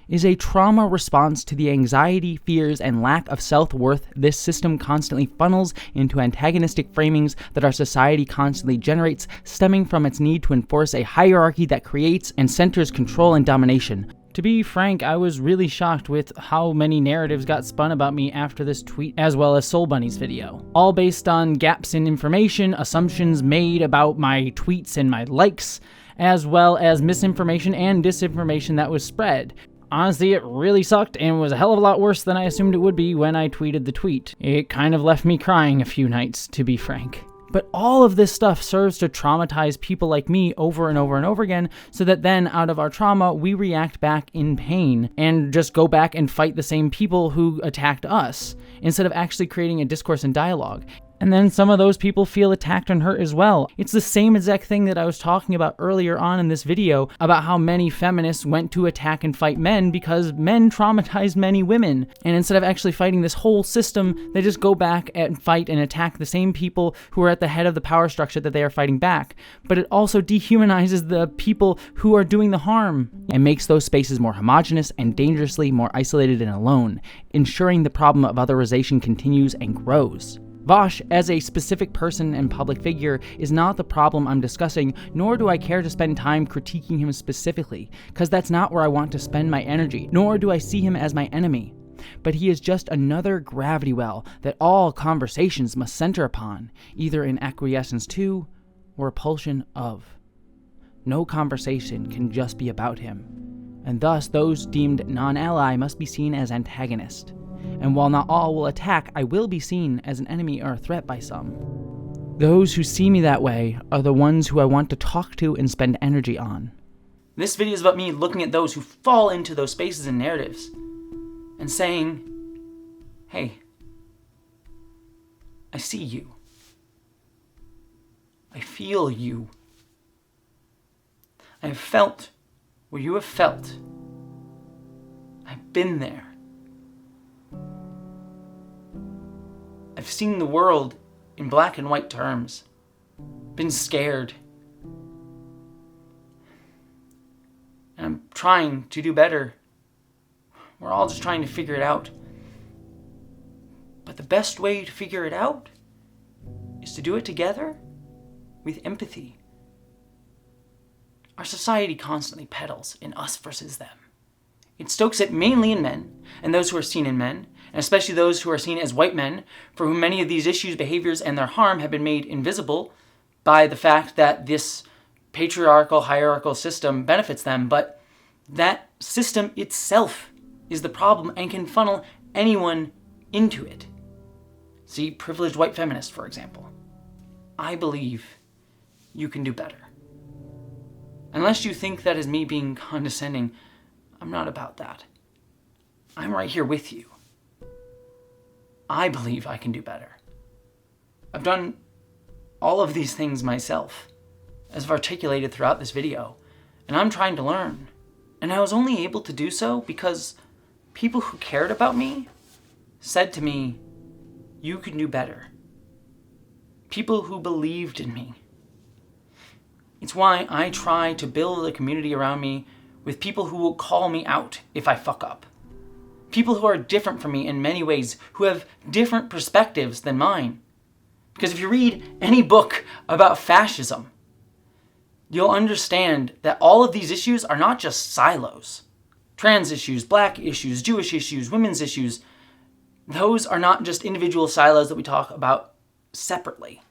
is a trauma response to the anxiety, fears, and lack of self-worth this system constantly funnels into antagonistic framings that our society constantly generates, stemming from its need to enforce a hierarchy that creates and centers control and domination. To be frank, I was really shocked with how many narratives got spun about me after this tweet, as well as Soul Bunny's video. All based on gaps in information, assumptions made about my tweets and my likes, as well as misinformation and disinformation that was spread. Honestly, it really sucked and was a hell of a lot worse than I assumed it would be when I tweeted the tweet. It kind of left me crying a few nights, to be frank. But all of this stuff serves to traumatize people like me over and over and over again, so that then, out of our trauma, we react back in pain and just go back and fight the same people who attacked us, instead of actually creating a discourse and dialogue. And then some of those people feel attacked and hurt as well. It's the same exact thing that I was talking about earlier on in this video about how many feminists went to attack and fight men because men traumatized many women. And instead of actually fighting this whole system, they just go back and fight and attack the same people who are at the head of the power structure that they are fighting back. But it also dehumanizes the people who are doing the harm and makes those spaces more homogenous and dangerously more isolated and alone, ensuring the problem of otherization continues and grows. Vaush, as a specific person and public figure, is not the problem I'm discussing, nor do I care to spend time critiquing him specifically, because that's not where I want to spend my energy, nor do I see him as my enemy. But he is just another gravity well that all conversations must center upon, either in acquiescence to or repulsion of. No conversation can just be about him, and thus those deemed non-ally must be seen as antagonist. And while not all will attack, I will be seen as an enemy or a threat by some. Those who see me that way are the ones who I want to talk to and spend energy on. This video is about me looking at those who fall into those spaces and narratives and saying, hey, I see you. I feel you. I have felt where you have felt. I've been there. I've seen the world in black and white terms, been scared, and I'm trying to do better. We're all just trying to figure it out. But the best way to figure it out is to do it together with empathy. Our society constantly peddles in us versus them. It stokes it mainly in men, and those who are seen in men, and especially those who are seen as white men, for whom many of these issues, behaviors, and their harm have been made invisible by the fact that this patriarchal, hierarchical system benefits them, but that system itself is the problem and can funnel anyone into it. See, privileged white feminists, for example. I believe you can do better. Unless you think that is me being condescending, I'm not about that. I'm right here with you. I believe I can do better. I've done all of these things myself, as I've articulated throughout this video, and I'm trying to learn. And I was only able to do so because people who cared about me said to me, you can do better. People who believed in me. It's why I try to build a community around me with people who will call me out if I fuck up. People who are different from me in many ways, who have different perspectives than mine. Because if you read any book about fascism, you'll understand that all of these issues are not just silos. Trans issues, black issues, Jewish issues, women's issues, those are not just individual silos that we talk about separately.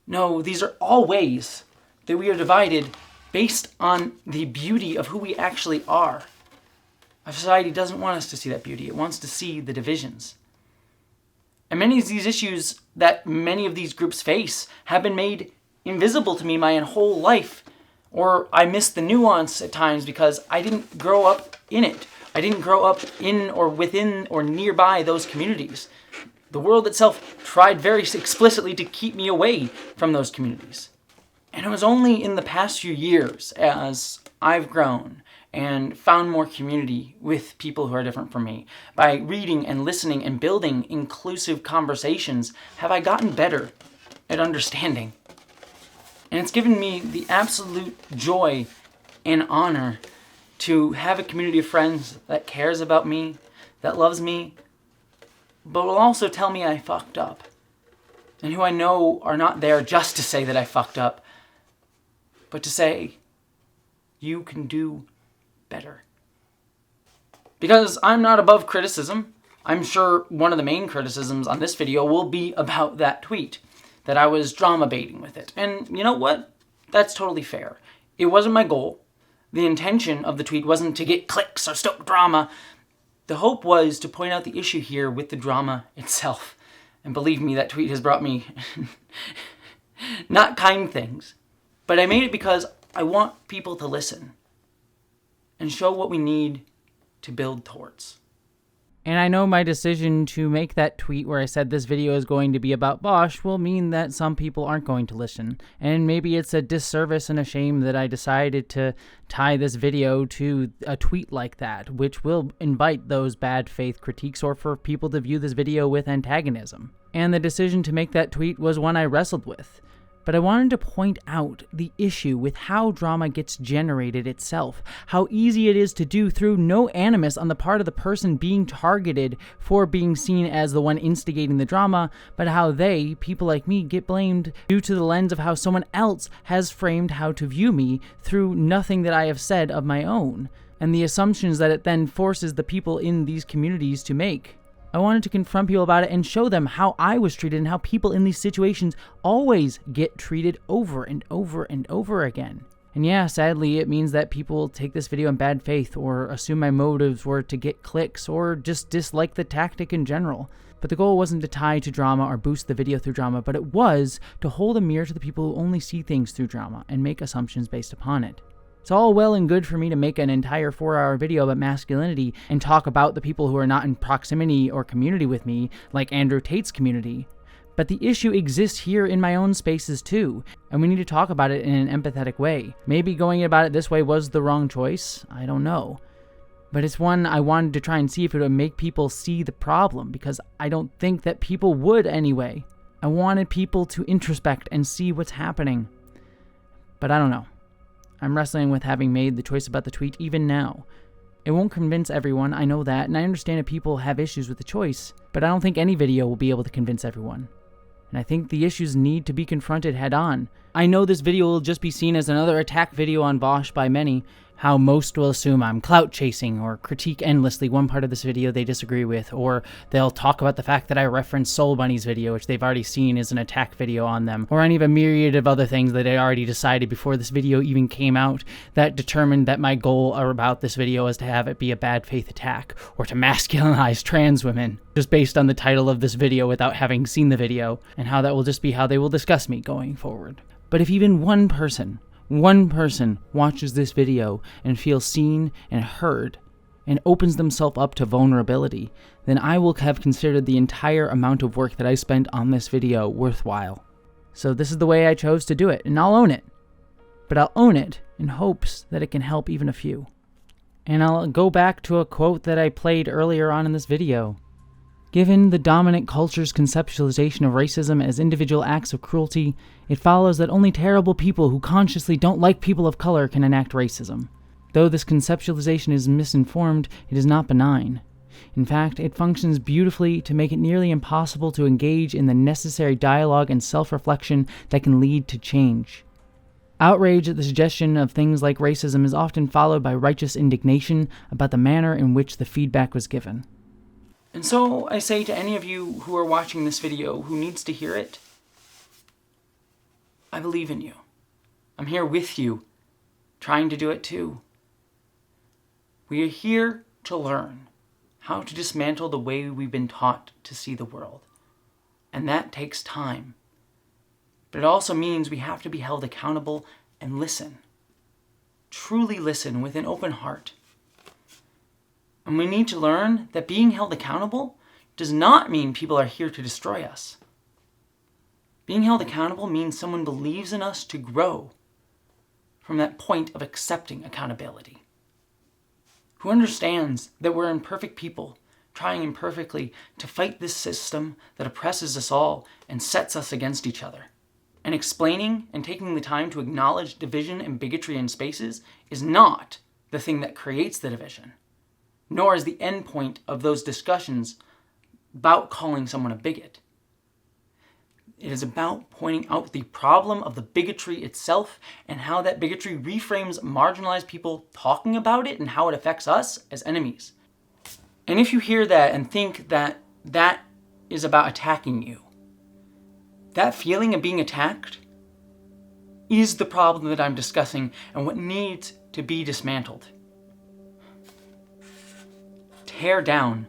No, these are all ways that we are divided based on the beauty of who we actually are. Our society doesn't want us to see that beauty. It wants to see the divisions. And many of these issues that many of these groups face have been made invisible to me my whole life. Or I miss the nuance at times because I didn't grow up in it. I didn't grow up in or within or nearby those communities. The world itself tried very explicitly to keep me away from those communities. And it was only in the past few years, as I've grown and found more community with people who are different from me, by reading and listening and building inclusive conversations, have I gotten better at understanding. And it's given me the absolute joy and honor to have a community of friends that cares about me, that loves me, but will also tell me I fucked up, and who I know are not there just to say that I fucked up, but to say, you can do better. Because I'm not above criticism. I'm sure one of the main criticisms on this video will be about that tweet, that I was drama baiting with it. And you know what? That's totally fair. It wasn't my goal. The intention of the tweet wasn't to get clicks or stoke drama. The hope was to point out the issue here with the drama itself. And believe me, that tweet has brought me not kind things. But I made it because I want people to listen and show what we need to build towards. And I know my decision to make that tweet where I said this video is going to be about Bosch will mean that some people aren't going to listen. And maybe it's a disservice and a shame that I decided to tie this video to a tweet like that, which will invite those bad faith critiques or for people to view this video with antagonism. And the decision to make that tweet was one I wrestled with. But I wanted to point out the issue with how drama gets generated itself, how easy it is to do through no animus on the part of the person being targeted for being seen as the one instigating the drama, but how they, people like me, get blamed due to the lens of how someone else has framed how to view me through nothing that I have said of my own, and the assumptions that it then forces the people in these communities to make. I wanted to confront people about it and show them how I was treated and how people in these situations always get treated over and over and over again. And yeah, sadly, it means that people take this video in bad faith or assume my motives were to get clicks or just dislike the tactic in general. But the goal wasn't to tie to drama or boost the video through drama, but it was to hold a mirror to the people who only see things through drama and make assumptions based upon it. It's all well and good for me to make an entire 4-hour video about masculinity and talk about the people who are not in proximity or community with me, like Andrew Tate's community. But the issue exists here in my own spaces too, and we need to talk about it in an empathetic way. Maybe going about it this way was the wrong choice, I don't know. But it's one I wanted to try and see if it would make people see the problem, because I don't think that people would anyway. I wanted people to introspect and see what's happening. But I don't know. I'm wrestling with having made the choice about the tweet even now. It won't convince everyone, I know that, and I understand that people have issues with the choice, but I don't think any video will be able to convince everyone. And I think the issues need to be confronted head on. I know this video will just be seen as another attack video on Bosch by many, how most will assume I'm clout chasing or critique endlessly one part of this video they disagree with, or they'll talk about the fact that I referenced Soul Bunny's video, which they've already seen as an attack video on them, or any of a myriad of other things that I already decided before this video even came out that determined that my goal about this video is to have it be a bad faith attack, or to masculinize trans women, just based on the title of this video without having seen the video, and how that will just be how they will discuss me going forward. But if even one person watches this video and feels seen and heard and opens themselves up to vulnerability, then I will have considered the entire amount of work that I spent on this video worthwhile. So this is the way I chose to do it, and I'll own it. But I'll own it in hopes that it can help even a few. And I'll go back to a quote that I played earlier on in this video. Given the dominant culture's conceptualization of racism as individual acts of cruelty, it follows that only terrible people who consciously don't like people of color can enact racism. Though this conceptualization is misinformed, it is not benign. In fact, it functions beautifully to make it nearly impossible to engage in the necessary dialogue and self-reflection that can lead to change. Outrage at the suggestion of things like racism is often followed by righteous indignation about the manner in which the feedback was given. And so I say to any of you who are watching this video who needs to hear it, I believe in you. I'm here with you, trying to do it too. We are here to learn how to dismantle the way we've been taught to see the world. And that takes time. But it also means we have to be held accountable and listen. Truly listen with an open heart. And we need to learn that being held accountable does not mean people are here to destroy us. Being held accountable means someone believes in us to grow from that point of accepting accountability. Who understands that we're imperfect people trying imperfectly to fight this system that oppresses us all and sets us against each other. And explaining and taking the time to acknowledge division and bigotry in spaces is not the thing that creates the division. Nor is the end point of those discussions about calling someone a bigot. It is about pointing out the problem of the bigotry itself and how that bigotry reframes marginalized people talking about it and how it affects us as enemies. And if you hear that and think that that is about attacking you, that feeling of being attacked is the problem that I'm discussing and what needs to be dismantled. Tear down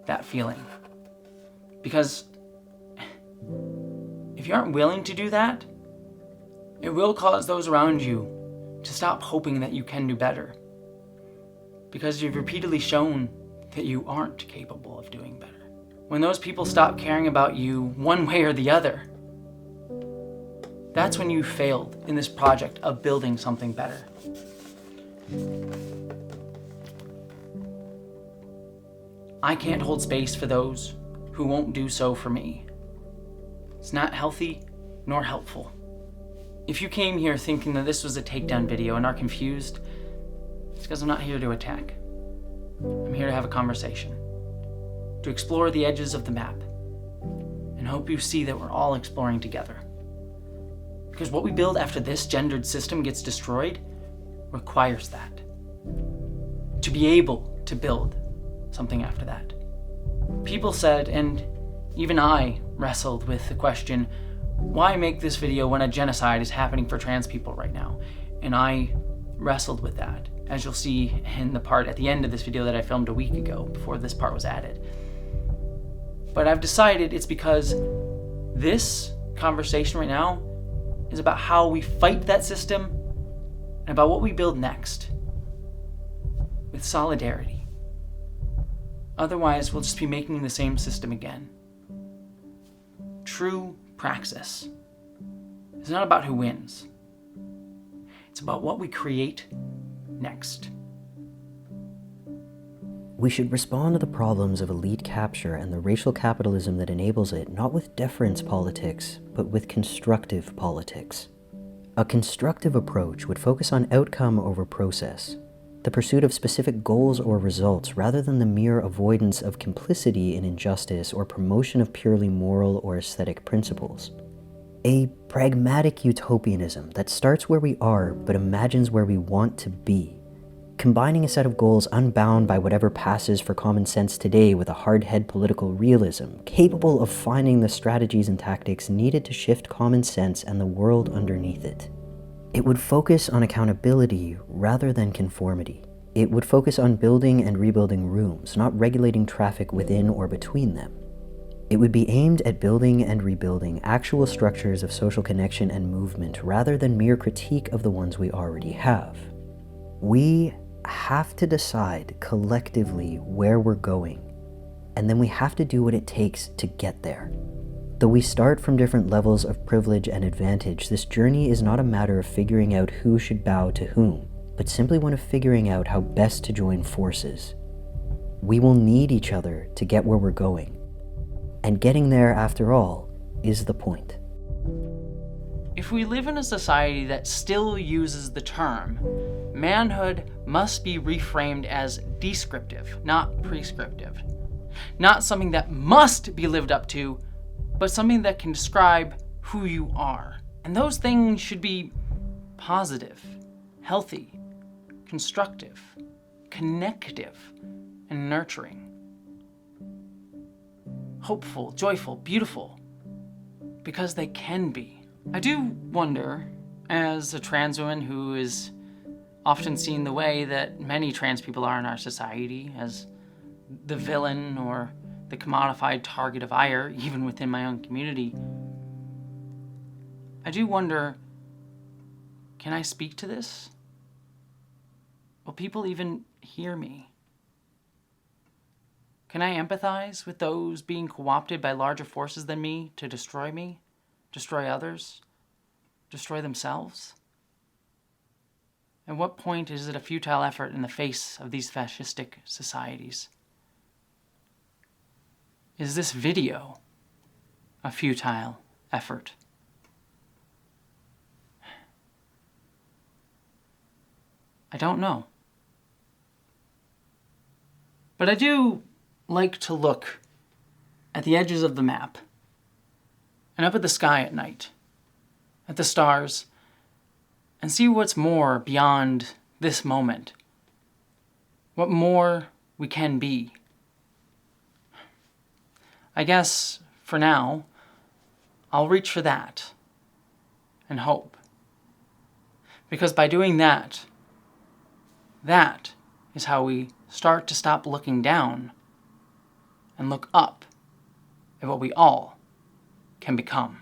that feeling. Because if you aren't willing to do that, it will cause those around you to stop hoping that you can do better. Because you've repeatedly shown that you aren't capable of doing better. When those people stop caring about you one way or the other, that's when you failed in this project of building something better. I can't hold space for those who won't do so for me. It's not healthy nor helpful. If you came here thinking that this was a takedown video and are confused, it's because I'm not here to attack. I'm here to have a conversation, to explore the edges of the map, and hope you see that we're all exploring together. Because what we build after this gendered system gets destroyed requires that. To be able to build something after that. People said, and even I wrestled with the question, why make this video when a genocide is happening for trans people right now? And I wrestled with that, as you'll see in the part at the end of this video that I filmed a week ago, before this part was added. But I've decided it's because this conversation right now is about how we fight that system and about what we build next with solidarity. Otherwise, we'll just be making the same system again. True praxis is not about who wins. It's about what we create next. We should respond to the problems of elite capture and the racial capitalism that enables it, not with deference politics, but with constructive politics. A constructive approach would focus on outcome over process, the pursuit of specific goals or results rather than the mere avoidance of complicity in injustice or promotion of purely moral or aesthetic principles. A pragmatic utopianism that starts where we are but imagines where we want to be, combining a set of goals unbound by whatever passes for common sense today with a hard-head political realism, capable of finding the strategies and tactics needed to shift common sense and the world underneath it. It would focus on accountability rather than conformity. It would focus on building and rebuilding rooms, not regulating traffic within or between them. It would be aimed at building and rebuilding actual structures of social connection and movement rather than mere critique of the ones we already have. We have to decide collectively where we're going, and then we have to do what it takes to get there. Though we start from different levels of privilege and advantage, this journey is not a matter of figuring out who should bow to whom, but simply one of figuring out how best to join forces. We will need each other to get where we're going, and getting there, after all, is the point. If we live in a society that still uses the term, manhood must be reframed as descriptive, not prescriptive. Not something that must be lived up to, but something that can describe who you are. And those things should be positive, healthy, constructive, connective, and nurturing. Hopeful, joyful, beautiful, because they can be. I do wonder, as a trans woman who is often seen the way that many trans people are in our society, as the villain or the commodified target of ire, even within my own community, I do wonder, can I speak to this? Will people even hear me? Can I empathize with those being co-opted by larger forces than me, destroy others, destroy themselves? At what point is it a futile effort in the face of these fascistic societies? Is this video a futile effort? I don't know. But I do like to look at the edges of the map and up at the sky at night, at the stars, and see what's more beyond this moment, what more we can be. I guess, for now, I'll reach for that and hope. Because by doing that, That is how we start to stop looking down and look up at what we all can become.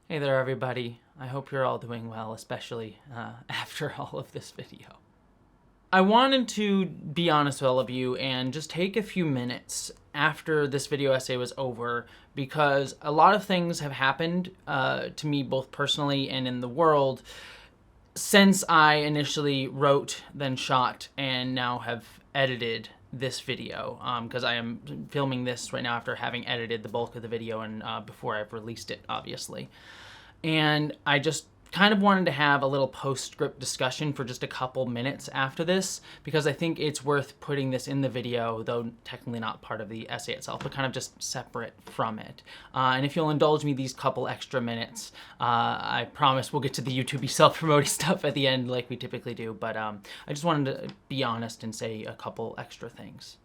Hey there, everybody. I hope you're all doing well, especially after all of this video. I wanted to be honest with all of you and just take a few minutes after this video essay was over, because a lot of things have happened to me both personally and in the world since I initially wrote, then shot, and now have edited this video, because I am filming this right now after having edited the bulk of the video and before I've released it, obviously. And I just kind of wanted to have a little postscript discussion for just a couple minutes after this, because I think it's worth putting this in the video, though technically not part of the essay itself, but kind of just separate from it. And if you'll indulge me these couple extra minutes, I promise we'll get to the YouTube self-promoting stuff at the end like we typically do, but I just wanted to be honest and say a couple extra things.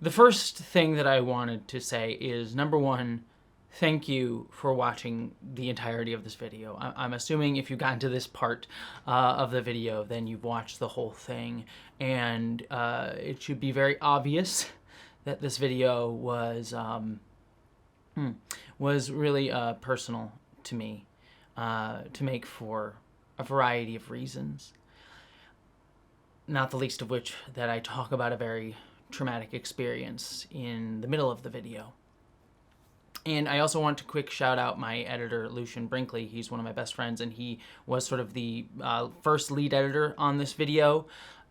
The first thing that I wanted to say is, number one, thank you for watching the entirety of this video. I'm assuming if you got into this part of the video, then you've watched the whole thing. And it should be very obvious that this video was really personal to me, to make for a variety of reasons. Not the least of which that I talk about a very traumatic experience in the middle of the video. And I also want to quick shout out my editor, Lucian Brinkley. He's one of my best friends, and he was sort of the first lead editor on this video,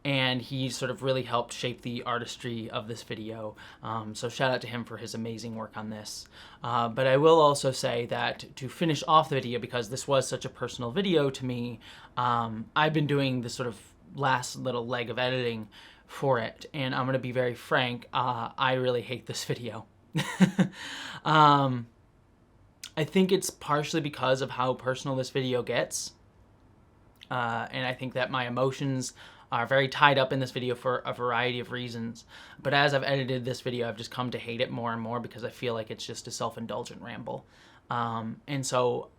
and he sort of really helped shape the artistry of this video. So shout out to him for his amazing work on this. But I will also say that to finish off the video, because this was such a personal video to me, I've been doing this sort of last little leg of editing for it, and I'm going to be very frank, I really hate this video. I think it's partially because of how personal this video gets, and I think that my emotions are very tied up in this video for a variety of reasons. But as I've edited this video, I've just come to hate it more and more because I feel like it's just a self-indulgent ramble. And so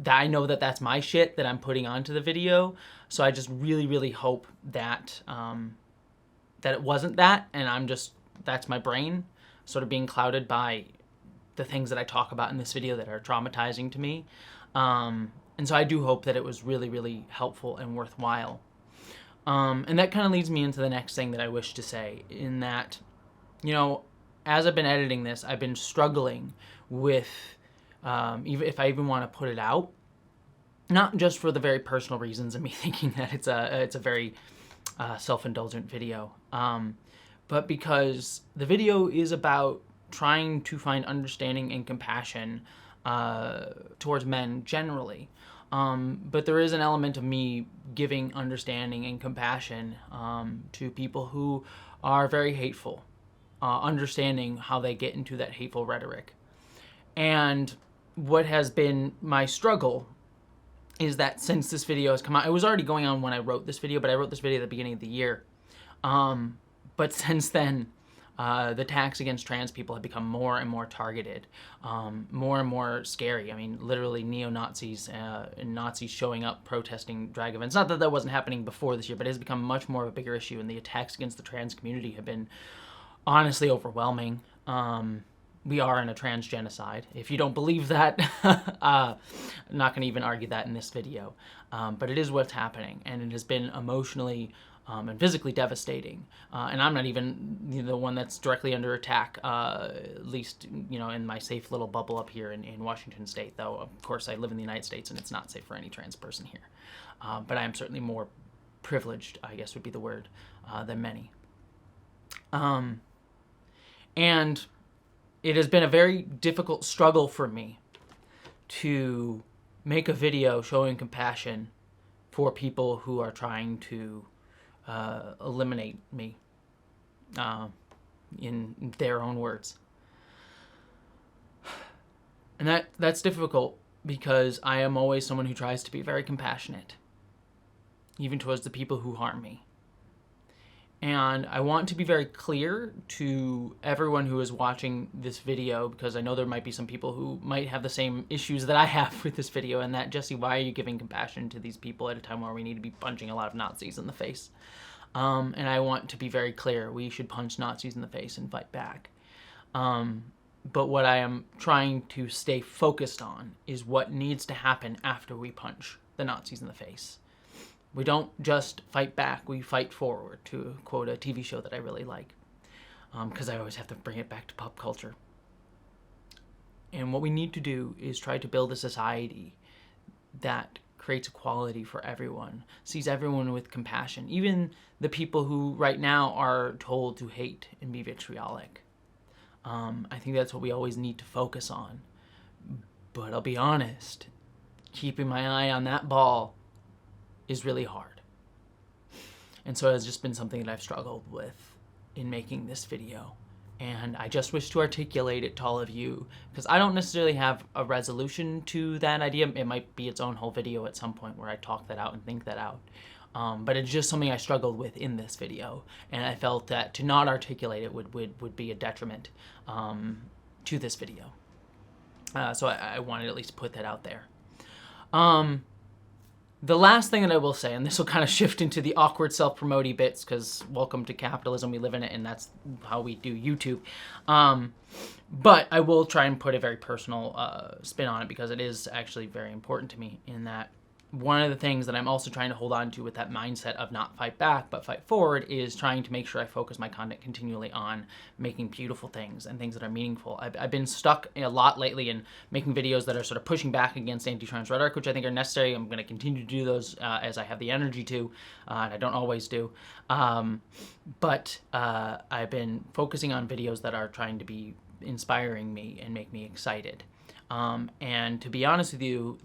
I know that that's my shit that I'm putting onto the video, so I just really, really hope that that it wasn't that, and that's my brain sort of being clouded by the things that I talk about in this video that are traumatizing to me. And so I do hope that it was really, really helpful and worthwhile. And that kind of leads me into the next thing that I wish to say, in that, you know, as I've been editing this, I've been struggling with, even if I even want to put it out, not just for the very personal reasons of me thinking that it's a very self-indulgent video, but because the video is about trying to find understanding and compassion towards men generally. But there is an element of me giving understanding and compassion to people who are very hateful, understanding how they get into that hateful rhetoric. And what has been my struggle is that since this video has come out, it was already going on when I wrote this video, but I wrote this video at the beginning of the year. But since then, The attacks against trans people have become more and more targeted, more and more scary. I mean, literally neo-Nazis and Nazis showing up protesting drag events. Not that that wasn't happening before this year, but it has become much more of a bigger issue, and the attacks against the trans community have been honestly overwhelming. We are in a trans genocide. If you don't believe that, I'm not going to even argue that in this video. But it is what's happening, and it has been emotionally and physically devastating. And I'm not even the one that's directly under attack, at least, in my safe little bubble up here in Washington State, though, of course, I live in the United States, and it's not safe for any trans person here. But I am certainly more privileged, I guess would be the word, than many. And it has been a very difficult struggle for me to make a video showing compassion for people who are trying to eliminate me, in their own words. And that's difficult because I am always someone who tries to be very compassionate, even towards the people who harm me. And I want to be very clear to everyone who is watching this video, because I know there might be some people who might have the same issues that I have with this video, and that, Jessie, why are you giving compassion to these people at a time where we need to be punching a lot of Nazis in the face? And I want to be very clear, we should punch Nazis in the face and fight back. But what I am trying to stay focused on is what needs to happen after we punch the Nazis in the face. We don't just fight back, we fight forward, to quote a TV show that I really like, because I always have to bring it back to pop culture. And what we need to do is try to build a society that creates equality for everyone, sees everyone with compassion, even the people who right now are told to hate and be vitriolic. I think that's what we always need to focus on. But I'll be honest, keeping my eye on that ball is really hard. And so it's just been something that I've struggled with in making this video. And I just wish to articulate it to all of you, because I don't necessarily have a resolution to that idea. It might be its own whole video at some point where I talk that out and think that out. But it's just something I struggled with in this video. And I felt that to not articulate it would be a detriment to this video. So I wanted to at least put that out there. The last thing that I will say, and this will kind of shift into the awkward self-promote-y bits, because welcome to capitalism, we live in it, and that's how we do YouTube. But I will try and put a very personal spin on it, because it is actually very important to me, in that one of the things that I'm also trying to hold on to with that mindset of not fight back, but fight forward, is trying to make sure I focus my content continually on making beautiful things and things that are meaningful. I've been stuck a lot lately in making videos that are sort of pushing back against anti-trans rhetoric, which I think are necessary. I'm going to continue to do those as I have the energy to, and I don't always do. But I've been focusing on videos that are trying to be inspiring me and make me excited. And to be honest with you,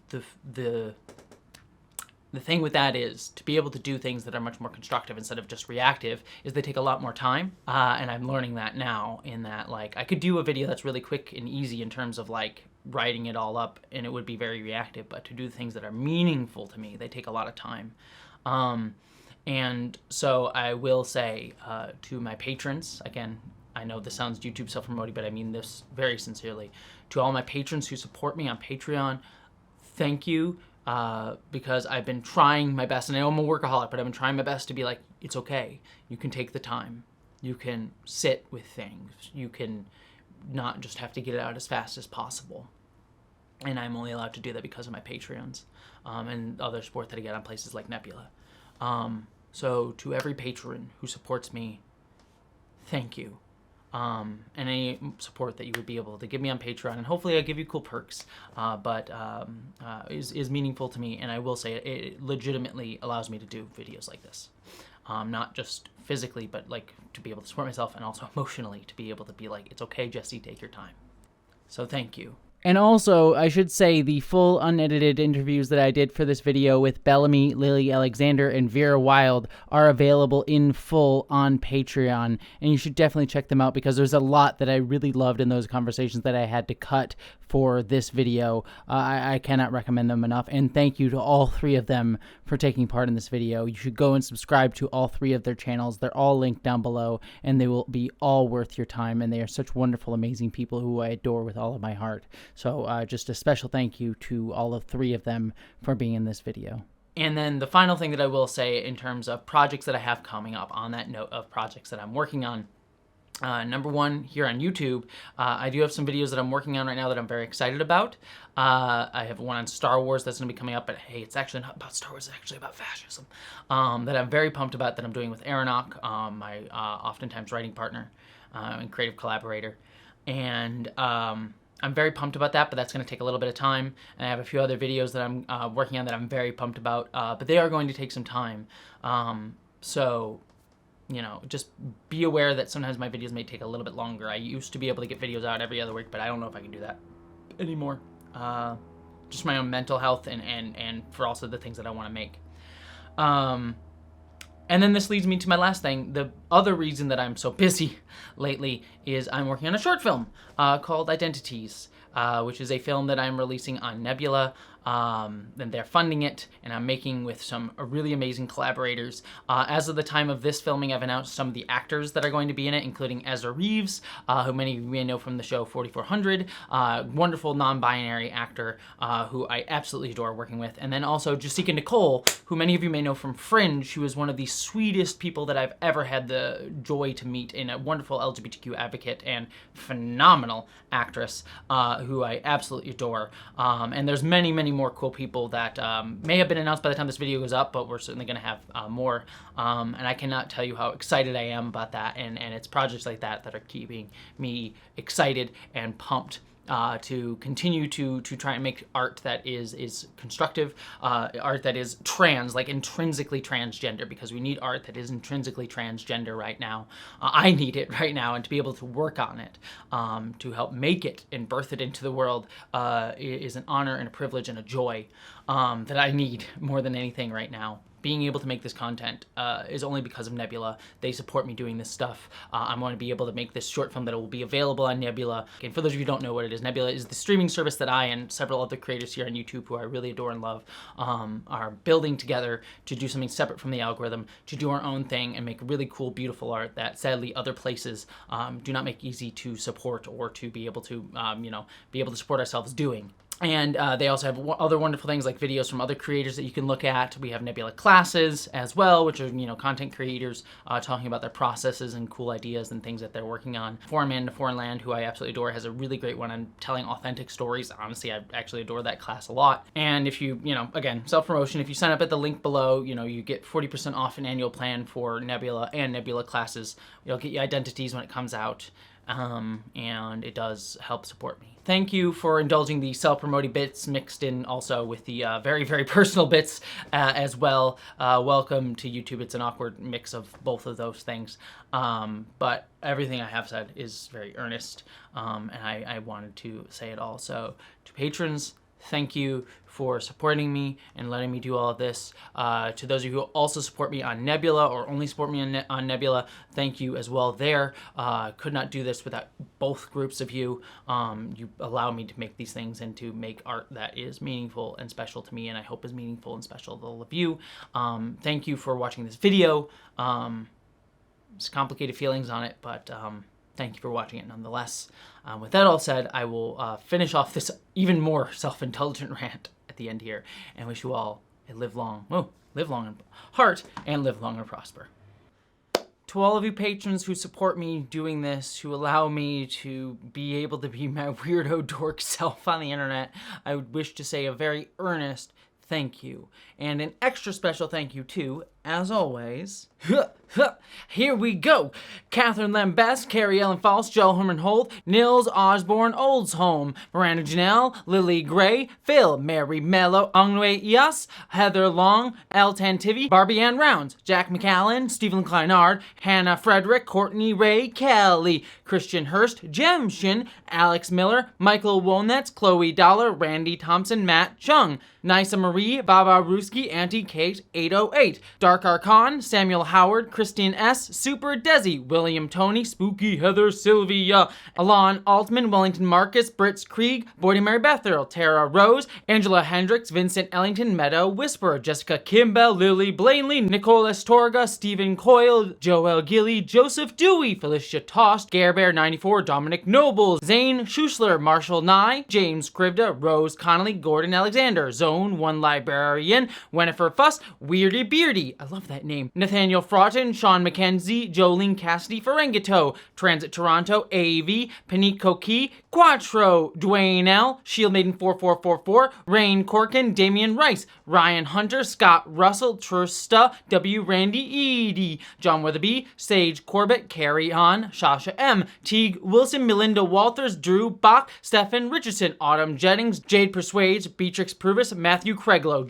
the thing with that is, to be able to do things that are much more constructive instead of just reactive, is they take a lot more time. And I'm learning that now, in that, like, I could do a video that's really quick and easy in terms of, like, writing it all up, and it would be very reactive. But to do things that are meaningful to me, they take a lot of time. And so I will say to my patrons, again, I know this sounds YouTube self-promoting, but I mean this very sincerely. To all my patrons who support me on Patreon, thank you. Because I've been trying my best, and I know I'm a workaholic, but I've been trying my best to be like, it's okay. You can take the time. You can sit with things. You can not just have to get it out as fast as possible. And I'm only allowed to do that because of my Patreons and other support that I get on places like Nebula. So to every patron who supports me, thank you. And any support that you would be able to give me on Patreon, and hopefully I give you cool perks, but is meaningful to me. And I will say it legitimately allows me to do videos like this, not just physically, but like to be able to support myself, and also emotionally to be able to be like, it's okay, Jessie, take your time. So thank you. And also, I should say, the full unedited interviews that I did for this video with Bellamy, Lily Alexandre, and Vera Wylde are available in full on Patreon, and you should definitely check them out because there's a lot that I really loved in those conversations that I had to cut for this video. I cannot recommend them enough, and thank you to all three of them for taking part in this video. You should go and subscribe to all three of their channels. They're all linked down below, and they will be all worth your time, and they are such wonderful, amazing people who I adore with all of my heart. So just a special thank you to all of three of them for being in this video. And then the final thing that I will say in terms of projects that I have coming up on that note of projects that I'm working on. Number one, here on YouTube, I do have some videos that I'm working on right now that I'm very excited about. I have one on Star Wars that's going to be coming up, but hey, it's actually not about Star Wars, it's actually about fascism, that I'm very pumped about, that I'm doing with Aranock, my oftentimes writing partner and creative collaborator. And I'm very pumped about that, but that's going to take a little bit of time. And I have a few other videos that I'm working on that I'm very pumped about, but they are going to take some time. So, you know, just be aware that sometimes my videos may take a little bit longer. I used to be able to get videos out every other week, but I don't know if I can do that anymore. Just my own mental health and for also the things that I want to make. And then this leads me to my last thing. The other reason that I'm so busy lately is I'm working on a short film called Identities, which is a film that I'm releasing on Nebula. And they're funding it, and I'm making with some really amazing collaborators. As of the time of this filming, I've announced some of the actors that are going to be in it, including Ezra Reeves, who many of you may know from the show 4400, wonderful non-binary actor who I absolutely adore working with. And then also Jessica Nicole, who many of you may know from Fringe, who is one of the sweetest people that I've ever had the joy to meet, and a wonderful LGBTQ advocate and phenomenal actress who I absolutely adore. And there's many, many more cool people that may have been announced by the time this video goes up, but we're certainly going to have more. And I cannot tell you how excited I am about that. And it's projects like that that are keeping me excited and pumped to continue to try and make art that is constructive, art that is trans, like intrinsically transgender, because we need art that is intrinsically transgender right now. I need it right now, and to be able to work on it, to help make it and birth it into the world is an honor and a privilege and a joy that I need more than anything right now. Being able to make this content is only because of Nebula. They support me doing this stuff. I'm going to be able to make this short film that will be available on Nebula. And for those of you who don't know what it is, Nebula is the streaming service that I and several other creators here on YouTube who I really adore and love are building together to do something separate from the algorithm, to do our own thing and make really cool, beautiful art that sadly other places do not make easy to support or to be able to, be able to support ourselves doing. And they also have other wonderful things like videos from other creators that you can look at. We have Nebula classes as well, which are, content creators talking about their processes and cool ideas and things that they're working on. Foreign Man to Foreign Land, who I absolutely adore, has a really great one on telling authentic stories. Honestly, I actually adore that class a lot. And if you, again, self-promotion, if you sign up at the link below, you get 40% off an annual plan for Nebula and Nebula classes. It'll get you Identities when it comes out. And it does help support me. Thank you for indulging the self-promoting bits mixed in also with the very, very personal bits as well. Welcome to YouTube. It's an awkward mix of both of those things. But everything I have said is very earnest, and I wanted to say it all. So to patrons, thank you for supporting me and letting me do all of this. To those of you who also support me on Nebula or only support me on Nebula, thank you as well there. Could not do this without both groups of you. You allow me to make these things and to make art that is meaningful and special to me, and I hope is meaningful and special to all of you. Thank you for watching this video. There's complicated feelings on it, but thank you for watching it nonetheless. With that all said, I will finish off this even more self-indulgent rant at the end here, and wish you all a live long in heart, and live long and prosper. To all of you patrons who support me doing this, who allow me to be able to be my weirdo dork self on the internet, I would wish to say a very earnest thank you. And an extra special thank you to as always, here we go. Catherine Lambest, Carrie Ellen Falls, Joe Herman Holt, Nils Osborne Oldsholm, Miranda Janelle, Lily Gray, Phil, Mary Mello, Ongwe Ias, Heather Long, Elle Tantivy, Barbie Ann Rounds, Jack McAllen, Stephen Kleinard, Hannah Frederick, Courtney Ray Kelly, Christian Hurst, Jem Shin, Alex Miller, Michael Wolnetz, Chloe Dollar, Randy Thompson, Matt Chung, Nisa Marie, Baba Ruski, Auntie Kate 808, Dark Archon, Samuel Howard, Christine S, Super Desi, William Tony, Spooky Heather Sylvia, Alon Altman, Wellington Marcus, Brits Krieg, Boydie Mary Bethel, Tara Rose, Angela Hendricks, Vincent Ellington, Meadow Whisperer, Jessica Kimball, Lily Blanley, Nicole Estorga, Stephen Coyle, Joel Gilly, Joseph Dewey, Felicia Tost, Garebear 94, Dominic Nobles, Zane Schuschler, Marshall Nye, James Krivda, Rose Connolly, Gordon Alexander, Zone 1 Librarian, Winifred Fuss, Weirdy Beardy, I love that name, Nathaniel Fraughton, Sean McKenzie, Jolene Cassidy Ferengito, Transit Toronto, AV, Panico Key, Quattro, Dwayne L, Shield Maiden 4444, Rain Corkin, Damian Rice, Ryan Hunter, Scott Russell, Trusta, W. Randy Edie, John Weatherby, Sage Corbett, Carry On, Shasha M, Teague Wilson, Melinda Walters, Drew Bach, Stephen Richardson, Autumn Jennings, Jade Persuades, Beatrix Pruvis, Matthew Craiglow,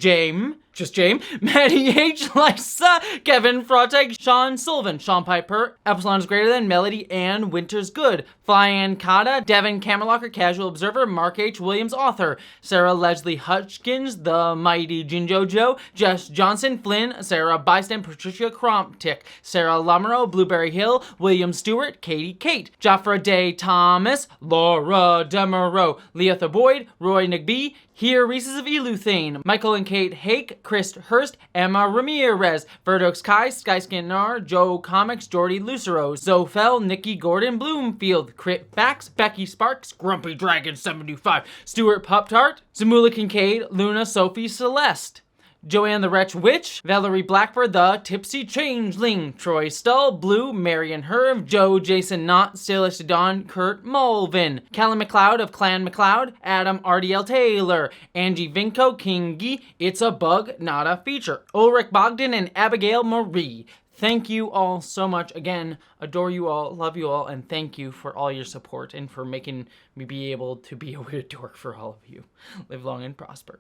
just James, Maddie H. Lysa, Kevin Froteg, Sean Sullivan, Sean Piper, Epsilon is greater than, Melody Ann Winter's Good, Flyan Kata, Devon Camerlocker, Casual Observer, Mark H. Williams, Author, Sarah Leslie Hutchkins, The Mighty Jinjo Joe, Jess Johnson, Flynn, Sarah Bystand, Patricia Cromptick, Sarah Lamoureux, Blueberry Hill, William Stewart, Katie Kate, Jafra Day Thomas, Laura Demereau, Leah Boyd, Roy Nigby, Here Reeses of Eluthane, Michael and Kate Hake, Chris Hurst, Emma Ramirez, Verdox Kai, Skyscanner, Joe Comics, Jordy Lucero, Zofel, Nikki Gordon Bloomfield, Crit Fax, Becky Sparks, Grumpy Dragon 75, Stuart Puptart, Zamula Kincaid, Luna Sophie Celeste, Joanne the Wretch Witch, Valerie Blackbird, The Tipsy Changeling, Troy Stull, Blue, Marion Herv, Joe Jason Knott, Silas Don, Kurt Mulvin, Callum McLeod of Clan McLeod, Adam RDL Taylor, Angie Vinco, Kingy, It's a Bug, Not a Feature, Ulrich Bogdan, and Abigail Marie. Thank you all so much. Again, adore you all, love you all, and thank you for all your support and for making me be able to be a weird dork for all of you. Live long and prosper.